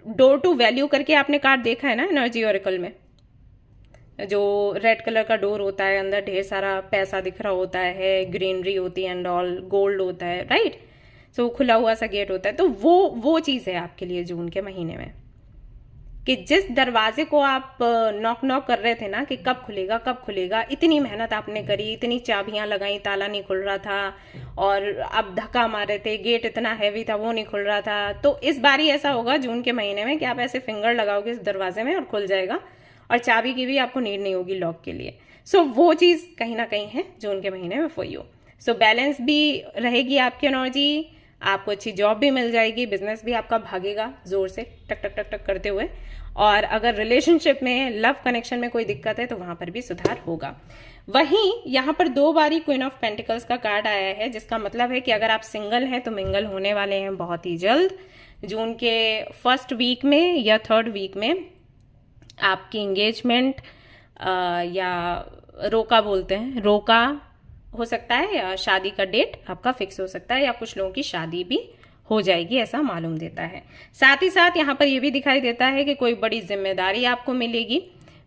डोर टू वैल्यू करके आपने कार्ड देखा है ना एनर्जी ओरेकल में, जो रेड कलर का डोर होता है, अंदर ढेर सारा पैसा दिख रहा होता है, ग्रीनरी होती है एंड ऑल, गोल्ड होता है, राइट। सो खुला हुआ सा गेट होता है। तो वो चीज़ है आपके लिए जून के महीने में, कि जिस दरवाजे को आप नॉक नॉक कर रहे थे ना कि कब खुलेगा कब खुलेगा, इतनी मेहनत आपने करी, इतनी चाबियां लगाई, ताला नहीं खुल रहा था, और आप धक्का मार रहे थे, गेट इतना हैवी था वो नहीं खुल रहा था। तो इस बारी ऐसा होगा जून के महीने में कि आप ऐसे फिंगर लगाओगे इस दरवाजे में और खुल जाएगा, और चाबी की भी आपको नीड नहीं होगी लॉक के लिए। सो वो चीज़ कहीं ना कहीं है जून के महीने में फॉर यू। सो बैलेंस भी रहेगी आपकी एनर्जी, आपको अच्छी जॉब भी मिल जाएगी, बिजनेस भी आपका भागेगा जोर से टक टक टक टक करते हुए, और अगर रिलेशनशिप में, लव कनेक्शन में कोई दिक्कत है तो वहां पर भी सुधार होगा। वहीं यहाँ पर 2 बारी क्वीन ऑफ पेंटिकल्स का कार्ड आया है, जिसका मतलब है कि अगर आप सिंगल हैं तो मिंगल होने वाले हैं बहुत ही जल्द। जून के फर्स्ट वीक में या थर्ड वीक में आपकी एंगेजमेंट या रोका बोलते हैं, रोका हो सकता है, या शादी का डेट आपका फिक्स हो सकता है, या कुछ लोगों की शादी भी हो जाएगी, ऐसा मालूम देता है। साथ ही साथ यहाँ पर यह भी दिखाई देता है कि कोई बड़ी जिम्मेदारी आपको मिलेगी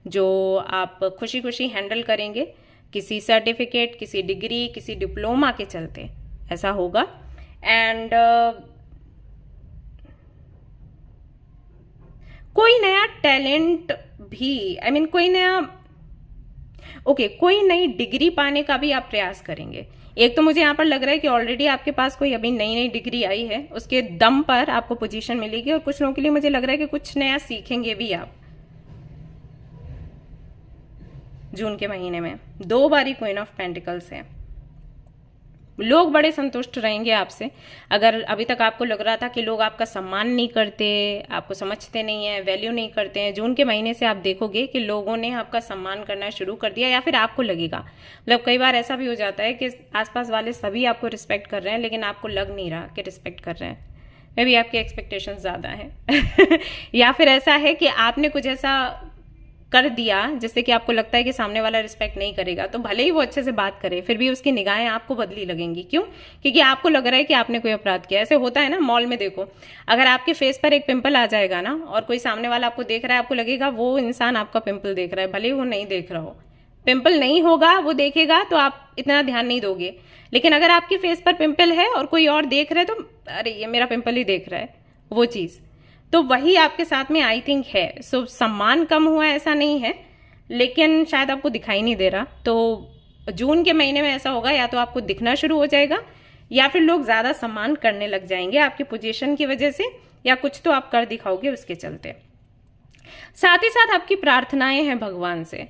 जो आप खुशी खुशी हैंडल करेंगे, किसी सर्टिफिकेट, किसी डिग्री, किसी डिप्लोमा के चलते ऐसा होगा। एंड कोई नया टैलेंट भी, कोई नया कोई नई डिग्री पाने का भी आप प्रयास करेंगे। एक तो मुझे यहाँ पर लग रहा है कि ऑलरेडी आपके पास कोई अभी नई नई डिग्री आई है, उसके दम पर आपको पोजीशन मिलेगी, और कुछ लोगों के लिए मुझे लग रहा है कि कुछ नया सीखेंगे भी आप जून के महीने में। 2 बारी क्वीन ऑफ पेंटिकल्स है, लोग बड़े संतुष्ट रहेंगे आपसे। अगर अभी तक आपको लग रहा था कि लोग आपका सम्मान नहीं करते, आपको समझते नहीं है, वैल्यू नहीं करते हैं, जून के महीने से आप देखोगे कि लोगों ने आपका सम्मान करना शुरू कर दिया, या फिर आपको लगेगा, मतलब कई बार ऐसा भी हो जाता है कि आसपास वाले सभी आपको रिस्पेक्ट कर रहे हैं, लेकिन आपको लग नहीं रहा कि रिस्पेक्ट कर रहे हैं, मे बी आपके एक्सपेक्टेशन ज़्यादा हैं या फिर ऐसा है कि आपने कुछ ऐसा कर दिया जिससे कि आपको लगता है कि सामने वाला रिस्पेक्ट नहीं करेगा, तो भले ही वो अच्छे से बात करे फिर भी उसकी निगाहें आपको बदली लगेंगी। क्यों? क्योंकि आपको लग रहा है कि आपने कोई अपराध किया। ऐसे होता है ना, मॉल में देखो, अगर आपके फेस पर एक पिंपल आ जाएगा ना, और कोई सामने वाला आपको देख रहा है, आपको लगेगा वो इंसान आपका पिंपल देख रहा है, भले ही वो नहीं देख रहा हो। पिंपल नहीं होगा, वो देखेगा तो आप इतना ध्यान नहीं दोगे, लेकिन अगर आपके फेस पर पिंपल है और कोई और देख रहा है तो अरे ये मेरा पिंपल ही देख रहा है, वो चीज तो वही आपके साथ में आई थिंक है। सो सम्मान कम हुआ ऐसा नहीं है, लेकिन शायद आपको दिखाई नहीं दे रहा। तो जून के महीने में ऐसा होगा, या तो आपको दिखना शुरू हो जाएगा, या फिर लोग ज्यादा सम्मान करने लग जाएंगे आपकी पोजीशन की वजह से, या कुछ तो आप कर दिखाओगे उसके चलते। साथ ही साथ आपकी प्रार्थनाएं हैं भगवान से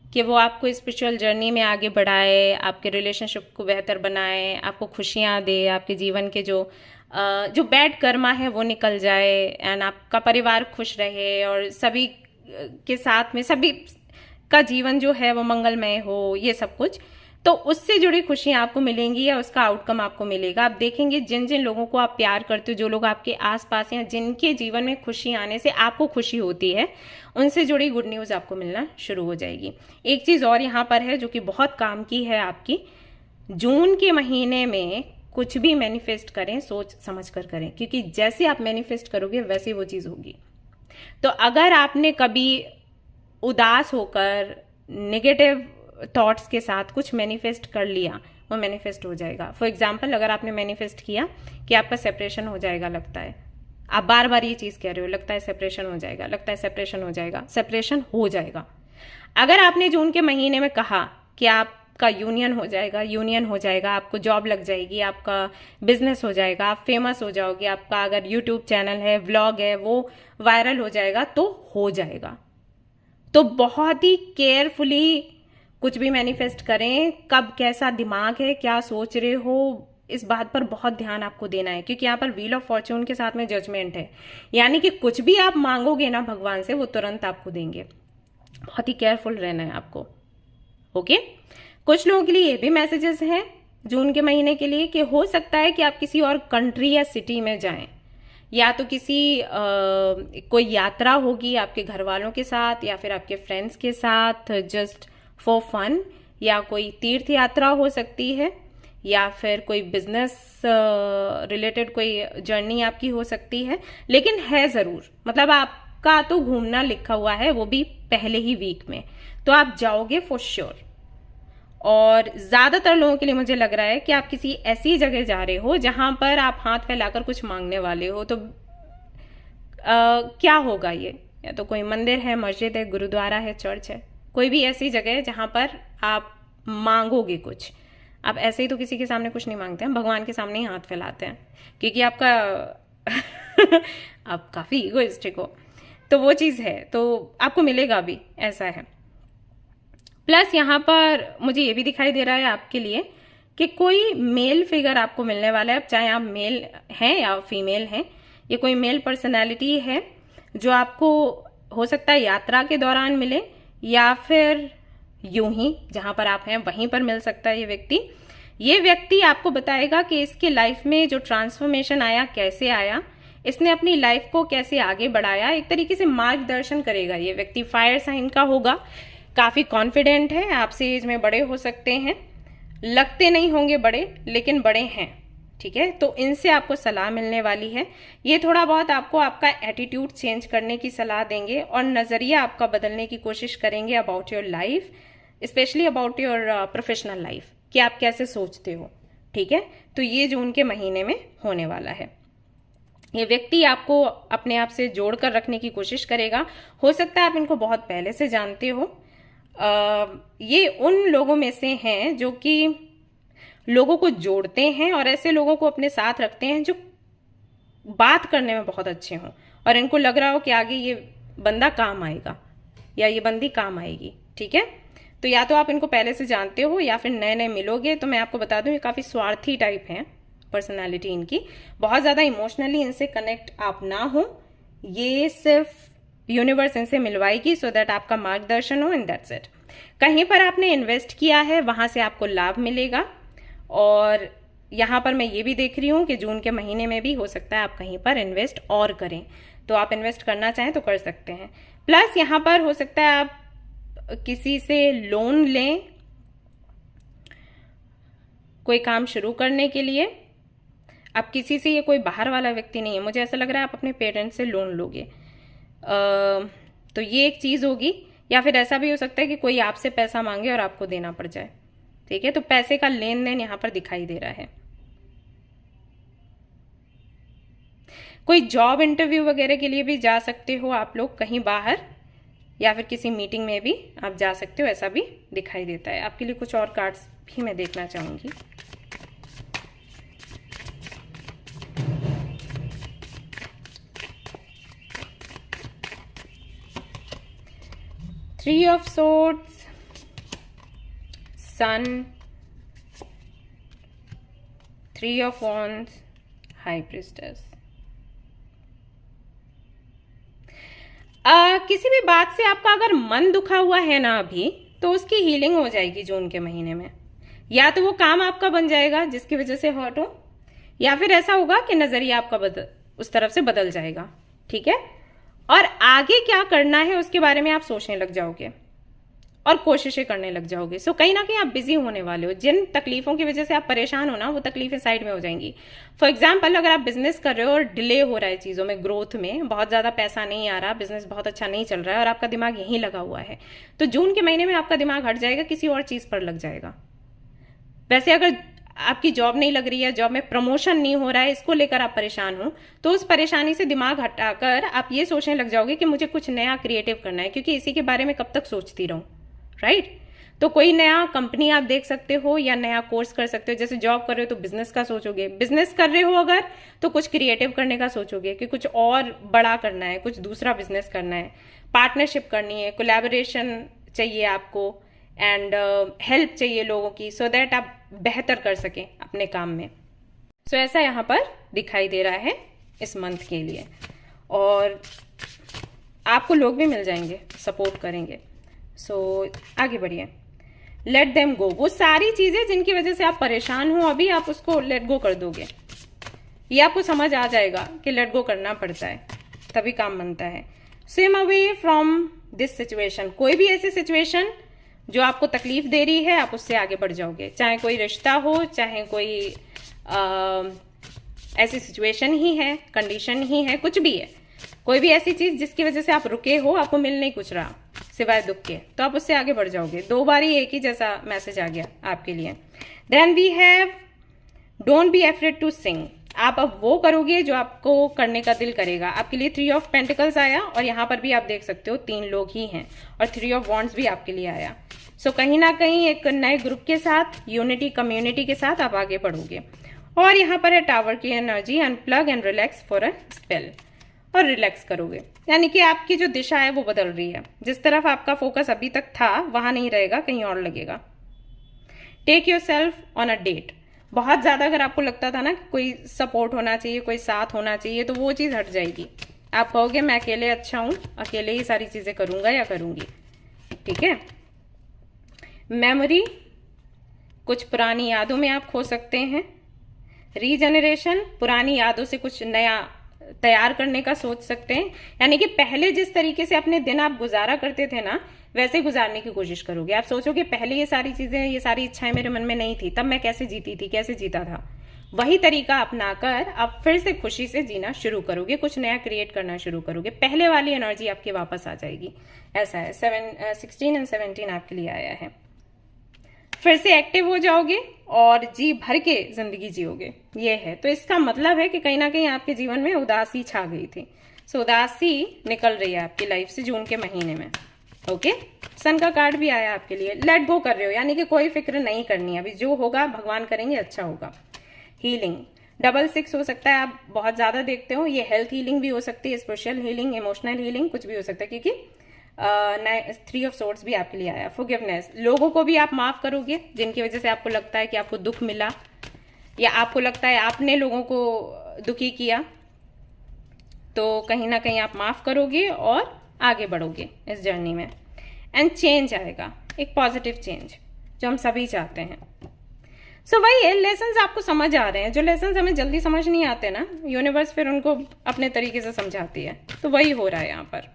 कि वो आपको स्पिरिचुअल जर्नी में आगे बढ़ाए, आपके रिलेशनशिप को बेहतर बनाए, आपको खुशियां दे, आपके जीवन के जो बैड कर्मा है वो निकल जाए, एंड आपका परिवार खुश रहे, और सभी के साथ में सभी का जीवन जो है वो मंगलमय हो, ये सब कुछ। तो उससे जुड़ी खुशियां आपको मिलेंगी, या उसका आउटकम आपको मिलेगा। आप देखेंगे जिन जिन लोगों को आप प्यार करते हो, जो लोग आपके आसपास हैं, जिनके जीवन में खुशी आने से आपको खुशी होती है, उनसे जुड़ी गुड न्यूज आपको मिलना शुरू हो जाएगी। एक चीज और यहाँ पर है जो कि बहुत काम की है आपकी, जून के महीने में कुछ भी मैनिफेस्ट करें सोच समझ कर करें, क्योंकि जैसे आप मैनिफेस्ट करोगे वैसे वो चीज होगी। तो अगर आपने कभी उदास होकर नेगेटिव थॉट्स के साथ कुछ मैनिफेस्ट कर लिया, वो मैनिफेस्ट हो जाएगा। फॉर एग्जाम्पल, अगर आपने मैनिफेस्ट किया कि आपका सेपरेशन हो जाएगा, लगता है आप बार बार ये चीज कह रहे हो, लगता है सेपरेशन हो जाएगा, लगता है सेपरेशन हो जाएगा, सेपरेशन हो जाएगा। अगर आपने जून के महीने में कहा कि आपका यूनियन हो जाएगा, यूनियन हो जाएगा, आपको जॉब लग जाएगी, आपका बिजनेस हो जाएगा, आप फेमस हो जाओगे, आपका अगर यूट्यूब चैनल है, व्लॉग है, वो वायरल हो जाएगा, तो हो जाएगा। तो बहुत ही केयरफुली कुछ भी मैनिफेस्ट करें, कब कैसा दिमाग है, क्या सोच रहे हो, इस बात पर बहुत ध्यान आपको देना है, क्योंकि यहाँ पर व्हील ऑफ फॉर्च्यून के साथ में जजमेंट है। यानी कि कुछ भी आप मांगोगे ना भगवान से, वो तुरंत आपको देंगे। बहुत ही केयरफुल रहना है आपको। ओके, कुछ लोगों के लिए ये भी मैसेजेस हैं जून के महीने के लिए कि हो सकता है कि आप किसी और कंट्री या सिटी में जाएं, या तो किसी कोई यात्रा होगी आपके घर वालों के साथ या फिर आपके फ्रेंड्स के साथ, जस्ट फॉर फन, या कोई तीर्थ यात्रा हो सकती है, या फिर कोई बिजनेस रिलेटेड कोई जर्नी आपकी हो सकती है। लेकिन है जरूर, मतलब आपका तो घूमना लिखा हुआ है, वो भी पहले ही वीक में, तो आप जाओगे फॉर श्योर। और ज्यादातर लोगों के लिए मुझे लग रहा है कि आप किसी ऐसी जगह जा रहे हो जहां पर आप हाथ फैलाकर कुछ मांगने वाले हो। तो क्या होगा ये? या तो कोई मंदिर है, मस्जिद है, गुरुद्वारा है, चर्च है, कोई भी ऐसी जगह है जहां पर आप मांगोगे कुछ। आप ऐसे ही तो किसी के सामने कुछ नहीं मांगते हैं, भगवान के सामने ही हाथ फैलाते हैं, क्योंकि आपका आप काफी इगोइस्टिक हो। तो वो चीज है, तो आपको मिलेगा भी, ऐसा है। प्लस यहाँ पर मुझे ये भी दिखाई दे रहा है आपके लिए कि कोई मेल फिगर आपको मिलने वाला है, चाहे आप मेल हैं या फीमेल हैं। ये कोई मेल पर्सनैलिटी है जो आपको हो सकता है यात्रा के दौरान मिले, या फिर यूं ही जहां पर आप हैं वहीं पर मिल सकता है ये व्यक्ति आपको बताएगा कि इसके लाइफ में जो ट्रांसफॉर्मेशन आया, कैसे आया, इसने अपनी लाइफ को कैसे आगे बढ़ाया, एक तरीके से मार्गदर्शन करेगा। ये व्यक्ति फायर साइन का होगा, काफी कॉन्फिडेंट है, आपसे एज में बड़े हो सकते हैं, लगते नहीं होंगे बड़े लेकिन बड़े हैं, ठीक है। तो इनसे आपको सलाह मिलने वाली है। ये थोड़ा बहुत आपको आपका एटीट्यूड चेंज करने की सलाह देंगे और नजरिया आपका बदलने की कोशिश करेंगे about your life, specially about your professional life, कि आप कैसे सोचते हो, ठीक है। तो ये जून के महीने में होने वाला है। ये व्यक्ति आपको अपने आप से जोड़कर रखने की कोशिश करेगा। हो सकता है आप इनको बहुत पहले से जानते हो। ये उन लोगों में से हैं जो कि लोगों को जोड़ते हैं और ऐसे लोगों को अपने साथ रखते हैं जो बात करने में बहुत अच्छे हों और इनको लग रहा हो कि आगे ये बंदा काम आएगा या ये बंदी काम आएगी, ठीक है। तो या तो आप इनको पहले से जानते हो या फिर नए नए मिलोगे। तो मैं आपको बता दूं, ये काफी स्वार्थी टाइप हैं, पर्सनालिटी इनकी, बहुत ज्यादा इमोशनली इनसे कनेक्ट आप ना हो। ये सिर्फ यूनिवर्स इनसे मिलवाएगी सो दैट आपका मार्गदर्शन हो, एंड दैट्स इट। कहीं पर आपने इन्वेस्ट किया है वहां से आपको लाभ मिलेगा। और यहाँ पर मैं ये भी देख रही हूँ कि जून के महीने में भी हो सकता है आप कहीं पर इन्वेस्ट और करें, तो आप इन्वेस्ट करना चाहें तो कर सकते हैं। प्लस यहाँ पर हो सकता है आप किसी से लोन लें कोई काम शुरू करने के लिए। अब किसी से, ये कोई बाहर वाला व्यक्ति नहीं है, मुझे ऐसा लग रहा है आप अपने पेरेंट्स से लोन लोगे। तो ये एक चीज होगी। या फिर ऐसा भी हो सकता है कि कोई आपसे पैसा मांगे और आपको देना पड़ जाए, ठीक है। तो पैसे का लेन देन यहां पर दिखाई दे रहा है। कोई जॉब इंटरव्यू वगैरह के लिए भी जा सकते हो आप लोग कहीं बाहर, या फिर किसी मीटिंग में भी आप जा सकते हो, ऐसा भी दिखाई देता है। आपके लिए कुछ और कार्ड्स भी मैं देखना चाहूंगी। Three of Swords, Sun, Three of Wands, High Priestess। किसी भी बात से आपका अगर मन दुखा हुआ है ना अभी, तो उसकी हीलिंग हो जाएगी जून के महीने में। या तो वो काम आपका बन जाएगा जिसकी वजह से हर्ट हो, या फिर ऐसा होगा कि नजरिया आपका उस तरफ से बदल जाएगा, ठीक है। और आगे क्या करना है उसके बारे में आप सोचने लग जाओगे और कोशिशें करने लग जाओगे। सो कहीं ना कहीं आप बिजी होने वाले हो। जिन तकलीफों की वजह से आप परेशान हो ना, वो तकलीफें साइड में हो जाएंगी। फॉर एग्जाम्पल, अगर आप बिजनेस कर रहे हो और डिले हो रहा है चीजों में, ग्रोथ में बहुत ज्यादा पैसा नहीं आ रहा, बिजनेस बहुत अच्छा नहीं चल रहा है और आपका दिमाग यहीं लगा हुआ है, तो जून के महीने में आपका दिमाग हट जाएगा, किसी और चीज पर लग जाएगा। वैसे अगर आपकी जॉब नहीं लग रही है, जॉब में प्रमोशन नहीं हो रहा है, इसको लेकर आप परेशान हो, तो उस परेशानी से दिमाग हटाकर आप ये सोचने लग जाओगे कि मुझे कुछ नया क्रिएटिव करना है, क्योंकि इसी के बारे में कब तक सोचती रहूं, राइट। तो कोई नया कंपनी आप देख सकते हो या नया कोर्स कर सकते हो। जैसे जॉब कर रहे हो तो बिजनेस का सोचोगे, बिजनेस कर रहे हो अगर तो कुछ क्रिएटिव करने का सोचोगे कि कुछ और बड़ा करना है, कुछ दूसरा बिजनेस करना है, पार्टनरशिप करनी है, कोलैबोरेशन चाहिए आपको, एंड हेल्प चाहिए लोगों की, सो दैट आप बेहतर कर सकें अपने काम में। सो ऐसा यहाँ पर दिखाई दे रहा है इस मंथ के लिए, और आपको लोग भी मिल जाएंगे, सपोर्ट करेंगे। सो आगे बढ़िए। लेट देम गो, वो सारी चीजें जिनकी वजह से आप परेशान हो अभी, आप उसको लेट गो कर दोगे। ये आपको समझ आ जाएगा कि लेट गो करना पड़ता है, तभी काम बनता है। Swim away from this situation, कोई भी ऐसी सिचुएशन जो आपको तकलीफ दे रही है, आप उससे आगे बढ़ जाओगे। चाहे कोई रिश्ता हो, चाहे कोई ऐसी सिचुएशन ही है, कंडीशन ही है, कुछ भी है, कोई भी ऐसी चीज जिसकी वजह से आप रुके हो, आपको मिल नहीं कुछ रहा सिवाय दुख के, तो आप उससे आगे बढ़ जाओगे। 2 बार ही एक ही जैसा मैसेज आ गया आपके लिए। Then we have don't be afraid to sing, आप अब वो करोगे जो आपको करने का दिल करेगा। आपके लिए 3 ऑफ पेंटिकल्स आया, और यहाँ पर भी आप देख सकते हो 3 लोग ही हैं, और 3 ऑफ वॉन्ड्स भी आपके लिए आया। सो कहीं ना कहीं एक नए ग्रुप के साथ, यूनिटी कम्युनिटी के साथ आप आगे बढ़ोगे। और यहाँ पर है टावर की energy, unplug and relax for a spell, और रिलैक्स करोगे, यानी कि आपकी जो दिशा है वो बदल रही है। जिस तरफ आपका फोकस अभी तक था वहां नहीं रहेगा, कहीं और लगेगा। Take yourself on a date, बहुत ज्यादा अगर आपको लगता था ना कि कोई सपोर्ट होना चाहिए, कोई साथ होना चाहिए, तो वो चीज हट जाएगी। आप कहोगे मैं अकेले अच्छा हूं, अकेले ही सारी चीजें करूंगा या करूंगी, ठीक है। मेमोरी, कुछ पुरानी यादों में आप खो सकते हैं। रीजनरेशन, पुरानी यादों से कुछ नया तैयार करने का सोच सकते हैं, यानी कि पहले जिस तरीके से अपने दिन आप गुजारा करते थे ना, वैसे गुजारने की कोशिश करोगे। आप सोचोगे पहले ये सारी चीजें, ये सारी इच्छाएं मेरे मन में नहीं थी, तब मैं कैसे जीती थी, कैसे जीता था, वही तरीका अपनाकर आप फिर से खुशी से जीना शुरू करोगे, कुछ नया क्रिएट करना शुरू करोगे। पहले वाली एनर्जी आपके वापस आ जाएगी, ऐसा है। 16 एंड 17 आपके लिए आया है। फिर से एक्टिव हो जाओगे और जी भर के जिंदगी जियोगे, ये है। तो इसका मतलब है कि कहीं ना कहीं आपके जीवन में उदासी छा गई थी, सो उदासी निकल रही है आपकी लाइफ से जून के महीने में। ओके, सन का कार्ड भी आया आपके लिए। लेट गो कर रहे हो, यानी कि कोई फिक्र नहीं करनी है अभी, जो होगा भगवान करेंगे, अच्छा होगा। हीलिंग, 666 हो सकता है, आप बहुत ज्यादा देखते हो। ये हेल्थ हीलिंग भी हो सकती है, स्पिरिचुअल हीलिंग, इमोशनल हीलिंग, कुछ भी हो सकता है, क्योंकि 3 ऑफ सोर्ड्स भी आपके लिए आया। फॉरगिवनेस, लोगों को भी आप माफ करोगे जिनकी वजह से आपको लगता है कि आपको दुख मिला, या आपको लगता है आपने लोगों को दुखी किया, तो कहीं ना कहीं आप माफ करोगे और आगे बढ़ोगे इस जर्नी में। एंड चेंज आएगा, एक पॉजिटिव चेंज जो हम सभी चाहते हैं। सो वही है, लेसन्स आपको समझ आ रहे हैं। जो लेसन्स हमें जल्दी समझ नहीं आते ना, यूनिवर्स फिर उनको अपने तरीके से समझाती है, तो वही हो रहा है यहाँ पर।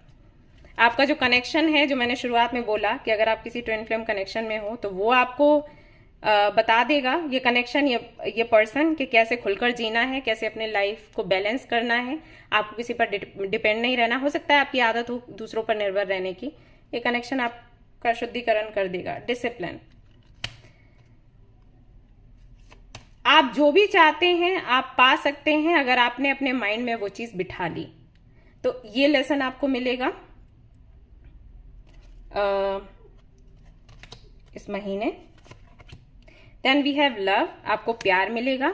आपका जो कनेक्शन है, जो मैंने शुरुआत में बोला कि अगर आप किसी ट्विन फ्लेम कनेक्शन में हो, तो वो आपको बता देगा, ये कनेक्शन, ये पर्सन, कि कैसे खुलकर जीना है, कैसे अपने लाइफ को बैलेंस करना है। आपको किसी पर डिपेंड नहीं रहना। हो सकता है आपकी आदत हो दूसरों पर निर्भर रहने की, ये कनेक्शन आपका शुद्धिकरण कर देगा। डिसिप्लिन, आप जो भी चाहते हैं आप पा सकते हैं अगर आपने अपने माइंड में वो चीज बिठा ली, तो ये लेसन आपको मिलेगा इस महीने। देन वी हैव लव, आपको प्यार मिलेगा।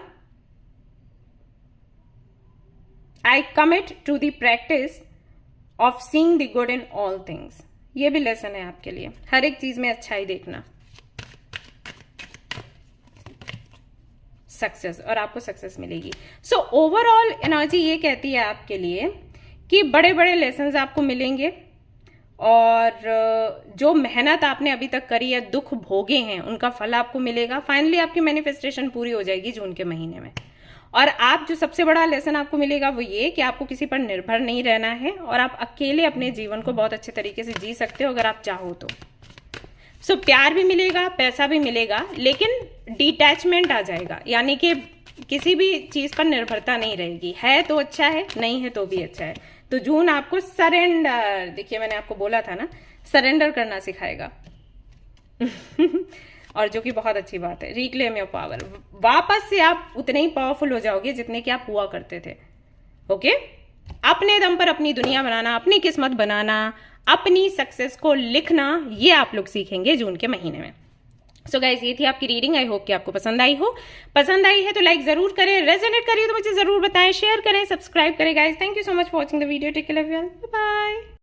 I commit to the practice of seeing the good in all things, ये भी लेसन है आपके लिए, हर एक चीज में अच्छाई देखना। सक्सेस, और आपको सक्सेस मिलेगी। सो ओवरऑल एनर्जी ये कहती है आपके लिए कि बड़े बड़े लेसन्स आपको मिलेंगे, और जो मेहनत आपने अभी तक करी है, दुख भोगे हैं, उनका फल आपको मिलेगा। फाइनली आपकी मैनिफेस्टेशन पूरी हो जाएगी जून के महीने में। और आप, जो सबसे बड़ा लेसन आपको मिलेगा वो ये कि आपको किसी पर निर्भर नहीं रहना है, और आप अकेले अपने जीवन को बहुत अच्छे तरीके से जी सकते हो अगर आप चाहो तो। सो प्यार भी मिलेगा, पैसा भी मिलेगा, लेकिन डिटैचमेंट आ जाएगा, यानी कि किसी भी चीज पर निर्भरता नहीं रहेगी। है तो अच्छा है, नहीं है तो भी अच्छा है। तो जून आपको सरेंडर, देखिए मैंने आपको बोला था ना, सरेंडर करना सिखाएगा और जो कि बहुत अच्छी बात है। रिक्लेम योर पावर, वापस से आप उतने ही पावरफुल हो जाओगे जितने कि आप हुआ करते थे। ओके, अपने दम पर अपनी दुनिया बनाना, अपनी किस्मत बनाना, अपनी सक्सेस को लिखना, ये आप लोग सीखेंगे जून के महीने में। सो गाइज, ये थी आपकी रीडिंग। आई होप कि आपको पसंद आई हो। पसंद आई है तो लाइक जरूर करें, रेजोनेट करिए तो मुझे जरूर बताएं, शेयर करें, सब्सक्राइब करें। Guys, thank you so much for watching the video. Take care, love you all, bye bye.